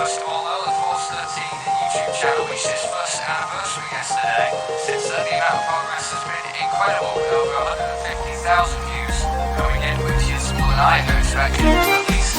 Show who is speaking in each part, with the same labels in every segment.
Speaker 1: First of all, though, the Force 13 YouTube channel reached its first anniversary yesterday. Since then, the amount of progress has been incredible, with over 150,000 views coming in, which is more than I had expected, at least.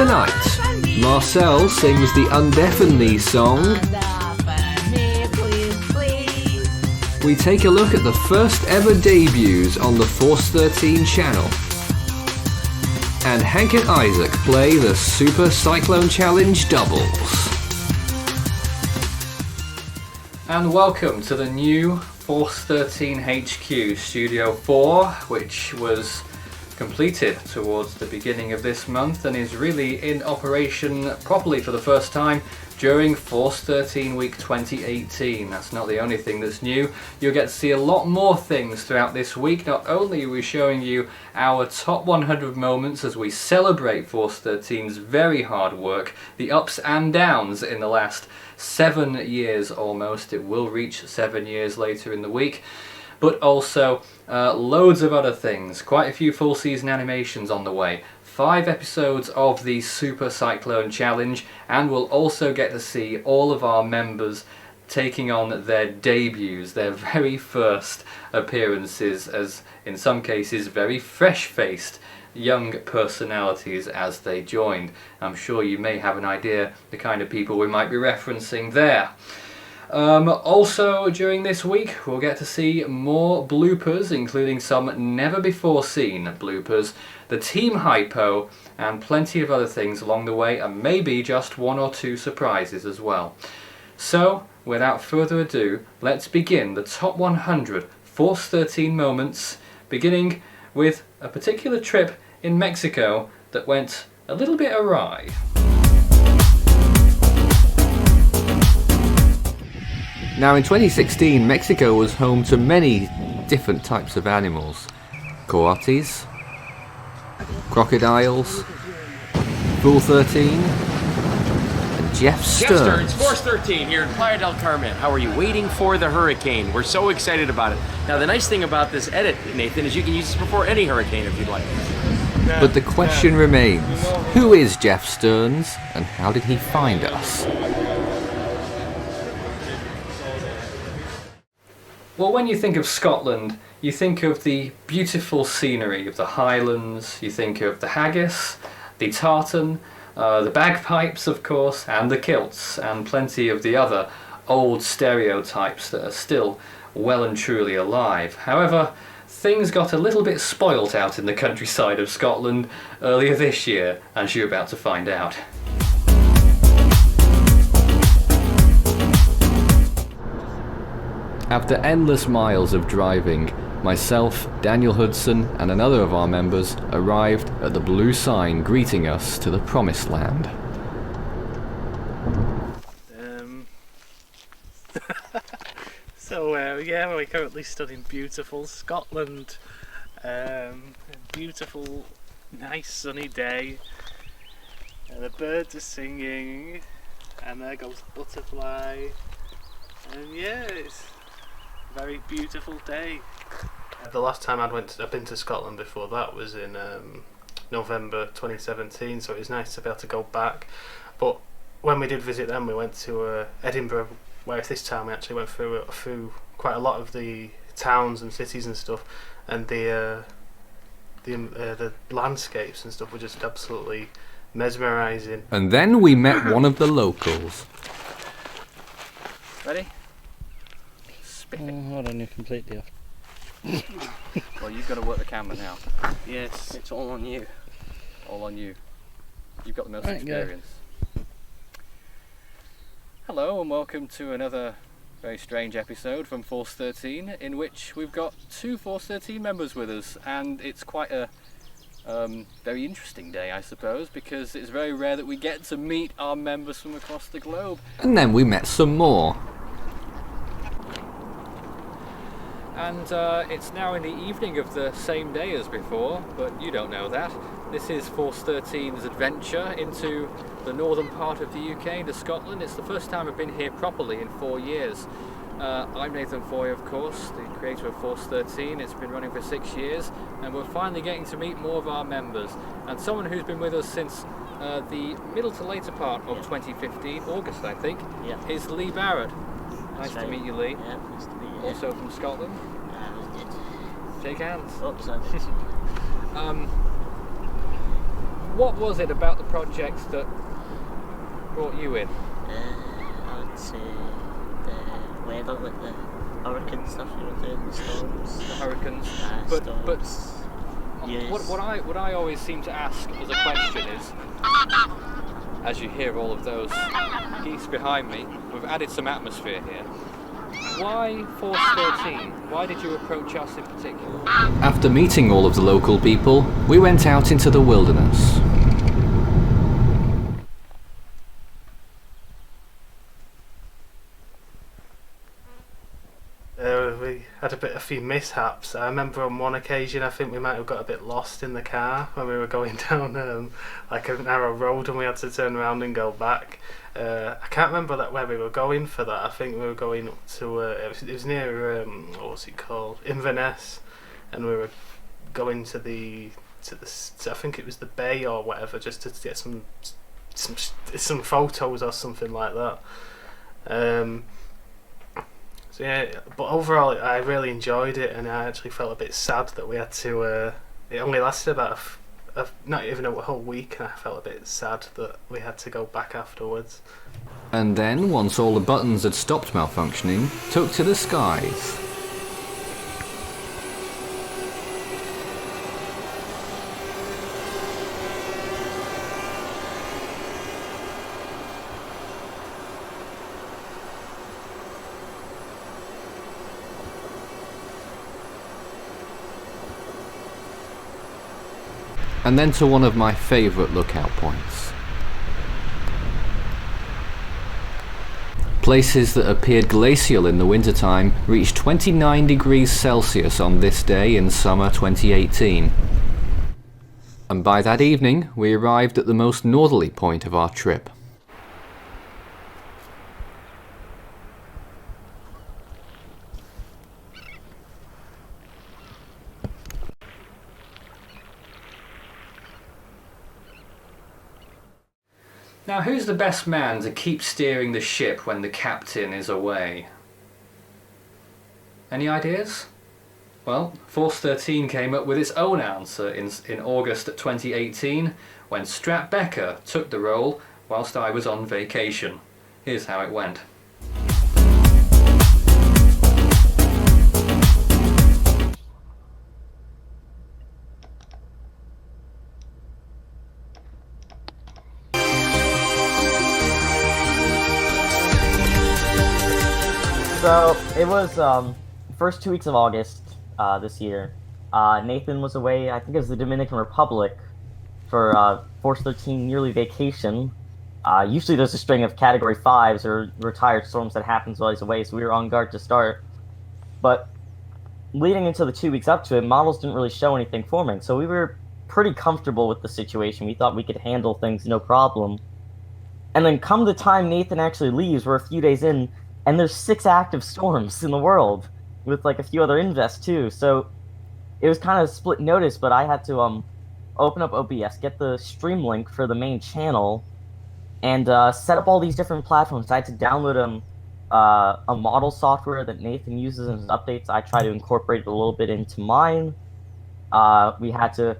Speaker 2: Tonight, Marcel sings the Undeafen Me song. We take a look at the first ever debuts on the Force 13 channel. And Hank and Isaac play the Super Cyclone Challenge doubles. And welcome to the new Force 13 HQ Studio 4, which was completed towards the beginning of this month and is really in operation properly for the first time during Force 13 Week 2018. That's not the only thing that's new. You'll get to see a lot more things throughout this week. Not only are we showing you our top 100 moments as we celebrate Force 13's very hard work, the ups and downs in the last 7 years almost. It will reach 7 years later in the week. But also loads of other things. Quite a few full season animations on the way. 5 episodes of the Super Cyclone Challenge, and we'll also get to see all of our members taking on their debuts, their very first appearances as, in some cases, very fresh-faced young personalities as they joined. I'm sure you may have an idea the kind of people we might be referencing there. Also during this week we'll get to see more bloopers, including some never before seen bloopers, the Team Hypo, and plenty of other things along the way, and maybe just 1 or 2 surprises as well. So without further ado, let's begin the top 100 Force 13 moments, beginning with a particular trip in Mexico that went a little bit awry. Now in 2016, Mexico was home to many different types of animals. Coatis, crocodiles, Fool 13, and Jeff Stearns.
Speaker 3: Force 13 here in Playa del Carmen. How are you? Waiting for the hurricane. We're so excited about it. Now the nice thing about this edit, Nathan, is you can use this before any hurricane if you'd like.
Speaker 2: But the question remains, who is Jeff Stearns and how did he find us?
Speaker 1: Well, when you think of Scotland, you think of the beautiful scenery of the Highlands, you think of the haggis, the tartan, the bagpipes of course, and the kilts, and plenty of the other old stereotypes that are still well and truly alive. However, things got a little bit spoilt out in the countryside of Scotland earlier this year, as you're about to find out.
Speaker 2: After endless miles of driving, myself, Daniel Hudson, and another of our members arrived at the blue sign greeting us to the promised land.
Speaker 4: Yeah, we're currently stood in beautiful Scotland. Beautiful, nice sunny day. And the birds are singing, and there goes the butterfly. And yeah, it's a very beautiful day. The last time I've been to Scotland before that was in November 2017, so it was nice to be able to go back. But when we did visit them, we went to Edinburgh, whereas this time we actually went through quite a lot of the towns and cities and stuff, and the landscapes and stuff were just absolutely mesmerising.
Speaker 2: And then we met one of the locals.
Speaker 1: Ready?
Speaker 5: Hold on, you're completely off.
Speaker 1: Well, you've got to work the camera now.
Speaker 4: Yes, it's all on you.
Speaker 1: All on you. You've got the most
Speaker 5: Right,
Speaker 1: experience. Hello and welcome to another very strange episode from Force 13, in which we've got 2 Force 13 members with us, and it's quite a very interesting day, I suppose, because it's very rare that we get to meet our members from across the globe.
Speaker 2: And then we met some more.
Speaker 1: And it's now in the evening of the same day as before, but you don't know that. This is Force 13's adventure into the northern part of the UK, into Scotland. It's the first time I've been here properly in 4 years. I'm Nathan Foy, of course, the creator of Force 13. It's been running for 6 years, and we're finally getting to meet more of our members. And someone who's been with us since the middle to later part of 2015, August I think, is Lee Barrett. Nice to meet you, Lee.
Speaker 5: Yeah, nice to meet you.
Speaker 1: Also from Scotland. Shake hands.
Speaker 5: Oops, sorry.
Speaker 1: What was it about the project that brought you in?
Speaker 5: I would say the weather, like the hurricane stuff you were doing, the storms.
Speaker 1: The hurricanes.
Speaker 5: Storms.
Speaker 1: But
Speaker 5: Yes.
Speaker 2: What I always seem to ask as a question is, as you hear all of those geese behind me, we've added some atmosphere here. Why Force 13? Why did you approach us in particular? After meeting all of the local people, we went out into the wilderness.
Speaker 4: We had a few mishaps. I remember on one occasion I think we might have got a bit lost in the car when we were going down like a narrow road and we had to turn around and go back. I can't remember where we were going for that. I think we were going up to it was near what was it called, Inverness, and we were going to I think it was the bay or whatever, just to get some photos or something like that. So yeah, but overall I really enjoyed it, and I actually felt a bit sad that we had to. It only lasted about not even a whole week, and I felt a bit sad that we had to go back afterwards.
Speaker 2: And then, once all the buttons had stopped malfunctioning, took to the skies. And then to one of my favourite lookout points. Places that appeared glacial in the wintertime reached 29 degrees Celsius on this day in summer 2018. And by that evening, we arrived at the most northerly point of our trip. Now, who's the best man to keep steering the ship when the captain is away? Any ideas? Well, Force 13 came up with its own answer in August 2018 when Strat Becker took the role whilst I was on vacation. Here's how it went.
Speaker 5: So it was first 2 weeks of August this year. Nathan was away. I think it was the Dominican Republic for Force 13 yearly vacation. Usually there's a string of Category 5s or retired storms that happens while he's away, so we were on guard to start. But leading into the 2 weeks up to it, models didn't really show anything forming, so we were pretty comfortable with the situation. We thought we could handle things no problem. And then come the time Nathan actually leaves, we're a few days in, and there's 6 active storms in the world, with like a few other invests too. So it was kind of split notice, but I had to open up OBS, get the stream link for the main channel, and set up all these different platforms. I had to download a model software that Nathan uses in his updates. I try to incorporate it a little bit into mine. We had to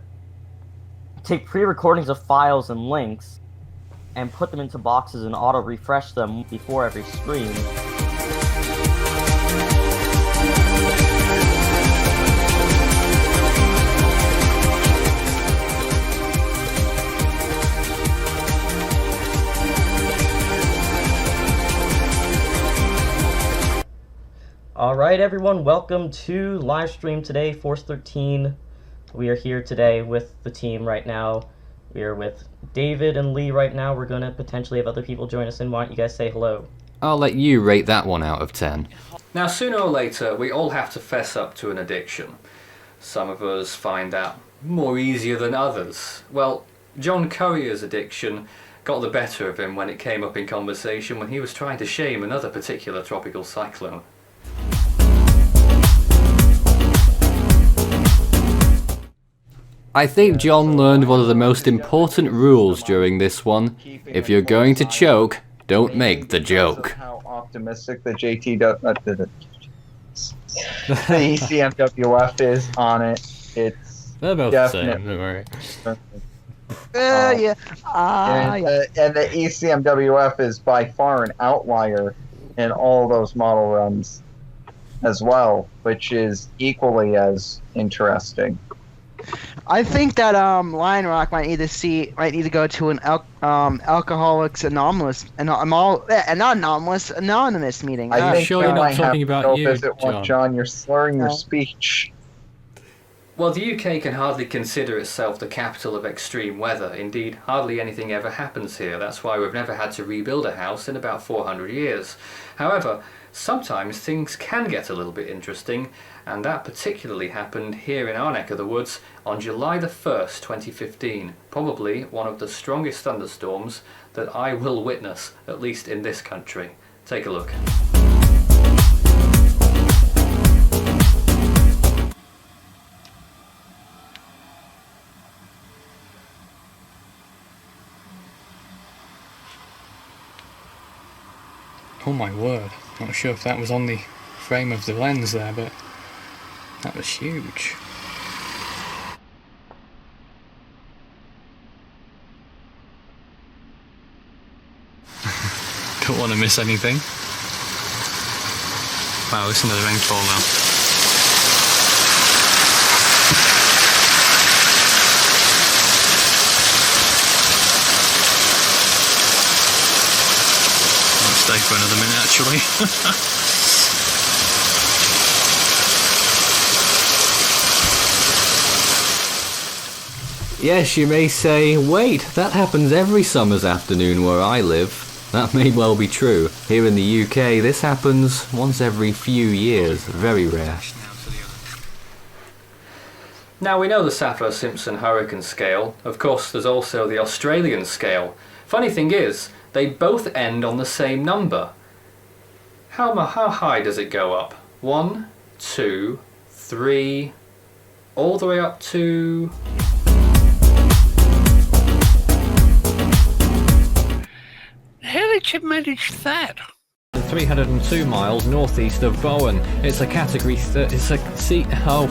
Speaker 5: take pre-recordings of files and links and put them into boxes and auto-refresh them before every stream. Alright everyone, welcome to live stream today, Force 13. We are here today with the team right now. We are with David and Lee right now. We're going to potentially have other people join us in. Why don't you guys say hello?
Speaker 2: I'll let you rate that one out of 10. Now, sooner or later, we all have to fess up to an addiction. Some of us find that more easier than others. Well, John Courier's addiction got the better of him when it came up in conversation when he was trying to shame another particular tropical cyclone. I think John learned one of the most important rules during this one. If you're going to choke, don't make the joke.
Speaker 6: How optimistic the the ECMWF is on it. It's
Speaker 2: They're both the same, don't worry.
Speaker 6: And the ECMWF is by far an outlier in all those model runs as well, which is equally as interesting.
Speaker 7: I think that Lion Rock might need to go to an Alcoholics Anonymous anonymous meeting.
Speaker 6: I think
Speaker 2: sure
Speaker 6: you
Speaker 2: you're not
Speaker 6: might have
Speaker 2: talking
Speaker 6: to
Speaker 2: about
Speaker 6: go
Speaker 2: you,
Speaker 6: visit one,
Speaker 2: John?
Speaker 6: John. You're slurring your
Speaker 7: No.
Speaker 6: speech.
Speaker 2: Well, the UK can hardly consider itself the capital of extreme weather. Indeed, hardly anything ever happens here. That's why we've never had to rebuild a house in about 400 years. However, sometimes things can get a little bit interesting, and that particularly happened here in our neck of the woods on July the 1st, 2015. Probably one of the strongest thunderstorms that I will witness, at least in this country. Take a look. Oh my word, not sure if that was on the frame of the lens there, but that was huge. Don't want to miss anything. Wow, listen to the rainfall now. Stay for another minute actually. Yes, you may say, wait, that happens every summer's afternoon where I live. That may well be true. Here in the UK, this happens once every few years. Very rare. Now we know the Saffir-Simpson hurricane scale. Of course, there's also the Australian scale. Funny thing is, they both end on the same number. How high does it go up? 1, 2, 3, all the way up to...
Speaker 8: How did you manage that?
Speaker 2: 302 miles northeast of Bowen. It's a category... it's a... see... oh...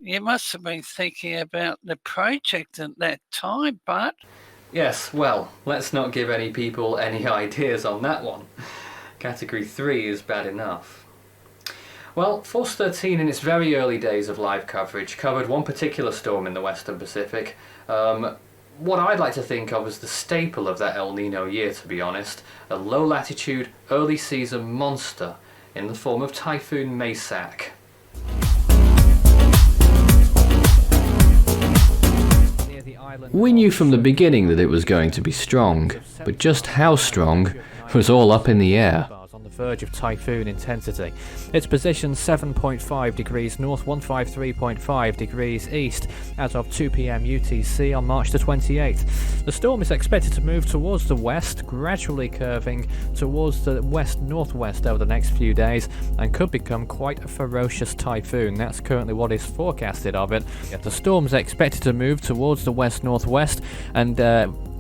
Speaker 8: You must have been thinking about the project at that time, but...
Speaker 2: Yes, well, let's not give any people any ideas on that one. Category 3 is bad enough. Well, Force 13 in its very early days of live coverage covered one particular storm in the Western Pacific. What I'd like to think of as the staple of that El Nino year, to be honest, a low-latitude, early-season monster in the form of Typhoon Maysak. We knew from the beginning that it was going to be strong, but just how strong was all up in the air. On the verge of typhoon intensity. Its position 7.5 degrees north, 153.5 degrees east as of 2 p.m. UTC on March the 28th. The storm is expected to move towards the west, gradually curving towards the west-northwest over the next few days, and could become quite a ferocious typhoon. That's currently what is forecasted of it. The storm is expected to move towards the west-northwest and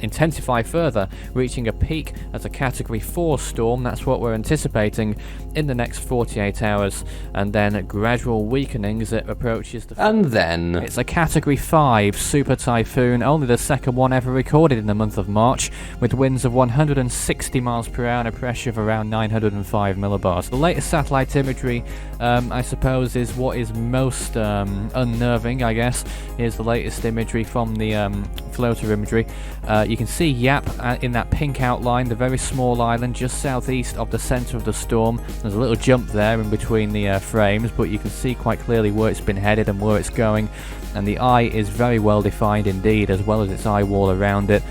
Speaker 2: intensify further, reaching a peak as a Category 4 storm. That's what we're anticipating in the next 48 hours, and then gradual weakening as it approaches the... And then it's a Category 5 super typhoon, only the second one ever recorded in the month of March, with winds of 160 miles per hour and a pressure of around 905 millibars. The latest satellite imagery, I suppose, is what is most unnerving, I guess. Here's the latest imagery from the floater imagery. You can see Yap in that pink outline, the very small island just southeast of the centre of the storm. There's a little jump there in between the frames, but you can see quite clearly where it's been headed and where it's going, and the eye is very well defined indeed, as well as its eye wall around it.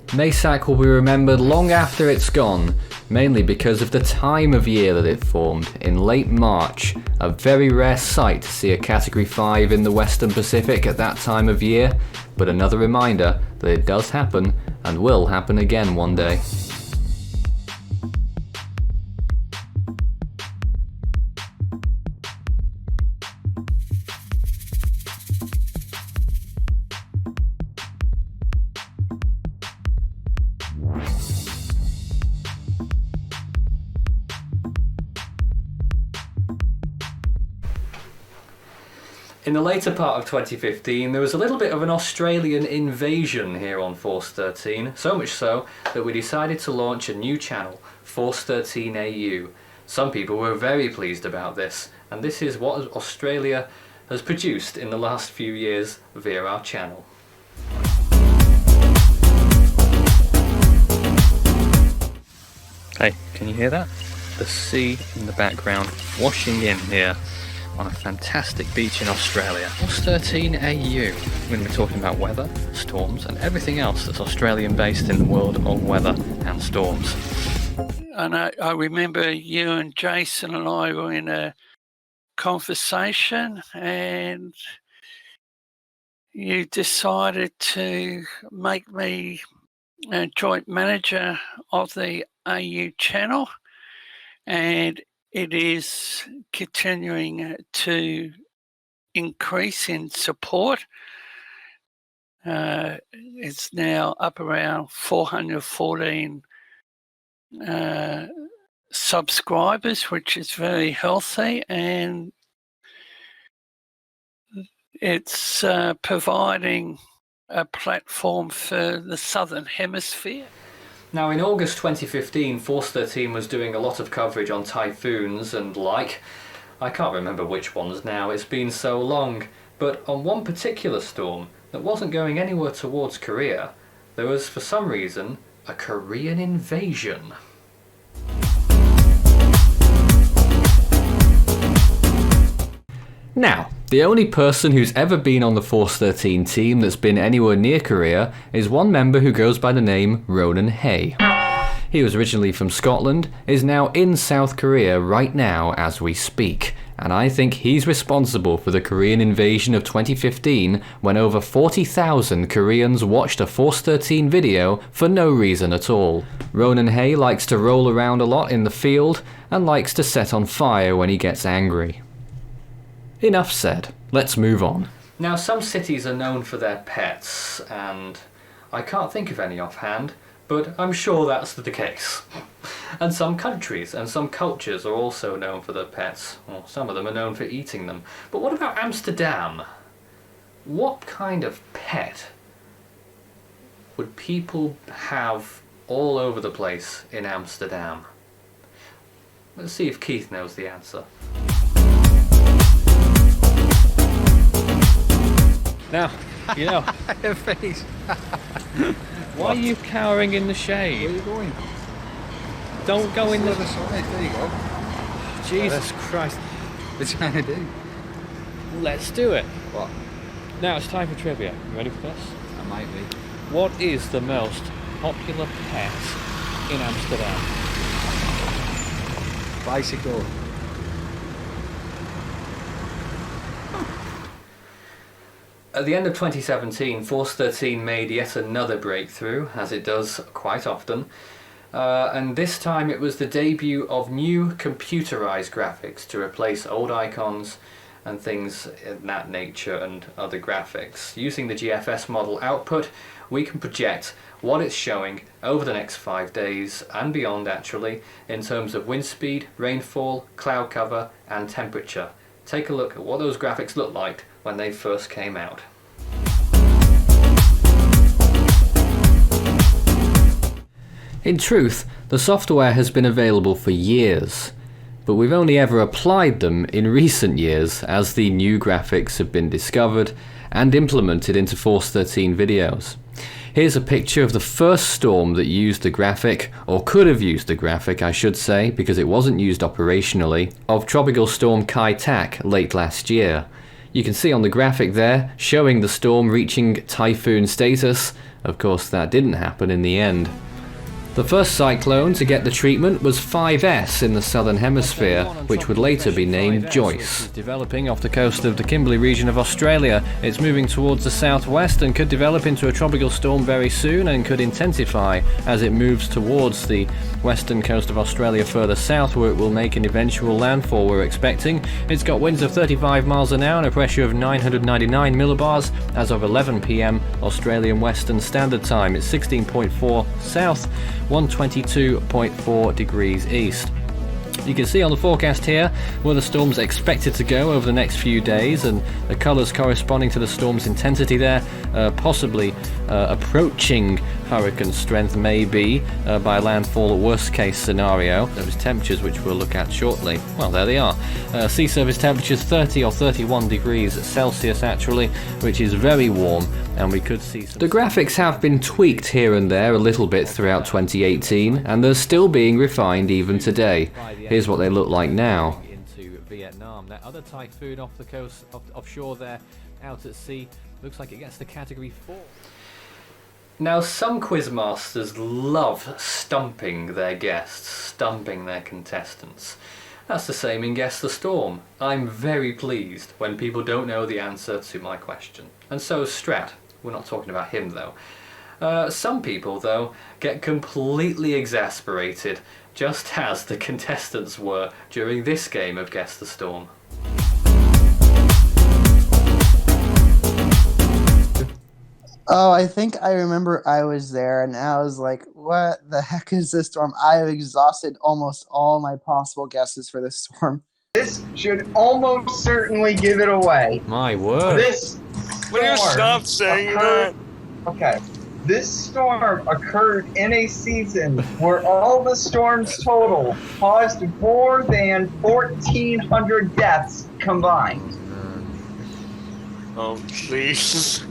Speaker 2: Maysak will be remembered long after it's gone, mainly because of the time of year that it formed, in late March. A very rare sight to see a Category 5 in the Western Pacific at that time of year, but another reminder that it does happen and will happen again one day. In the later part of 2015, there was a little bit of an Australian invasion here on Force 13, so much so that we decided to launch a new channel, Force 13 AU. Some people were very pleased about this, and this is what Australia has produced in the last few years via our channel. Hey, can you hear that? The sea in the background washing in here on a fantastic beach in Australia. Force 13 AU. We're going to be talking about weather, storms, and everything else that's Australian based in the world of weather and storms.
Speaker 8: And I remember you and Jason and I were in a conversation, and you decided to make me a joint manager of the AU channel, and it is continuing to increase in support. It's now up around 414 subscribers, which is very healthy, and it's providing a platform for the Southern Hemisphere.
Speaker 2: Now, in August 2015, Force 13 was doing a lot of coverage on typhoons and I can't remember which ones now, it's been so long, but on one particular storm that wasn't going anywhere towards Korea, there was, for some reason, a Korean invasion. Now, the only person who's ever been on the Force 13 team that's been anywhere near Korea is one member who goes by the name Ronan Hay. He was originally from Scotland, is now in South Korea right now as we speak, and I think he's responsible for the Korean invasion of 2015 when over 40,000 Koreans watched a Force 13 video for no reason at all. Ronan Hay likes to roll around a lot in the field and likes to set on fire when he gets angry. Enough said, let's move on. Now, some cities are known for their pets, and I can't think of any offhand, but I'm sure that's the case. And some countries and some cultures are also known for their pets, or some of them are known for eating them. But what about Amsterdam? What kind of pet would people have all over the place in Amsterdam? Let's see if Keith knows the answer. Now, you know,
Speaker 9: Your face.
Speaker 2: why are you cowering in the shade?
Speaker 9: Where are you going?
Speaker 2: Don't go in the...
Speaker 9: other side. There you go.
Speaker 2: Jesus Christ.
Speaker 9: What are you trying to do?
Speaker 2: Let's do it.
Speaker 9: What?
Speaker 2: Now it's time for trivia. You ready for this?
Speaker 9: I might be.
Speaker 2: What is the most popular pet in Amsterdam?
Speaker 9: Bicycle.
Speaker 2: At the end of 2017, Force 13 made yet another breakthrough, as it does quite often. And this time it was the debut of new computerized graphics to replace old icons and things in that nature and other graphics. Using the GFS model output, we can project what it's showing over the next 5 days and beyond, actually, in terms of wind speed, rainfall, cloud cover and temperature. Take a look at what those graphics looked like when they first came out. In truth, the software has been available for years, but we've only ever applied them in recent years as the new graphics have been discovered and implemented into Force 13 videos. Here's a picture of the first storm that used the graphic, or could have used the graphic I should say, because it wasn't used operationally, of Tropical Storm Kai Tak late last year. You can see on the graphic there, showing the storm reaching typhoon status. Of course that didn't happen in the end. The first cyclone to get the treatment was 5S in the southern hemisphere, which would later be named Joyce. Developing off the coast of the Kimberley region of Australia, it's moving towards the southwest and could develop into a tropical storm very soon and could intensify as it moves towards the western coast of Australia further south, where it will make an eventual landfall we're expecting. It's got winds of 35 miles an hour and a pressure of 999 millibars as of 11 PM Australian Western Standard Time. It's 16.4 south, 122.4 degrees east. You can see on the forecast here where the storm's expected to go over the next few days, and the colours corresponding to the storm's intensity there, possibly approaching hurricane strength may be by landfall worst case scenario. Those temperatures, which we'll look at shortly, well, there they are. Sea surface temperatures 30 or 31 degrees Celsius actually, which is very warm, and we could see some... The graphics have been tweaked here and there a little bit throughout 2018, and they're still being refined even today. Here's what they look like now. Into Vietnam. That other typhoon off the coast, offshore there, out at sea, looks like it gets the category 4. Now, some quizmasters love stumping their guests, stumping their contestants. That's the same in Guess the Storm. I'm very pleased when people don't know the answer to my question. And so is Strat. We're not talking about him, though. Some people, though, get completely exasperated, just as the contestants were during this game of Guess the Storm.
Speaker 7: Oh, I think I remember I was there and I was like, what the heck is this storm? I have exhausted almost all my possible guesses for this storm.
Speaker 6: This should almost certainly give it away.
Speaker 2: My word.
Speaker 6: This
Speaker 10: Will you stop saying that?
Speaker 6: Okay. This storm occurred in a season where all the storms total caused more than 1,400 deaths combined.
Speaker 10: Oh, please.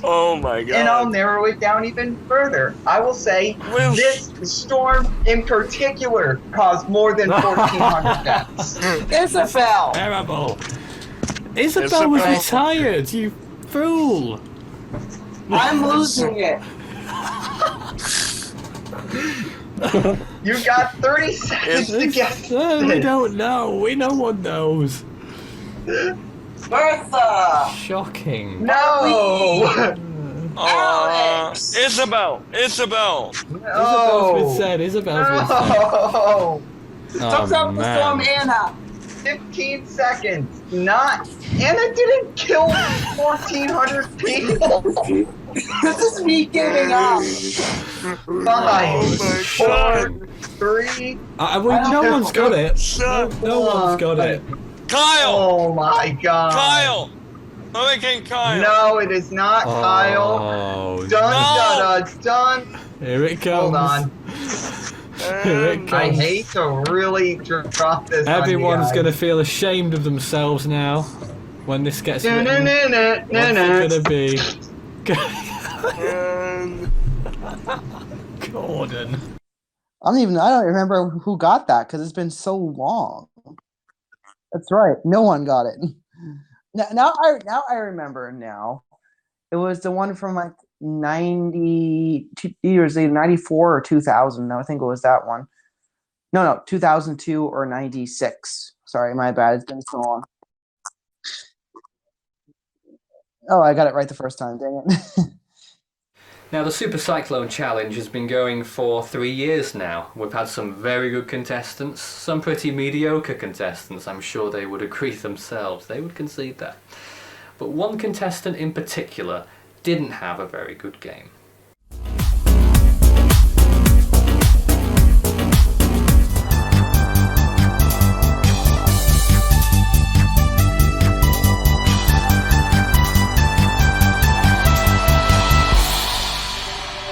Speaker 10: Oh my god.
Speaker 6: And I'll narrow it down even further. I will say this storm in particular caused more than 1,400 deaths.
Speaker 7: Isabel!
Speaker 2: Terrible. Isabel was retired, you fool.
Speaker 7: I'm losing it.
Speaker 6: You got 30 seconds to guess.
Speaker 2: We don't know. No one knows.
Speaker 7: Bertha!
Speaker 2: Shocking.
Speaker 6: No!
Speaker 7: Alex!
Speaker 10: Isabel!
Speaker 2: Isabel's been said. Isabel's been said.
Speaker 6: No!
Speaker 7: Talk about the storm Anna.
Speaker 6: 15 seconds. Not. Anna didn't kill 1,400 people.
Speaker 7: This is me giving up.
Speaker 6: 5, 4, 3.
Speaker 2: No one's got it. No one's got it.
Speaker 10: Kyle!
Speaker 6: Oh my god.
Speaker 10: Kyle! Hurricane Kyle!
Speaker 6: No, it is not Kyle.
Speaker 2: Oh,
Speaker 6: Done.
Speaker 2: Here it comes.
Speaker 6: Hold on.
Speaker 2: Here it comes.
Speaker 6: I hate to really drop this.
Speaker 2: Everyone's gonna feel ashamed of themselves now when this gets written. What's it gonna be? Gordon.
Speaker 7: I don't remember who got that because it's been so long. That's right. No one got it. Now I remember now. It was the one from like 94 or 2000. No, I think it was that one. No, 2002 or 96. Sorry, my bad. It's been so long. Oh, I got it right the first time. Dang it.
Speaker 2: Now, the Super Cyclone Challenge has been going for 3 years now. We've had some very good contestants, some pretty mediocre contestants. I'm sure they would agree themselves. They would concede that. But one contestant in particular didn't have a very good game.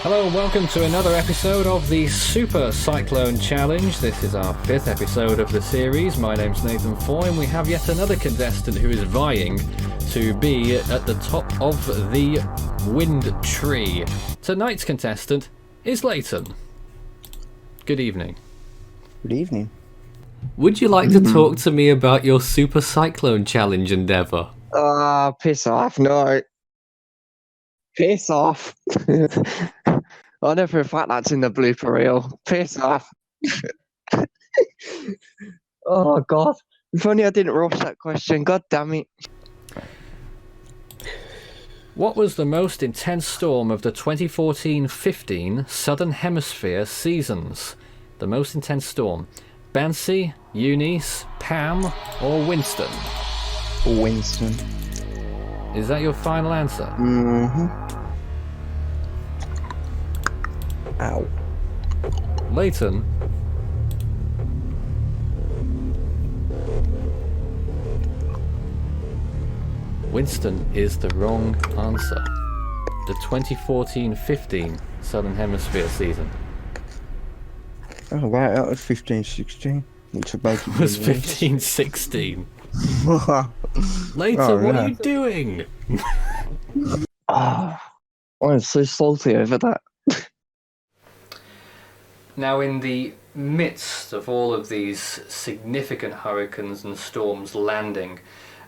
Speaker 2: Hello and welcome to another episode of the Super Cyclone Challenge. This is our 5th episode of the series. My name's Nathan Foy and we have yet another contestant who is vying to be at the top of the wind tree. Tonight's contestant is Leighton. Good evening.
Speaker 7: Good evening.
Speaker 2: Would you like to talk to me about your Super Cyclone Challenge endeavour?
Speaker 11: Piss off, no. Piss off. I know for a fact that's in the blooper reel. Piss off. Oh, God. If only I didn't rush that question. God damn it.
Speaker 2: What was the most intense storm of the 2014-15 Southern Hemisphere seasons? The most intense storm. Bansi, Eunice, Pam, or Winston?
Speaker 11: Winston.
Speaker 2: Is that your final answer?
Speaker 11: Mm-hmm. Ow.
Speaker 2: Leighton? Winston is the wrong answer. the 2014-15 Southern Hemisphere season?
Speaker 11: Oh wow, that was 15-16. It's about to
Speaker 2: It was 15-16. Later,
Speaker 11: Oh,
Speaker 2: what
Speaker 11: yeah.
Speaker 2: are you doing?
Speaker 11: Oh, I'm so salty over that.
Speaker 2: Now, in the midst of all of these significant hurricanes and storms landing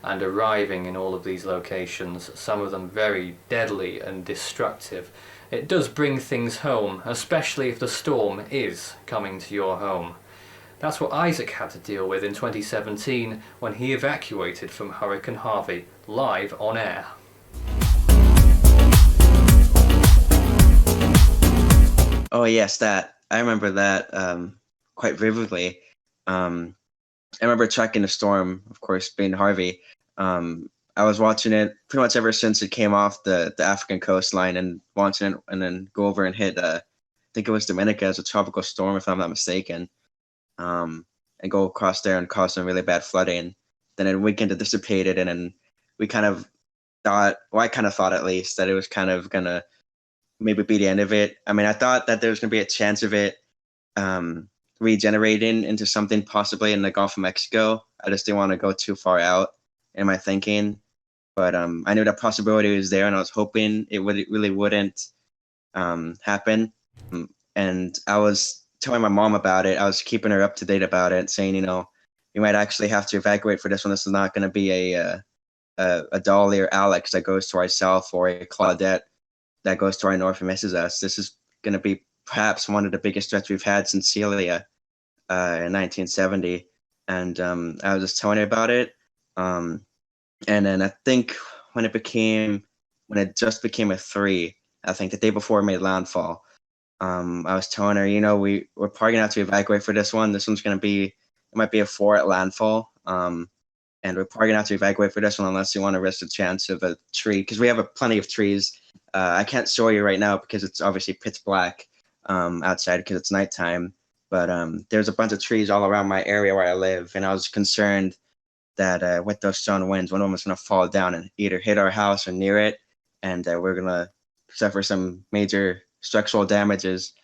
Speaker 2: and arriving in all of these locations, some of them very deadly and destructive, it does bring things home, especially if the storm is coming to your home. That's what Isaac had to deal with in 2017 when he evacuated from Hurricane Harvey, live on air.
Speaker 12: Oh yes, that I remember that quite vividly. I remember tracking the storm, of course, being Harvey. I was watching it pretty much ever since it came off the African coastline and watching it, and then go over and hit. I think it was Dominica as a tropical storm, if I'm not mistaken. And go across there and cause some really bad flooding. Then in a weekend it dissipated, and then we kind of thought, well, I kind of thought at least that it was kind of gonna maybe be the end of it. I mean, I thought that there was gonna be a chance of it regenerating into something possibly in the Gulf of Mexico. I just didn't want to go too far out in my thinking, but I knew that possibility was there, and I was hoping it really wouldn't happen. And I was telling my mom about it. I was keeping her up to date about it, saying, you know, we might actually have to evacuate for this one. This is not going to be a Dolly or Alex that goes to our south, or a Claudette that goes to our north and misses us. This is going to be perhaps one of the biggest threats we've had since Celia in 1970. And I was just telling her about it. And then I think when it just became a 3, I think the day before it made landfall, I was telling her, you know, we're probably gonna have to evacuate for this one. This one's gonna be, it might be a 4 at landfall. And we're probably gonna have to evacuate for this one unless you want to risk the chance of a tree, because we have plenty of trees. I can't show you right now because it's obviously pitch black outside because it's nighttime. But there's a bunch of trees all around my area where I live, and I was concerned that with those strong winds, one of them was gonna fall down and either hit our house or near it, and we're gonna suffer some major structural damages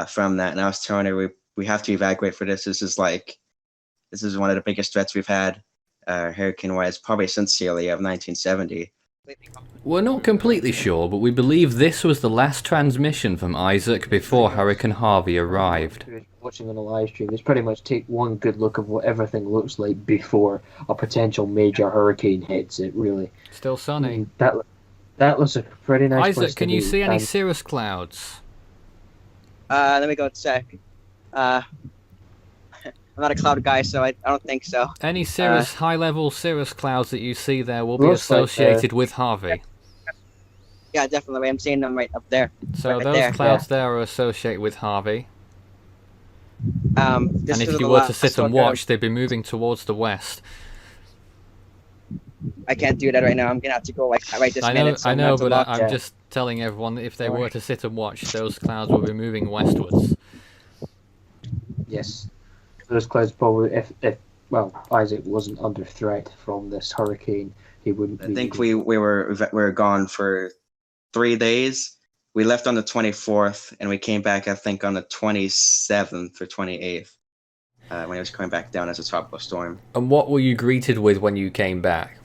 Speaker 12: from that. And I was telling her we have to evacuate for this. This is one of the biggest threats we've had hurricane-wise probably since Celia of 1970.
Speaker 2: We're not completely sure, but we believe this was the last transmission from Isaac before Hurricane Harvey arrived.
Speaker 13: Watching on a live stream, let's pretty much take one good look of what everything looks like before a potential major hurricane hits it, really.
Speaker 2: Still sunny.
Speaker 13: That looks a pretty nice place
Speaker 2: Isaac,
Speaker 13: to
Speaker 2: can you
Speaker 13: be.
Speaker 2: see any cirrus clouds?
Speaker 14: Let me go check. I'm not a cloud guy, so I don't think so.
Speaker 2: Any cirrus, high-level cirrus clouds that you see there will be
Speaker 13: Looks like
Speaker 2: associated with Harvey.
Speaker 14: Yeah, definitely. I'm seeing them right up there.
Speaker 2: So
Speaker 14: right
Speaker 2: those
Speaker 14: there.
Speaker 2: clouds there are associated with Harvey.
Speaker 14: This
Speaker 2: And
Speaker 14: is
Speaker 2: if you
Speaker 14: the
Speaker 2: were to
Speaker 14: last
Speaker 2: sit and
Speaker 14: one.
Speaker 2: watch, they'd be moving towards the west.
Speaker 14: I can't do that right now. I'm gonna have to go like right this minute. So
Speaker 2: I
Speaker 14: I'm
Speaker 2: know,
Speaker 14: gonna
Speaker 2: but
Speaker 14: have to look.
Speaker 2: I'm just telling everyone that if they were to sit and watch, those clouds will be moving westwards.
Speaker 13: Yes, those clouds probably, if Isaac wasn't under threat from this hurricane, he wouldn't.
Speaker 12: I think we were gone for 3 days. We left on the 24th, and we came back, I think, on the 27th or 28th, when it was coming back down as a tropical storm.
Speaker 2: And what were you greeted with when you came back?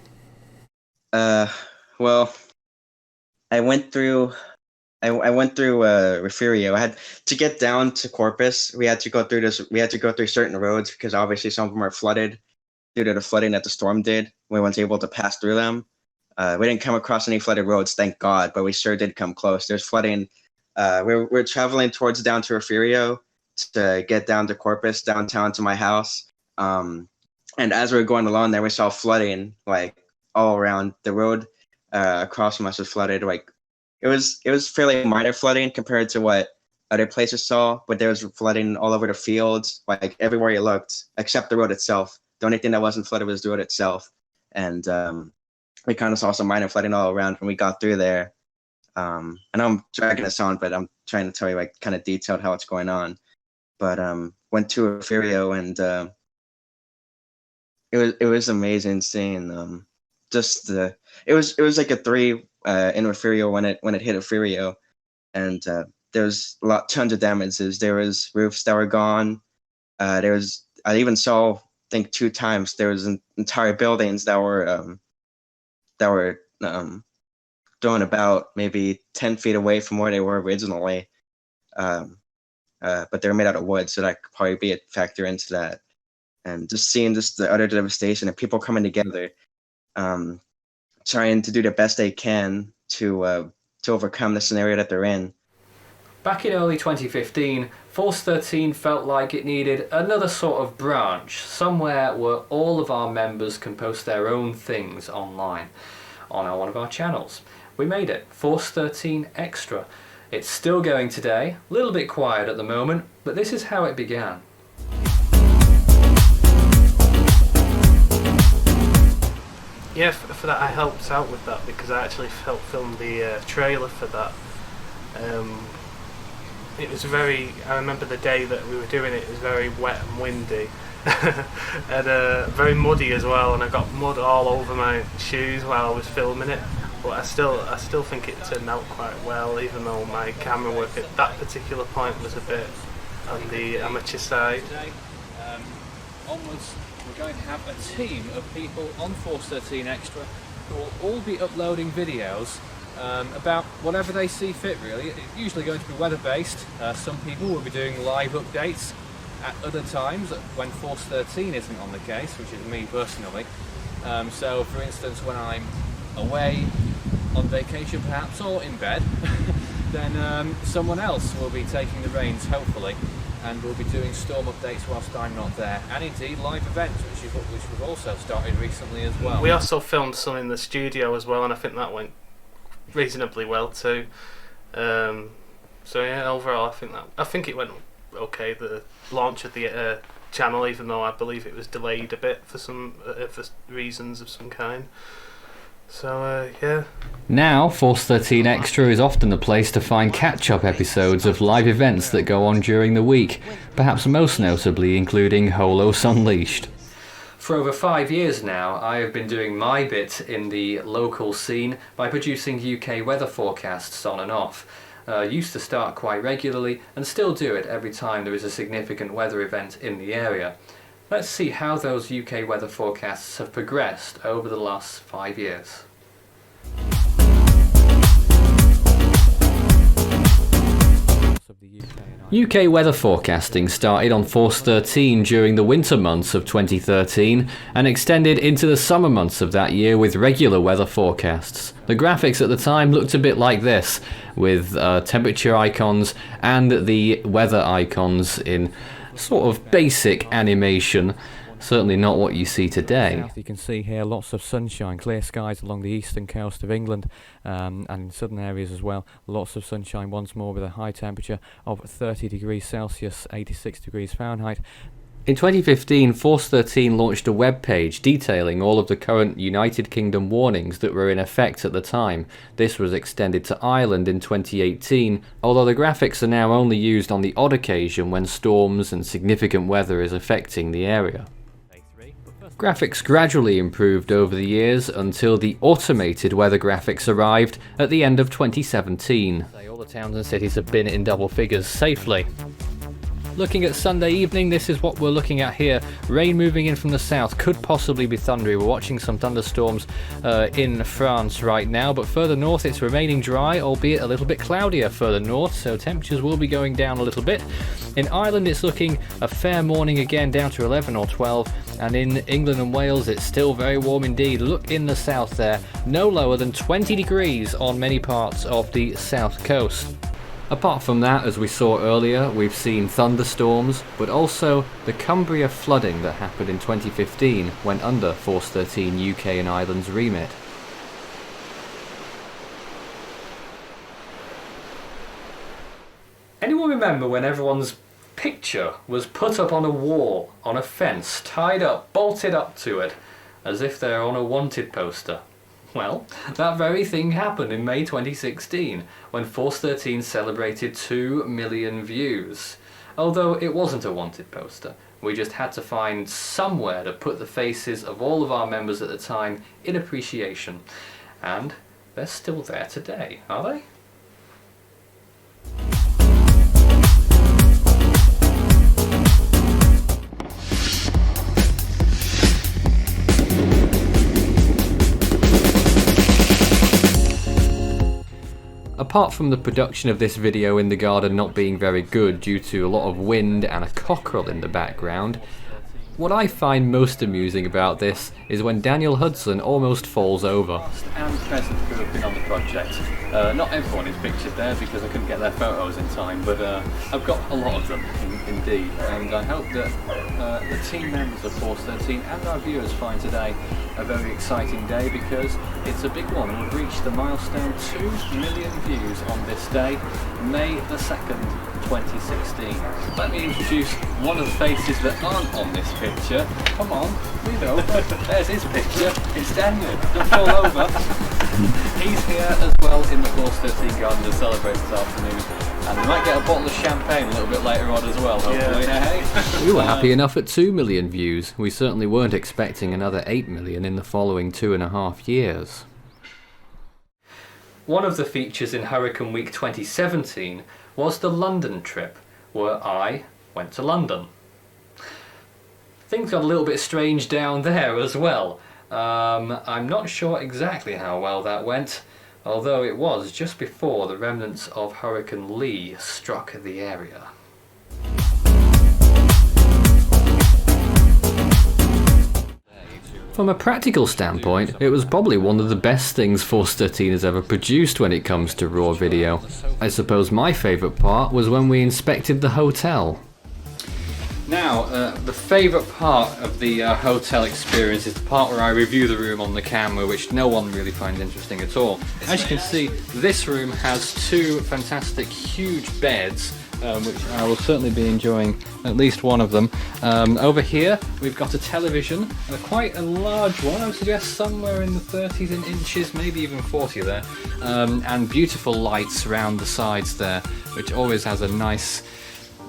Speaker 12: Well, I went through Refugio. I had to get down to Corpus. We had to go through certain roads because obviously some of them are flooded due to the flooding that the storm did. We weren't able to pass through them. We didn't come across any flooded roads, thank God, but we sure did come close. There's flooding. We're traveling towards down to Refugio to get down to Corpus, downtown to my house. And as we were going along there, we saw flooding like all around the road. Across from us was flooded. Like it was fairly minor flooding compared to what other places saw, but there was flooding all over the fields, like everywhere you looked, except the road itself. The only thing that wasn't flooded was the road itself. And we kind of saw some minor flooding all around when we got through there. I know I'm dragging this on, but I'm trying to tell you like kind of detailed how it's going on. But went to Refugio, and it was amazing seeing it was like a 3 in Ethereal when it hit Ethereal, and there was tons of damages. There was roofs that were gone. I even saw, I think 2 times, there was entire buildings that were thrown about maybe 10 feet away from where they were originally. But they're made out of wood, so that could probably be a factor into that. And just seeing just the utter devastation and people coming together, trying to do the best they can to overcome the scenario that they're in.
Speaker 2: Back in early 2015, Force 13 felt like it needed another sort of branch, somewhere where all of our members can post their own things online on one of our channels. We made it, Force 13 Extra. It's still going today, a little bit quiet at the moment, but this is how it began.
Speaker 4: Yeah, for that I helped out with that because I actually helped film the trailer for that. It was I remember the day that we were doing it was very wet and windy and very muddy as well, and I got mud all over my shoes while I was filming it. But I still think it turned out quite well, even though my camera work at that particular point was a bit on the amateur side.
Speaker 2: Onwards, we're going to have a team of people on Force 13 Extra who will all be uploading videos about whatever they see fit, really. It's usually going to be weather based. Some people will be doing live updates at other times when Force 13 isn't on the case, which is me personally. So for instance, when I'm away on vacation perhaps, or in bed, then someone else will be taking the reins, hopefully, and we'll be doing storm updates whilst I'm not there, and indeed live events, which we've also started recently as well.
Speaker 4: We also filmed some in the studio as well, and I think that went reasonably well too. So yeah, overall I think it went okay, the launch of the channel, even though I believe it was delayed a bit for some for reasons of some kind. So yeah.
Speaker 2: Now, Force 13 Extra is often the place to find catch-up episodes of live events that go on during the week, perhaps most notably including Holos Unleashed. For over 5 years now, I have been doing my bit in the local scene by producing UK weather forecasts on and off. Used to start quite regularly and still do it every time there is a significant weather event in the area. Let's see how those UK weather forecasts have progressed over the last 5 years. UK weather forecasting started on Force 13 during the winter months of 2013 and extended into the summer months of that year with regular weather forecasts. The graphics at the time looked a bit like this, with temperature icons and the weather icons in sort of basic animation. Certainly not what you see today. You can see here lots of sunshine, clear skies along the eastern coast of England and in southern areas as well. Lots of sunshine once more with a high temperature of 30 degrees Celsius, 86 degrees Fahrenheit. In 2015, Force 13 launched a web page detailing all of the current United Kingdom warnings that were in effect at the time. This was extended to Ireland in 2018, although the graphics are now only used on the odd occasion when storms and significant weather is affecting the area. Graphics gradually improved over the years until the automated weather graphics arrived at the end of 2017. All the towns and cities have been in double figures safely. Looking at Sunday evening, this is what we're looking at here. Rain moving in from the south, could possibly be thundery. We're watching some thunderstorms in France right now, but further north it's remaining dry, albeit a little bit cloudier further north, so temperatures will be going down a little bit. In Ireland it's looking a fair morning again, down to 11 or 12, and in England and Wales it's still very warm indeed. Look in the south there, no lower than 20 degrees on many parts of the south coast. Apart from that, as we saw earlier, we've seen thunderstorms, but also the Cumbria flooding that happened in 2015 went under Force 13 UK and Ireland's remit. Anyone remember when everyone's picture was put up on a wall, on a fence, tied up, bolted up to it, as if they're on a wanted poster? Well, that very thing happened in May 2016, when Force 13 celebrated 2 million views. Although it wasn't a wanted poster, we just had to find somewhere to put the faces of all of our members at the time in appreciation. And they're still there today, are they? Apart from the production of this video in the garden not being very good due to a lot of wind and a cockerel in the background, what I find most amusing about this is when Daniel Hudson almost falls over. And Pheasant, who have been on the project. Not everyone is pictured there because I couldn't get their photos in time, but I've got a lot of them indeed, and I hope that the team members of Force 13 and our viewers find today a very exciting day, because it's a big one. We've reached the milestone 2 million views on this day, May the 2nd, 2016. Let me introduce one of the faces that aren't on this picture. Come on, move over. There's his picture. It's Daniel. Don't fall over. He's here as well in the Force 13 garden to celebrate this afternoon. And we might get a bottle of champagne a little bit later on as well, hopefully. Yeah. We were happy enough at 2 million views. We certainly weren't expecting another 8 million in the following 2.5 years. One of the features in Hurricane Week 2017 was the London trip, where I went to London. Things got a little bit strange down there as well. I'm not sure exactly how well that went, although it was just before the remnants of Hurricane Lee struck the area. From a practical standpoint, it was probably one of the best things Force 13 has ever produced when it comes to raw video. I suppose my favourite part was when we inspected the hotel. Now, the favourite part of the hotel experience is the part where I review the room on the camera, which no one really finds interesting at all. As you can see, this room has 2 fantastic huge beds, which I will certainly be enjoying at least one of them. Over here we've got a television, quite a large one, I would suggest somewhere in the 30s in inches, maybe even 40 there, and beautiful lights around the sides there, which always has a nice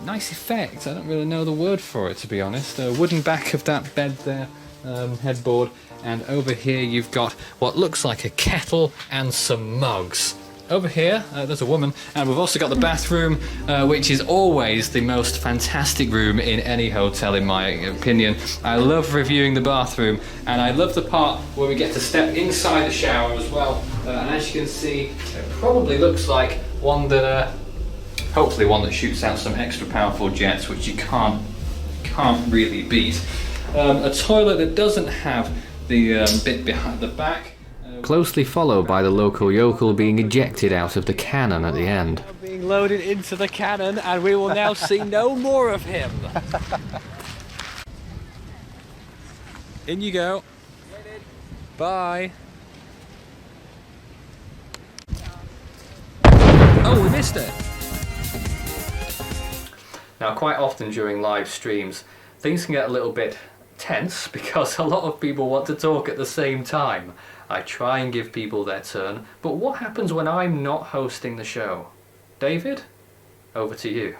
Speaker 2: effect. I don't really know the word for it, to be honest. Wooden back of that bed there, headboard, and over here you've got what looks like a kettle and some mugs. Over here, there's a woman, and we've also got the bathroom, which is always the most fantastic room in any hotel, in my opinion. I love reviewing the bathroom, and I love the part where we get to step inside the shower as well. And as you can see, it probably looks like one that, hopefully one that shoots out some extra powerful jets, which you can't really beat. A toilet that doesn't have the bit behind the back. Closely followed by the local yokel being ejected out of the cannon at the end.
Speaker 3: Being loaded into the cannon, and we will now see no more of him. In you go. Bye. Oh, we missed it. Now, quite often during live streams, things can get a little bit tense because a lot of people want to talk at the same time. I try and give people their turn, but what happens when I'm not hosting the show? David, over to you.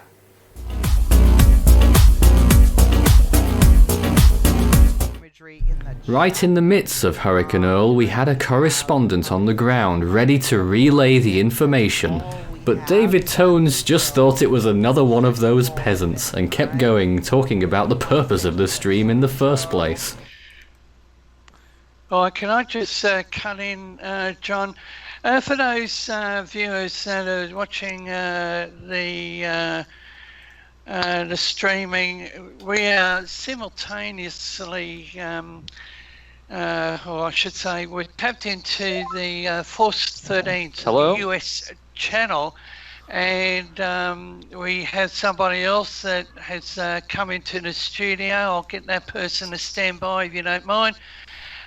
Speaker 3: Right in the midst of Hurricane Earl, we had a correspondent on the ground ready to relay the information. But David Tones just thought it was another one of those peasants and kept going, talking about the purpose of the stream in the first place.
Speaker 8: Oh, can I just cut in, John? For those viewers that are watching the streaming, we are simultaneously, or I should say, we're tapped into the Force 13 US channel, and we have somebody else that has come into the studio. I'll get that person to stand by if you don't mind.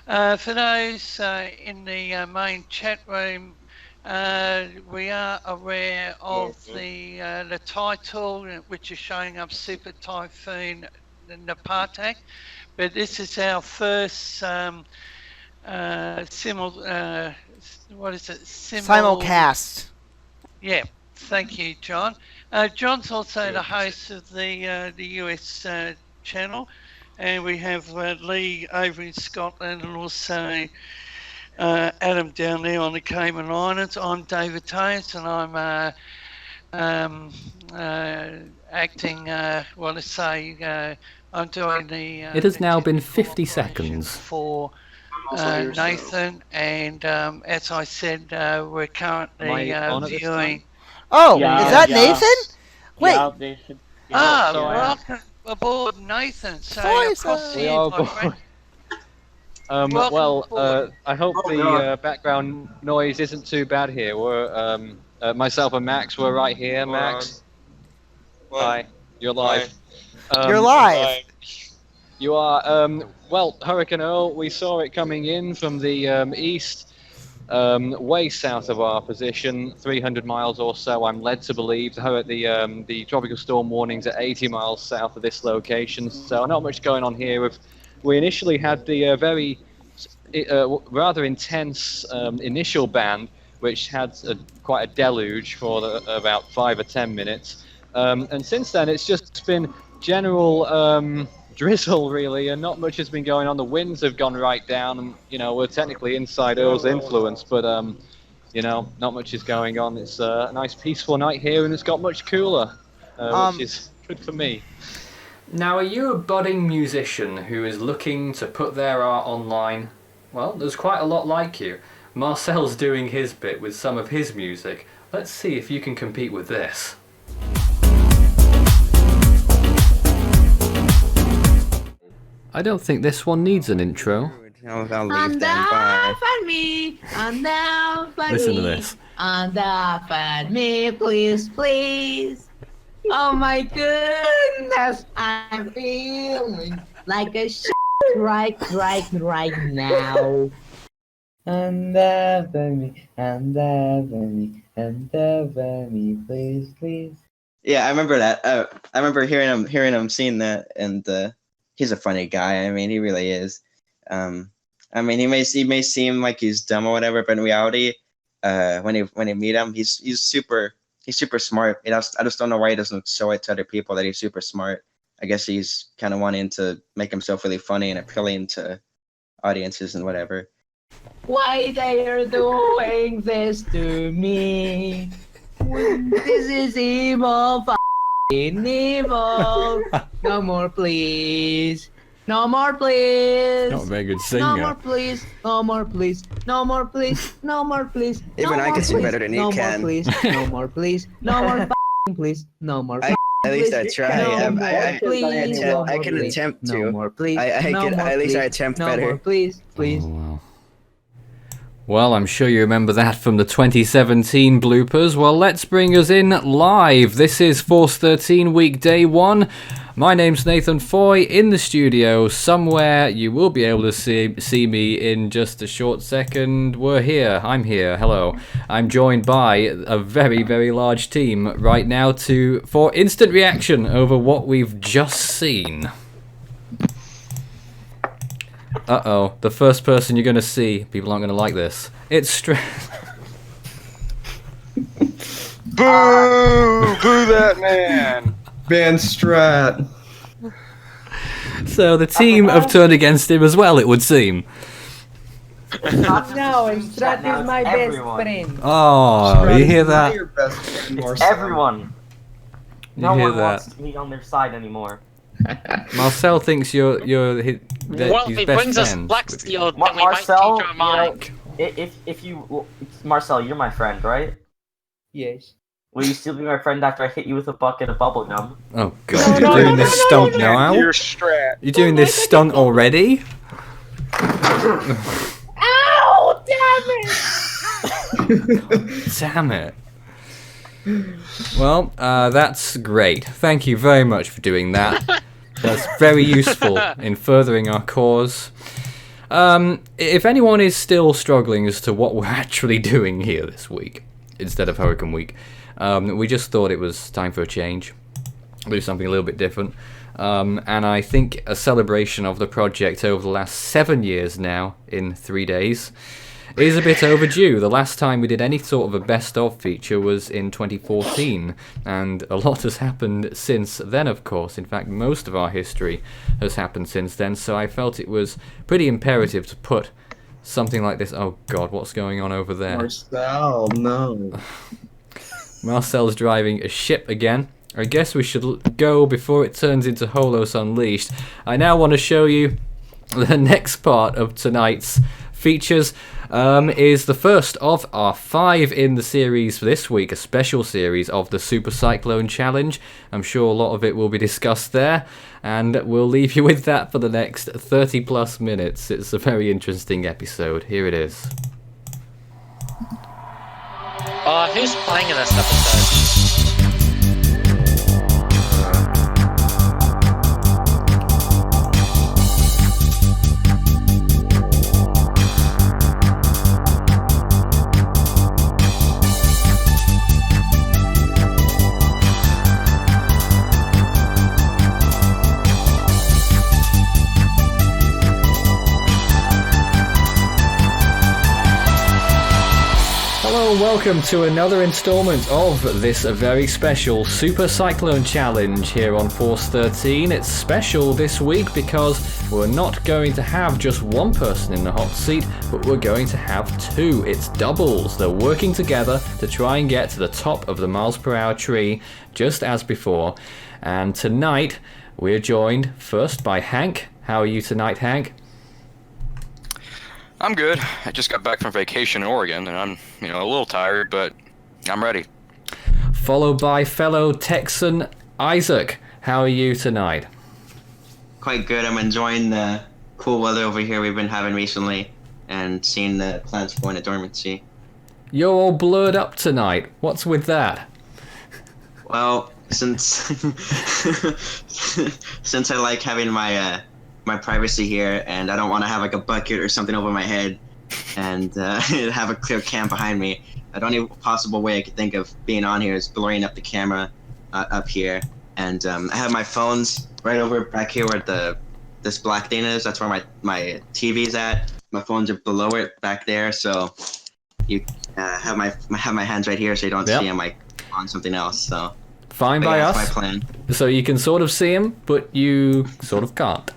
Speaker 8: For those in the main chat room, we are aware of the title, which is showing up Super Typhoon Napatak, but this is our first
Speaker 15: simulcast.
Speaker 8: Yeah, thank you, John. John's also the host of the US channel. And we have Lee over in Scotland, and also Adam down there on the Cayman Islands. I'm David Tays, and I'm acting. Well, let's say I'm doing the.
Speaker 3: It has
Speaker 8: the
Speaker 3: now been
Speaker 8: technical
Speaker 3: 50 seconds.
Speaker 8: for Nathan, and as I said, we're currently viewing.
Speaker 15: Oh,
Speaker 14: Yeah,
Speaker 15: is that
Speaker 14: yeah.
Speaker 15: Nathan? Wait,
Speaker 14: Yeah, they should.
Speaker 8: Welcome aboard, Nathan. So
Speaker 15: Boys,
Speaker 8: proceed,
Speaker 13: are
Speaker 8: my friend. Welcome aboard.
Speaker 13: I hope the background noise isn't too bad here. We're myself and Max. We're right here. Max, hi. You're live.
Speaker 15: you're live.
Speaker 13: You are. Well, Hurricane Earl. We saw it coming in from the east, way south of our position, 300 miles or so. I'm led to believe the tropical storm warnings at 80 miles south of this location. So not much going on here. We initially had the very rather intense initial band, which had quite a deluge for about 5 or 10 minutes. And since then, it's just been general drizzle, really, and not much has been going on. The winds have gone right down, and, we're technically inside Earl's influence, but, not much is going on. It's a nice, peaceful night here, and it's got much cooler, which is good for me.
Speaker 3: Now, are you a budding musician who is looking to put their art online? Well, there's quite a lot like you. Marcel's doing his bit with some of his music. Let's see if you can compete with this. I don't think this one needs an intro.
Speaker 12: I'll leave then. Bye.
Speaker 3: Listen to this.
Speaker 16: Undefend me, please, please. Oh my goodness, I'm feeling like a shit right now. Undefend me, please, please.
Speaker 12: Yeah, I remember that. I remember hearing him sing that, and he's a funny guy. I mean, he really is. I mean, he may seem like he's dumb or whatever, but in reality, when you meet him, he's super smart. I just don't know why he doesn't show it to other people that he's super smart. I guess he's kind of wanting to make himself really funny and appealing to audiences and whatever.
Speaker 16: Why they are doing this to me? This is evil, f***ing evil. No more, please. No more, please.
Speaker 3: Not a very good singer.
Speaker 16: No more, please. No more, please. No more, please. No more, please.
Speaker 11: Even I can sing better than you can.
Speaker 16: No more, please. No more, please. No more, f***ing please. No more.
Speaker 11: At least I try.
Speaker 16: No more, please. No
Speaker 11: I can
Speaker 16: more, please.
Speaker 11: attempt to.
Speaker 16: No more, please.
Speaker 11: I
Speaker 16: No
Speaker 11: can.
Speaker 16: more,
Speaker 11: At least I
Speaker 16: please.
Speaker 11: attempt
Speaker 16: No
Speaker 11: better.
Speaker 16: more, please. Please.
Speaker 3: Oh, wow. Well, I'm sure you remember that from the 2017 bloopers. Well, let's bring us in live. This is Force 13 week day 1. My name's Nathan Foy in the studio somewhere. You will be able to see me in just a short second. We're here. I'm here. Hello. I'm joined by a very, very large team right now for instant reaction over what we've just seen. Uh-oh, the first person you're going to see, people aren't going to like this. It's
Speaker 10: Boo! Boo that man!
Speaker 6: Ban Strat.
Speaker 3: So the team have turned against him as well, it would seem.
Speaker 16: No, and Strat is my best
Speaker 5: everyone.
Speaker 16: friend.
Speaker 3: Oh, you hear that?
Speaker 6: Your best friend,
Speaker 5: It's
Speaker 6: Marcel.
Speaker 5: everyone. No
Speaker 3: You hear
Speaker 5: one
Speaker 3: that?
Speaker 5: wants to be on their side anymore.
Speaker 3: Marcel thinks you're his
Speaker 17: Well,
Speaker 3: his
Speaker 17: it
Speaker 3: best
Speaker 17: brings us
Speaker 3: friend.
Speaker 17: back to your then we might change
Speaker 5: Marcel,
Speaker 17: our mind.
Speaker 5: if you, Marcel, you're my friend, right?
Speaker 16: Yes.
Speaker 5: Will you still be my friend after I hit you with a bucket of bubble gum?
Speaker 3: Oh god, you're doing this stunt now?
Speaker 10: You're Strat.
Speaker 3: You're doing this stunt already?
Speaker 16: Ow! Damn it!
Speaker 3: Damn it. Well, that's great. Thank you very much for doing that. That's very useful in furthering our cause. If anyone is still struggling as to what we're actually doing here this week, instead of Hurricane Week, we just thought it was time for a change. Do something a little bit different. And I think a celebration of the project over the last 7 years now, in 3 days, is a bit overdue. The last time we did any sort of a best of feature was in 2014, and a lot has happened since then, of course. In fact, most of our history has happened since then, so I felt it was pretty imperative to put
Speaker 2: something like this. Oh God, what's going on over there?
Speaker 6: Marcel, no.
Speaker 2: Marcel's driving a ship again. I guess we should go before it turns into Holos Unleashed. I now want to show you the next part of tonight's features. Is the first of our 5 in the series for this week, a special series of the Super Cyclone Challenge. I'm sure a lot of it will be discussed there, and we'll leave you with that for the next 30 plus minutes. It's a very interesting episode. Here it is.
Speaker 17: Who's playing in this episode?
Speaker 2: Welcome to another installment of this very special Super Cyclone Challenge here on Force 13. It's special this week because we're not going to have just one person in the hot seat, but we're going to have 2. It's doubles. They're working together to try and get to the top of the miles per hour tree, just as before. And tonight, we're joined first by Hank. How are you tonight, Hank?
Speaker 10: I'm good. I just got back from vacation in Oregon, and I'm, a little tired, but I'm ready.
Speaker 2: Followed by fellow Texan Isaac. How are you tonight?
Speaker 12: Quite good. I'm enjoying the cool weather over here we've been having recently, and seeing the plants go into dormancy.
Speaker 2: You're all blurred up tonight. What's with that?
Speaker 12: Well, since since I like having my privacy here, and I don't want to have like a bucket or something over my head and have a clear cam behind me. The only possible way I could think of being on here is blurring up the camera up here, and I have my phones right over back here where this black thing is. That's where my TV's at. My phones are below it back there, so you have my hands right here, so you don't see I'm like on something else. So
Speaker 2: fine by us.
Speaker 12: That's my plan.
Speaker 2: So you can sort of see him, but you sort of can't.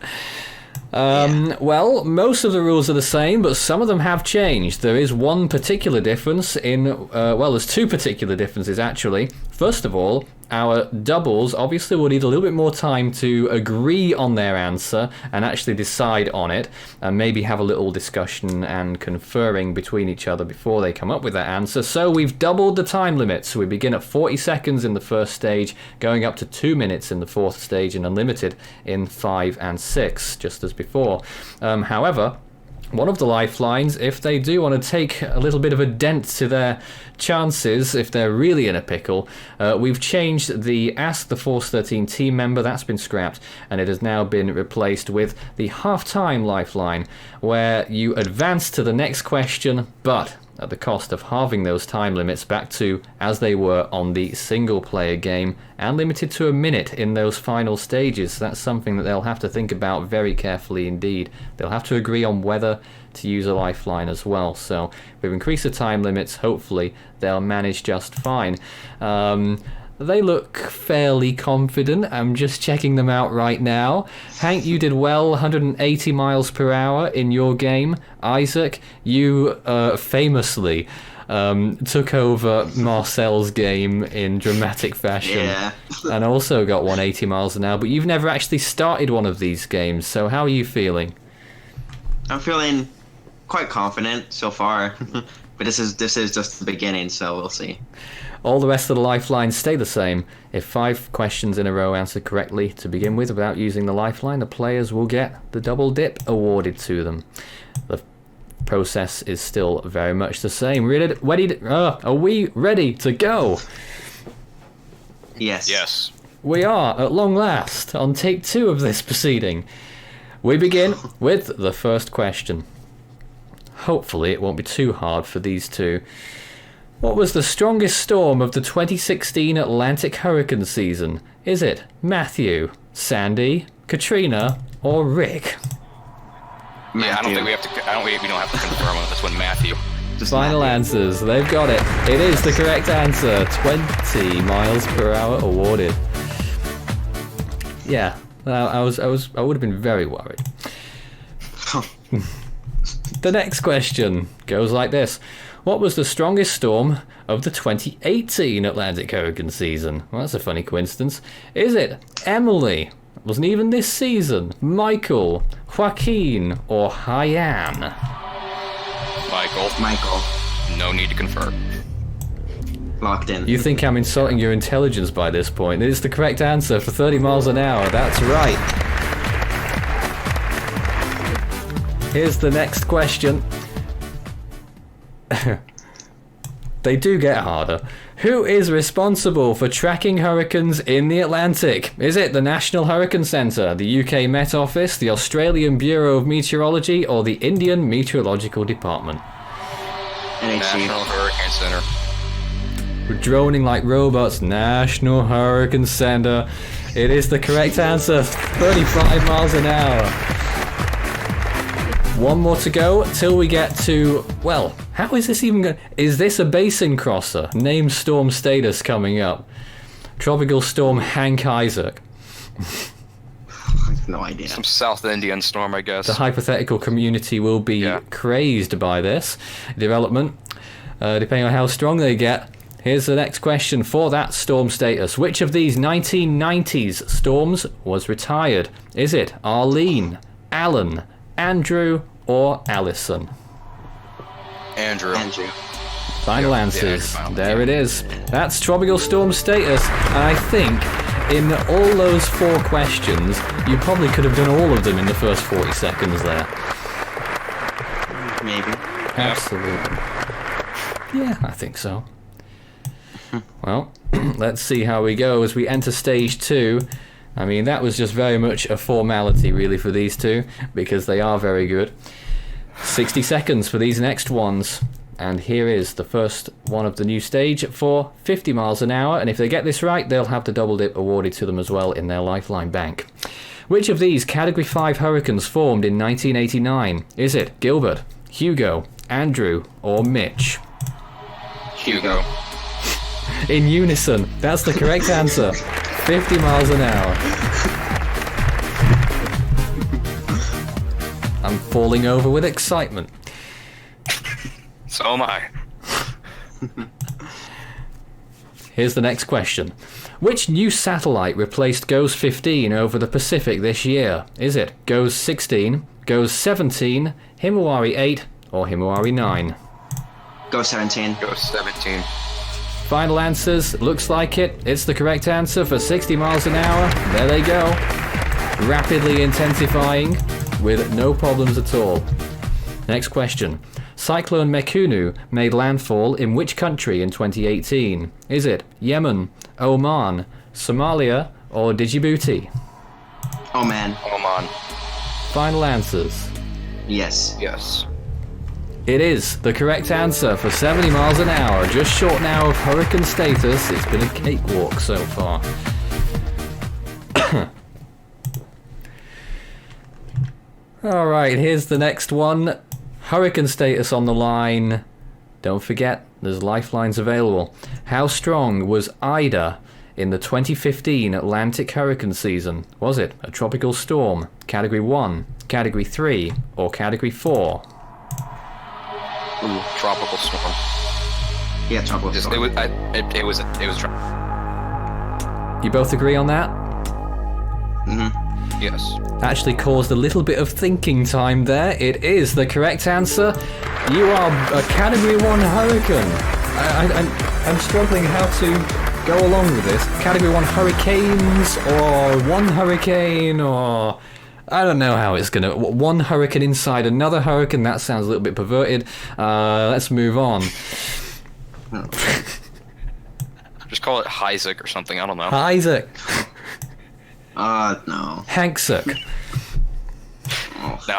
Speaker 2: Well, most of the rules are the same, but some of them have changed. There is one particular difference in, there's 2 particular differences actually. First of all, our doubles obviously will need a little bit more time to agree on their answer and actually decide on it, and maybe have a little discussion and conferring between each other before they come up with that answer. So we've doubled the time limit. So we begin at 40 seconds in the first stage, going up to 2 minutes in the 4th stage, and unlimited in 5 and 6, just as before. However, one of the lifelines, if they do want to take a little bit of a dent to their chances, if they're really in a pickle, we've changed the Ask the Force 13 team member. That's been scrapped, and it has now been replaced with the half-time lifeline, where you advance to the next question, but at the cost of halving those time limits back to as they were on the single-player game, and limited to a minute in those final stages. That's something that they'll have to think about very carefully indeed. They'll have to agree on whether to use a lifeline as well. So we've increased the time limits. Hopefully they'll manage just fine. They look fairly confident. I'm just checking them out right now. Hank, you did well, 180 miles per hour in your game. Isaac, you famously took over Marcel's game in dramatic fashion, and also got 180 miles an hour, but you've never actually started one of these games, so how are you feeling?
Speaker 12: I'm feeling quite confident so far, but this is just the beginning, so we'll see.
Speaker 2: All the rest of the lifelines stay the same. If 5 questions in a row answered correctly to begin with without using the lifeline, the players will get the double dip awarded to them. The process is still very much the same. Are we ready to go?
Speaker 12: Yes.
Speaker 2: We are, at long last, on take 2 of this proceeding. We begin with the first question. Hopefully it won't be too hard for these 2. What was the strongest storm of the 2016 Atlantic hurricane season? Is it Matthew, Sandy, Katrina, or Rick?
Speaker 10: Yeah, I don't think we have to. We don't have to confirm on this one, Matthew.
Speaker 2: Final answers. They've got it. It is the correct answer. 20 miles per hour awarded. Yeah, I would have been very worried.
Speaker 3: The next question goes like this. What was the strongest storm of the 2018 Atlantic hurricane season? Well, that's a funny coincidence. Is it Emily? Wasn't even this season. Michael, Joaquin, or Haiyan?
Speaker 10: Michael. No need to confer.
Speaker 12: Locked in.
Speaker 3: You think I'm insulting your intelligence by this point? It is the correct answer for 30 miles an hour. That's right. Here's the next question. They do get harder. Who is responsible for tracking hurricanes in the Atlantic? Is it the National Hurricane Centre, the UK Met Office, the Australian Bureau of Meteorology, or the Indian Meteorological Department?
Speaker 10: National Hurricane Center.
Speaker 3: We're droning like robots. National Hurricane Centre. It is the correct answer. 35 miles an hour. One more to go till we get to, well, how is this even going? Is this a basin crosser? Name storm status coming up. Tropical storm Hank Isaac.
Speaker 12: No idea.
Speaker 10: Some South Indian storm, I guess.
Speaker 3: The hypothetical community will be crazed by this development, depending on how strong they get. Here's the next question for that storm status. Which of these 1990s storms was retired? Is it Arlene, Alan, Andrew, or Allison?
Speaker 10: Andrew.
Speaker 3: Final answers. There it is. That's tropical storm status. And I think in all those 4 questions, you probably could have done all of them in the first 40 seconds there.
Speaker 12: Maybe.
Speaker 3: Absolutely. Yeah, I think so. Well, let's see how we go as we enter stage 2. I mean, that was just very much a formality, really, for these two, because they are very good. 60 seconds for these next ones. And here is the first one of the new stage for 50 miles an hour. And if they get this right, they'll have the double dip awarded to them as well in their lifeline bank. Which of these Category 5 hurricanes formed in 1989? Is it Gilbert, Hugo, Andrew, or Mitch?
Speaker 10: Hugo.
Speaker 3: In unison. That's the correct answer. 50 miles an hour. I'm falling over with excitement.
Speaker 10: So am I.
Speaker 3: Here's the next question. Which new satellite replaced GOES 15 over the Pacific this year? Is it GOES 16, GOES 17, Himawari 8, or Himawari 9?
Speaker 12: GOES 17.
Speaker 10: GOES 17.
Speaker 3: Final answers. Looks like it. It's the correct answer for 60 miles an hour. There they go. Rapidly intensifying with no problems at all. Next question. Cyclone Mekunu made landfall in which country in 2018? Is it Yemen, Oman, Somalia, or Djibouti?
Speaker 12: Oman.
Speaker 3: Final answers.
Speaker 12: Yes.
Speaker 3: It is the correct answer for 70 miles an hour. Just short now of hurricane status. It's been a cakewalk so far. Alright, here's the next one. Hurricane status on the line. Don't forget, there's lifelines available. How strong was Ida in the 2015 Atlantic hurricane season? Was it a tropical storm, Category 1, Category 3, or Category 4?
Speaker 10: Ooh, tropical storm.
Speaker 12: Yeah, tropical storm.
Speaker 10: It was.
Speaker 3: You both agree on that?
Speaker 10: Yes.
Speaker 3: Actually caused a little bit of thinking time there. It is the correct answer. You are a Category 1 hurricane. I'm struggling how to go along with this. Category 1 hurricanes, or one hurricane, or... I don't know how it's gonna... One hurricane inside another hurricane, that sounds a little bit perverted. Let's move on.
Speaker 10: Just call it Isaac or something, I don't know.
Speaker 3: Isaac.
Speaker 12: No.
Speaker 3: Hanksuk.
Speaker 12: Oh.
Speaker 10: No.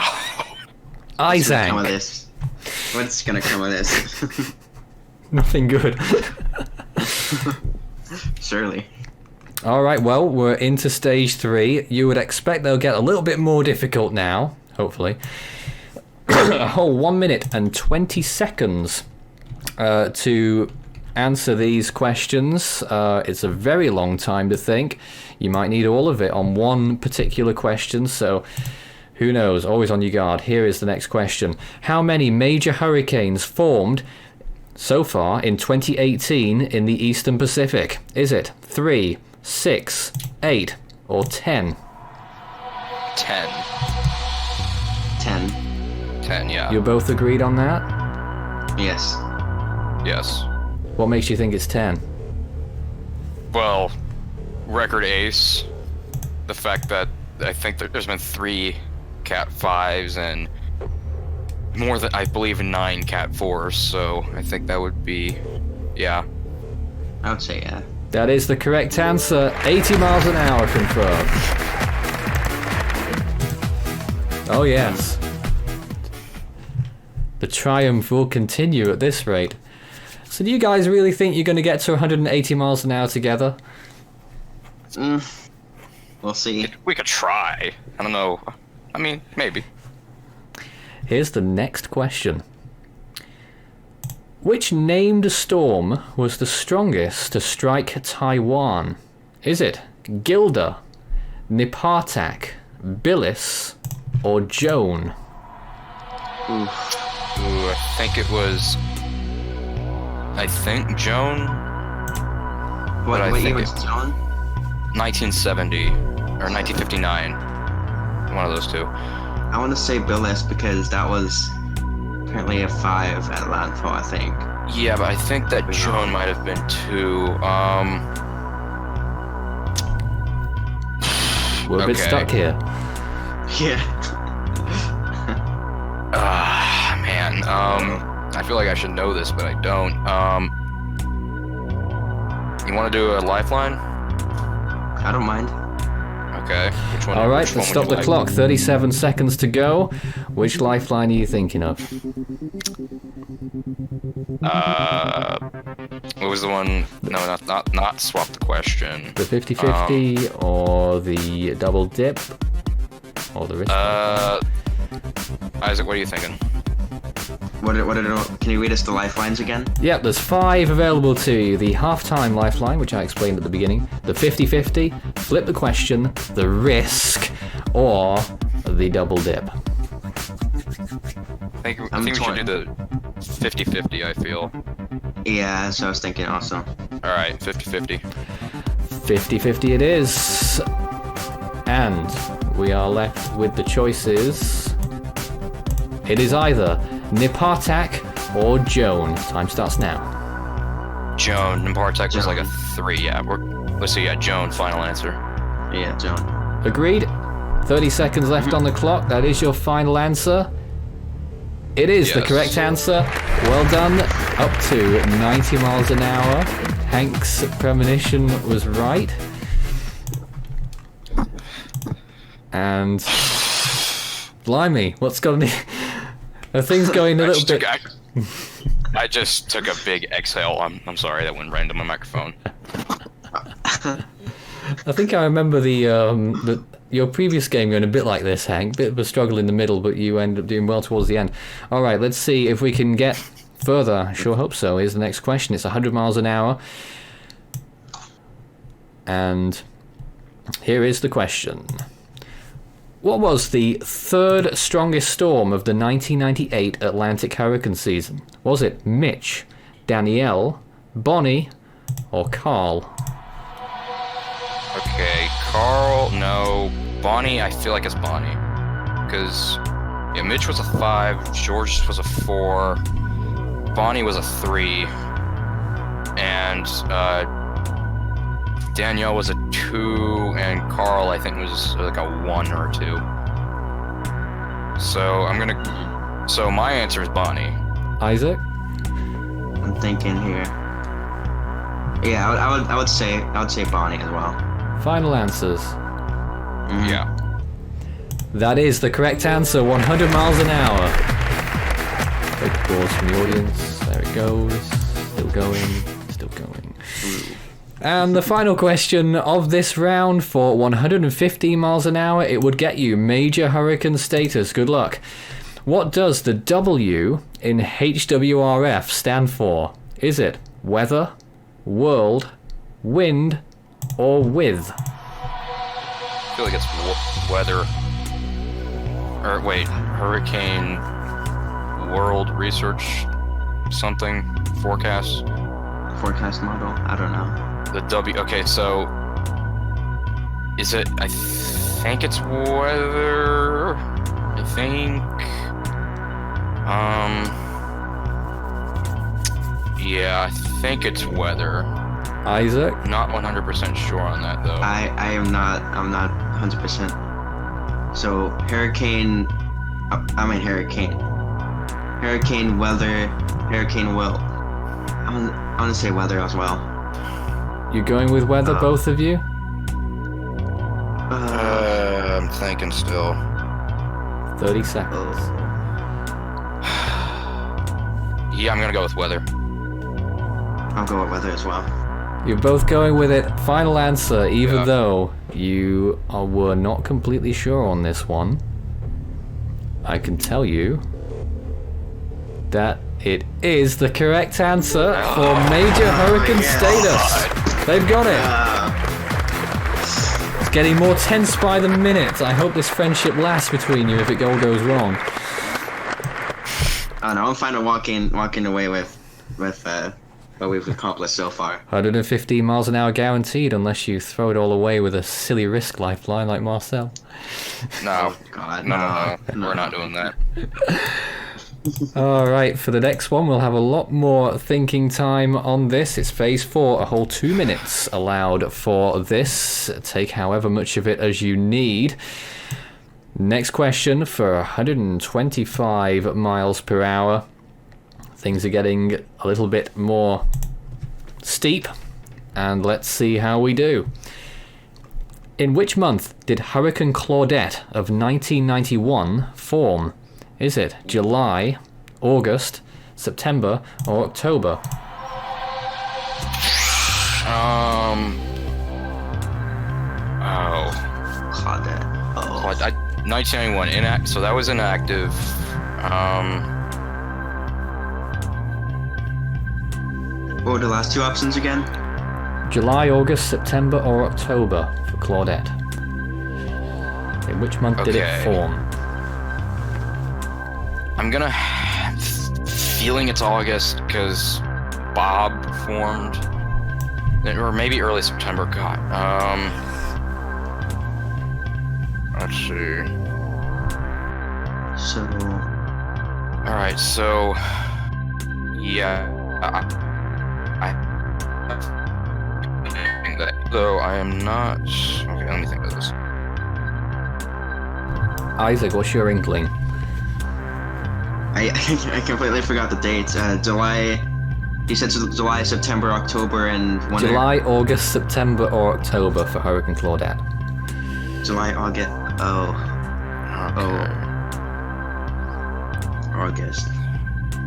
Speaker 3: Isaac.
Speaker 12: What's gonna come of this?
Speaker 3: Nothing good.
Speaker 12: Surely.
Speaker 3: Alright, well, we're into stage 3. You would expect they'll get a little bit more difficult now, hopefully. A whole 1 minute and 20 seconds to answer these questions. It's a very long time to think. You might need all of it on one particular question, so
Speaker 2: Who knows? Always on your guard. Here is the next question. How many major hurricanes formed so far in 2018 in the Eastern Pacific? Is it 3, 6, 8, or 10?
Speaker 10: 10.
Speaker 12: 10.
Speaker 10: 10, yeah.
Speaker 2: You're both agreed on that?
Speaker 12: Yes.
Speaker 10: Yes.
Speaker 2: What makes you think it's 10?
Speaker 10: Well, record ace. The fact that I think there's been 3 Cat 5s and more than, I believe, 9 Cat 4s, so I think that would be, yeah.
Speaker 12: I would say yeah.
Speaker 2: That is the correct answer. 80 miles an hour confirmed. Oh yes. The triumph will continue at this rate. So do you guys really think you're going to get to 180 miles an hour together?
Speaker 12: We'll see.
Speaker 10: We could try. I don't know. I mean, maybe.
Speaker 2: Here's the next question. Which named storm was the strongest to strike Taiwan? Is it Gilda, Nipartak, Billis, or Joan?
Speaker 10: Ooh, I think it was... I think Joan?
Speaker 12: What year was Joan?
Speaker 10: 1970 or 1959. One of those two.
Speaker 12: I want to say Billis because that was apparently a 5 at landfall, I think.
Speaker 10: Yeah, but I think that Joan might have been 2.
Speaker 2: We're a bit stuck here.
Speaker 12: Yeah.
Speaker 10: Man. I feel like I should know this, but I don't. You want to do a lifeline?
Speaker 12: I don't mind.
Speaker 10: Okay. Which one?
Speaker 2: All right,
Speaker 10: which
Speaker 2: let's
Speaker 10: one
Speaker 2: stop
Speaker 10: would
Speaker 2: the
Speaker 10: you
Speaker 2: clock. 37 seconds to go. Which lifeline are you thinking of?
Speaker 10: What was the one? No, not swap the question.
Speaker 2: The 50-50 or the double dip or the wrist?
Speaker 10: Isaac, what are you thinking?
Speaker 12: Can you read us the lifelines again?
Speaker 2: Yep, there's 5 available to you. The half-time lifeline, which I explained at the beginning, the 50-50, flip the question, the risk, or the double dip.
Speaker 10: I think we should do the 50-50, I feel.
Speaker 12: Yeah, that's what I was thinking also.
Speaker 10: Alright, 50-50.
Speaker 2: 50-50 it is. And we are left with the choices. It is either Nipartak or Joan. Time starts now.
Speaker 10: Joan. Nipartak was like a 3, yeah. Let's see, yeah, Joan, final answer.
Speaker 12: Yeah, Joan.
Speaker 2: Agreed. 30 seconds left on the clock. That is your final answer. It is the correct answer. Well done. Up to 90 miles an hour. Hank's premonition was right. And blimey, what's going on? Are things going a little bit?
Speaker 10: I just took a big exhale. I'm sorry, that went right into my microphone.
Speaker 2: I think I remember your previous game going a bit like this, Hank. Bit of a struggle in the middle, but you end up doing well towards the end. All right, let's see if we can get further. I sure hope so. Here's the next question. It's 100 miles an hour. And here is the question. What was the 3rd strongest storm of the 1998 Atlantic hurricane season? Was it Mitch, Danielle, Bonnie, or Carl?
Speaker 10: Okay, Carl, no. Bonnie, I feel like it's Bonnie. Because, yeah, Mitch was a 5, George was a 4, Bonnie was a 3, and Danielle was a 2, and Carl, I think, was like a 1 or 2. So my answer is Bonnie.
Speaker 2: Isaac?
Speaker 12: I'm thinking here. Yeah, I would say Bonnie as well.
Speaker 2: Final answers.
Speaker 10: Yeah.
Speaker 2: That is the correct answer. 100 miles an hour. Take applause from the audience. There it goes. Still going. Still going. And the final question of this round, for 115 miles an hour, it would get you major hurricane status. Good luck. What does the W in HWRF stand for? Is it weather, world, wind, or with?
Speaker 10: I feel like it's weather. or wait, Hurricane World Research something forecast
Speaker 12: model. I don't know.
Speaker 10: The W. Okay, so is it? I think it's weather. I think. Yeah, I think it's weather.
Speaker 2: Isaac?
Speaker 10: Not 100% sure on that though.
Speaker 12: I'm not 100%. So hurricane weather, hurricane will. I'm gonna say weather as well.
Speaker 2: You're going with weather, both of you?
Speaker 10: I'm thinking still.
Speaker 2: 30 seconds.
Speaker 10: Yeah, I'm gonna go with weather.
Speaker 12: I'll go with weather as well.
Speaker 2: You're both going with it. Final answer, even though you were not completely sure on this one. I can tell you that it is the correct answer for major hurricane status. They've got it. It's getting more tense by the minute. I hope this friendship lasts between you if it all goes wrong.
Speaker 12: I don't know. I'm fine with walking away with what we've accomplished so far.
Speaker 2: 115 miles an hour guaranteed, unless you throw it all away with a silly risk lifeline like Marcel.
Speaker 10: No,
Speaker 12: God,
Speaker 10: no, we're not doing that.
Speaker 2: Alright, for the next one, we'll have a lot more thinking time on this. It's phase 4, a whole 2 minutes allowed for this. Take however much of it as you need. Next question for 125 miles per hour. Things are getting a little bit more steep, and let's see how we do. In which month did Hurricane Claudette of 1991 form? Is it July, August, September, or October?
Speaker 12: Claudette.
Speaker 10: 1991, so that was inactive.
Speaker 12: What were the last two options again?
Speaker 2: July, August, September, or October for Claudette? In which month did it form?
Speaker 10: I'm gonna feeling it's August because Bob formed, or maybe early September. God, let's see.
Speaker 12: So,
Speaker 10: all right, so yeah, though I am not. Okay, let me think of this.
Speaker 2: Isaac, what's your inkling?
Speaker 12: I completely forgot the dates. July. You said July, September, October, and when?
Speaker 2: July, August, September, or October for Hurricane Claudette.
Speaker 12: July, August. August.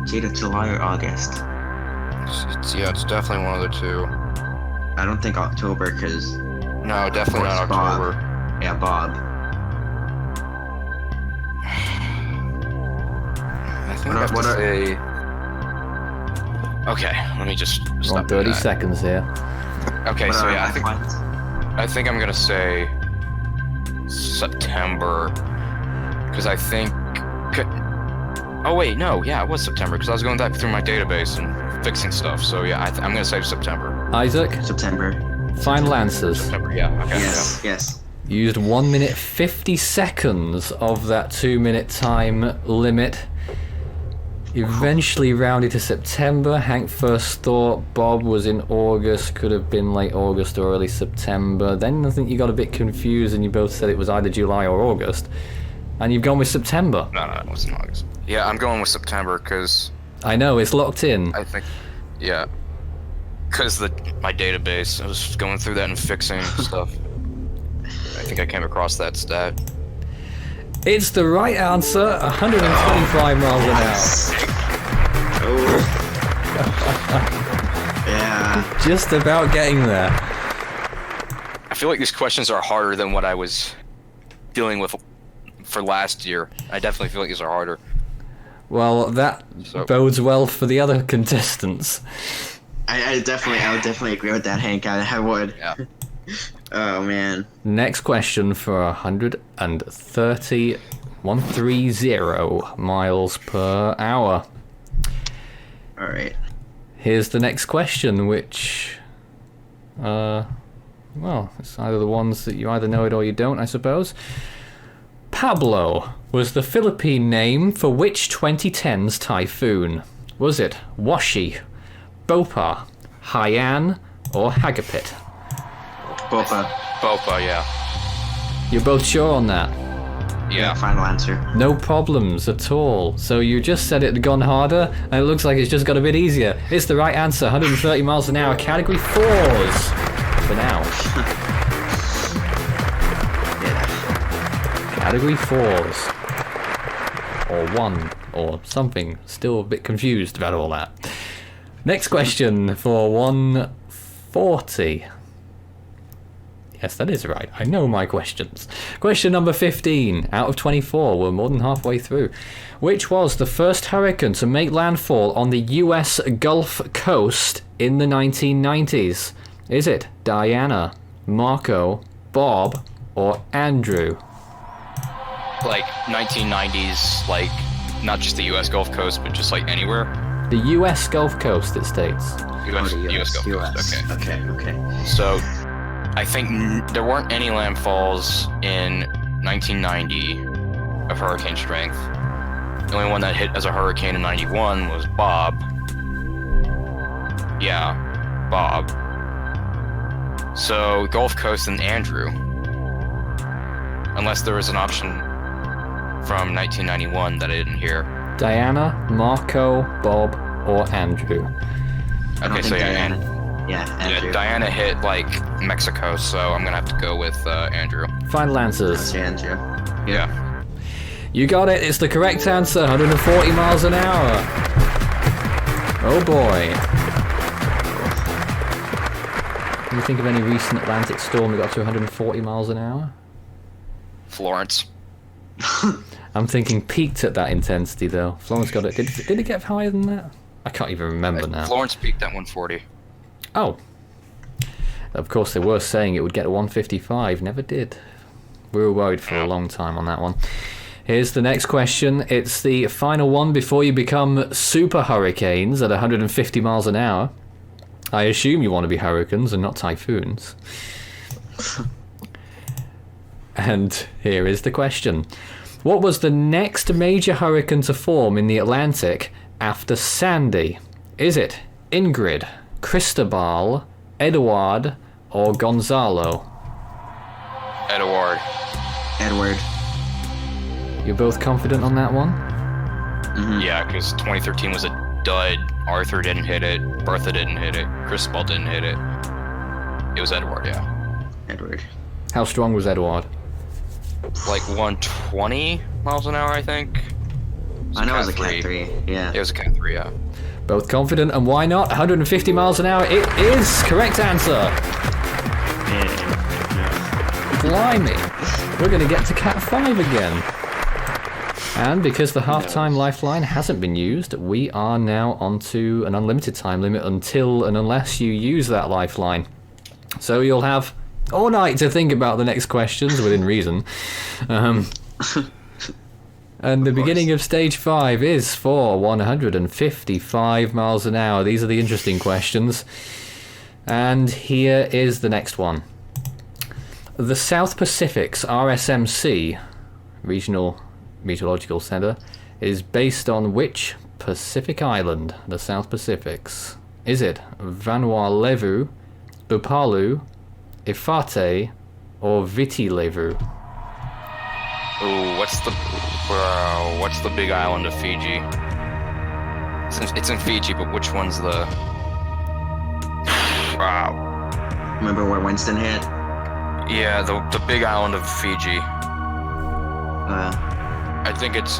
Speaker 12: It's either July or August.
Speaker 10: Yeah, it's definitely one of the two.
Speaker 12: I don't think October, because...
Speaker 10: No, definitely not October.
Speaker 12: Bob. Yeah, Bob.
Speaker 10: I think I have to say... Okay, let me just stop.
Speaker 2: 30 seconds here.
Speaker 10: Okay, so yeah, I think I'm gonna say September, because I think... Oh wait, no, yeah, it was September, because I was going back through my database and fixing stuff, so yeah, I'm gonna say September.
Speaker 2: Isaac?
Speaker 12: September.
Speaker 2: Final answers.
Speaker 10: September, yeah, okay.
Speaker 12: Yes,
Speaker 10: yeah.
Speaker 12: yes.
Speaker 2: Used 1 minute 50 seconds of that 2 minute time limit. Eventually rounded to September. Hank first thought Bob was in August, could have been late August or early September. Then I think you got a bit confused and you both said it was either July or August. And you've gone with September.
Speaker 10: No, it wasn't August. Yeah, I'm going with September because...
Speaker 2: I know, it's locked in.
Speaker 10: I think, yeah. Because my database, I was going through that and fixing stuff. I think I came across that stat.
Speaker 2: It's the right answer, 125 miles an hour.
Speaker 12: Yeah.
Speaker 2: Just about getting there.
Speaker 10: I feel like these questions are harder than what I was dealing with for last year. I definitely feel like these are harder.
Speaker 2: Well, that bodes well for the other contestants.
Speaker 12: I would definitely agree with that, Hank. I would.
Speaker 10: Yeah.
Speaker 12: Oh man.
Speaker 2: Next question for 130 130 miles per hour.
Speaker 12: All right.
Speaker 2: Here's the next question, which, well, it's either the ones that you either know it or you don't, I suppose. Pablo was the Philippine name for which 2010s typhoon? Was it Washi, Bopa, Haiyan, or Hagapit?
Speaker 12: Bopa.
Speaker 10: Bopa, yeah.
Speaker 2: You're both sure on that?
Speaker 10: Yeah.
Speaker 12: Final answer.
Speaker 2: No problems at all. So you just said it had gone harder, and it looks like it's just got a bit easier. It's the right answer, 130 miles an hour, category 4s for now. Category 4s. Or 1, or something. Still a bit confused about all that. Next question for 140. Yes, that is right. I know my questions. Question number 15 out of 24. We're more than halfway through. Which was the first hurricane to make landfall on the US Gulf Coast in the 1990s? Is it Diana, Marco, Bob, or Andrew?
Speaker 10: Like 1990s, like not just the US Gulf Coast, but just like anywhere?
Speaker 2: The US Gulf Coast, it states.
Speaker 10: US Gulf Coast, okay.
Speaker 12: Okay.
Speaker 10: So, I think there weren't any landfalls in 1990 of hurricane strength. The only one that hit as a hurricane in 91 was Bob. Yeah, Bob. So, Gulf Coast and Andrew. Unless there was an option from 1991 that I didn't hear.
Speaker 2: Diana, Marco, Bob, or Andrew?
Speaker 10: Okay, so yeah,
Speaker 12: Andrew.
Speaker 10: Yeah, Diana hit like Mexico, so I'm gonna have to go with Andrew.
Speaker 2: Final answers.
Speaker 12: Andrew.
Speaker 10: Yeah.
Speaker 2: You got it. It's the correct answer. 140 miles an hour. Oh boy. Can you think of any recent Atlantic storm that got to 140 miles an hour?
Speaker 10: Florence.
Speaker 2: I'm thinking peaked at that intensity though. Florence got it. Did it get higher than that? I can't even remember now.
Speaker 10: Florence peaked at 140.
Speaker 2: Oh. Of course they were saying it would get to 155. Never did. We were worried for a long time on that one. Here's the next question. It's the final one before you become super hurricanes at 150 miles an hour. I assume you want to be hurricanes and not typhoons. And here is the question. What was the next major hurricane to form in the Atlantic after Sandy? Is it Ingrid, Cristobal, Edward, or Gonzalo?
Speaker 10: Edward.
Speaker 2: You're both confident on that one?
Speaker 10: Mm-hmm. Yeah, because 2013 was a dud. Arthur didn't hit it. Bertha didn't hit it. Cristobal didn't hit it. It was Edward, yeah.
Speaker 12: Edward.
Speaker 2: How strong was Edward?
Speaker 10: Like 120 miles an hour, I think.
Speaker 12: I know it was a Cat 3, yeah.
Speaker 10: It was a Cat 3, yeah.
Speaker 2: Both confident, and why not? 150 miles an hour, it is correct answer. Blimey. We're going to get to Cat 5 again. And because the half-time lifeline hasn't been used, we are now onto an unlimited time limit until and unless you use that lifeline. So you'll have all night to think about the next questions within reason. And the beginning of stage 5 is for 155 miles an hour. These are the interesting questions. And here is the next one. The South Pacific's RSMC, Regional Meteorological Center, is based on which Pacific island, the South Pacific's? Is it Vanuatu, Upalu, Ifate, or Viti Levu?
Speaker 10: Ooh, what's the big island of Fiji? It's in Fiji, but which one's the...
Speaker 12: Remember where Winston hit?
Speaker 10: Yeah, the big island of Fiji. I think it's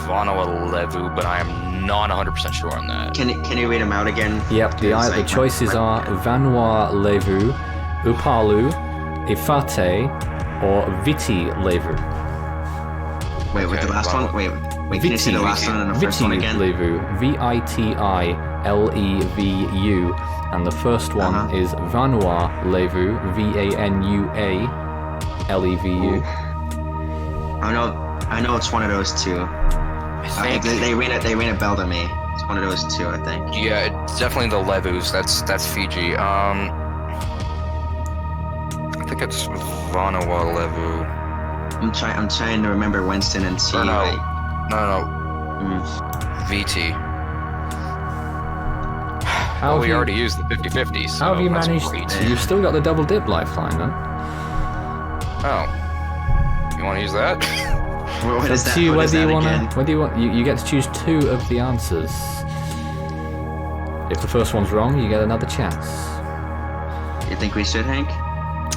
Speaker 10: Vanuatu, but I am not 100% sure on that.
Speaker 12: Can you read them out again?
Speaker 2: Yep, the choices are Vanuatu, Upalu, Ifate, or Viti Levu.
Speaker 12: Wait, with the last one? Wait, can you say the last one and the first one again?
Speaker 2: Viti Levu, Vitilevu, and the first one is Vanuatu, Vanualevu.
Speaker 12: Oh no, I know it's one of those two.
Speaker 10: I think
Speaker 12: They ring a bell to me. It's one of those two, I think.
Speaker 10: yeah, it's definitely the Levus. That's Fiji. I think it's Vanuatu Levu.
Speaker 12: I'm trying to remember Winston and see.
Speaker 10: Or no,
Speaker 12: Like,
Speaker 10: VT.
Speaker 3: How
Speaker 10: we
Speaker 3: have
Speaker 10: already used the 50-50, so
Speaker 3: How have you
Speaker 10: that's
Speaker 3: managed?
Speaker 10: great.
Speaker 3: You've still got the double dip lifeline, then.
Speaker 10: Oh, you want to use that?
Speaker 12: what is
Speaker 3: Up
Speaker 12: that?
Speaker 3: to you
Speaker 12: What is
Speaker 3: whether
Speaker 12: that
Speaker 3: you
Speaker 12: again?
Speaker 3: wanna. Whether you want. You get to choose 2 of the answers. If the first one's wrong, you get another chance.
Speaker 12: You think we should, Hank?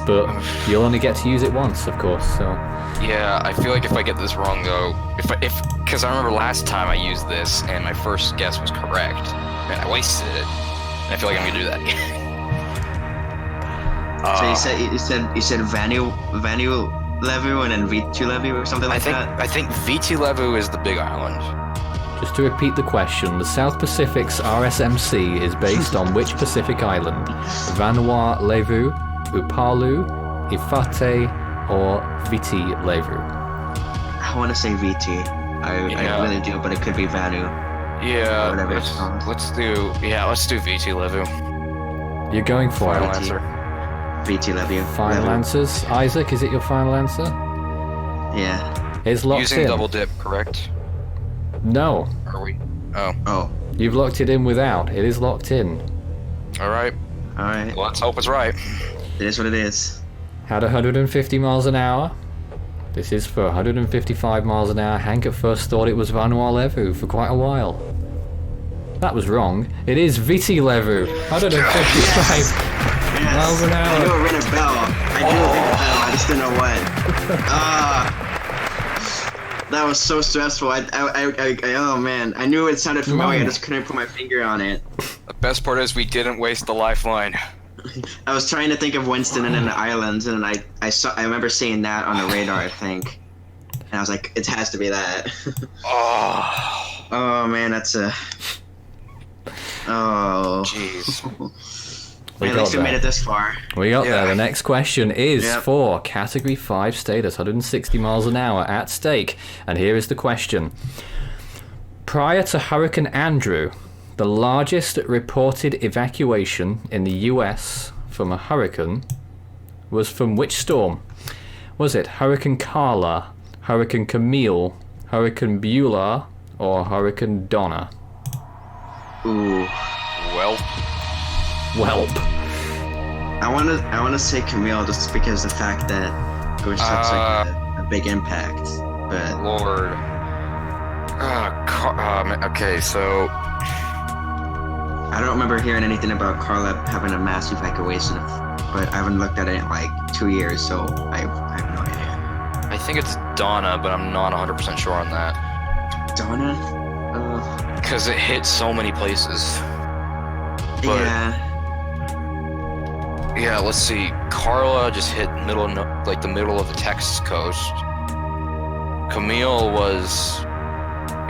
Speaker 3: But you'll only get to use it once, of course. So.
Speaker 10: Yeah, I feel like if I get this wrong though, because I remember last time I used this and my first guess was correct, and I wasted it. And I feel like I'm gonna do that again.
Speaker 12: So you said Vanu Levu and then V2 Levu or something like that.
Speaker 10: I think VT Levu is the big island.
Speaker 3: Just to repeat the question, the South Pacific's RSMC is based on which Pacific island? Vanuatu Levu, Upalu, Ifate, or Viti Levu?
Speaker 12: I want to say VT. I really do, but it could be Vanu.
Speaker 10: Yeah,
Speaker 12: whatever it's called.
Speaker 10: let's do VT Levu.
Speaker 3: You're going for
Speaker 10: Final
Speaker 3: it.
Speaker 10: answer.
Speaker 12: VT Levu.
Speaker 3: Final
Speaker 12: Levu.
Speaker 3: answers. Isaac, is it your final answer?
Speaker 12: Yeah.
Speaker 3: It's locked
Speaker 10: Using
Speaker 3: in.
Speaker 10: double dip, correct?
Speaker 3: No.
Speaker 10: Are we? Oh.
Speaker 12: Oh.
Speaker 3: You've locked it in without. It is locked in.
Speaker 10: All right. Well, let's hope it's right.
Speaker 12: It is what it is.
Speaker 3: Had 150 miles an hour. This is for 155 miles an hour. Hank at first thought it was Vanuatu Levu for quite a while. That was wrong. It is Viti Levu. 155 miles an
Speaker 12: I
Speaker 3: hour.
Speaker 12: knew it ring a bell. I just didn't know what. That was so stressful. Oh man, I knew it sounded familiar. I just couldn't put my finger on it.
Speaker 10: The best part is we didn't waste the lifeline.
Speaker 12: I was trying to think of Winston and then the islands, and I remember seeing that on the radar, I think, and I was like, it has to be that. Oh man, that's a. Oh.
Speaker 10: Jeez.
Speaker 12: Man, at least we made it this far.
Speaker 3: We got there. The next question is
Speaker 12: Yep.
Speaker 3: for Category 5 status, 160 miles an hour at stake. And here is the question. Prior to Hurricane Andrew, the largest reported evacuation in the US from a hurricane was from which storm? Was it Hurricane Carla, Hurricane Camille, Hurricane Beulah, or Hurricane Donna?
Speaker 12: Ooh.
Speaker 10: Welp.
Speaker 12: I wanna say Camille just because the fact that it was such like a big impact. But
Speaker 10: Lord. Okay, so
Speaker 12: I don't remember hearing anything about Carla having a mass evacuation, but I haven't looked at it in like 2 years, so I have no idea.
Speaker 10: I think it's Donna, but I'm not 100% sure on that.
Speaker 12: Donna?
Speaker 10: Because it hit so many places. But, yeah, let's see. Carla just hit the middle of the Texas coast. Camille was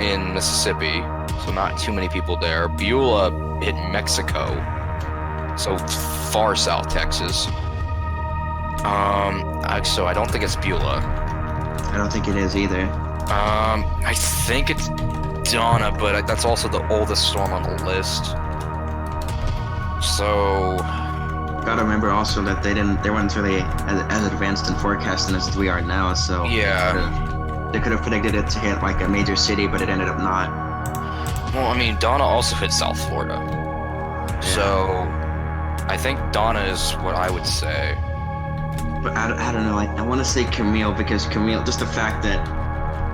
Speaker 10: in Mississippi, so not too many people there. Beulah hit Mexico, so far south Texas. So I don't think it's Beulah.
Speaker 12: I don't think it is either.
Speaker 10: I think it's Donna, but that's also the oldest storm on the list. So
Speaker 12: Gotta remember also that they weren't really as advanced in forecasting as we are now, so
Speaker 10: yeah.
Speaker 12: They could have predicted it to hit like a major city, but it ended up not.
Speaker 10: Well, I mean, Donna also hit South Florida. Yeah. So I think Donna is what I would say.
Speaker 12: But I don't know, I want to say Camille because Camille, just the fact that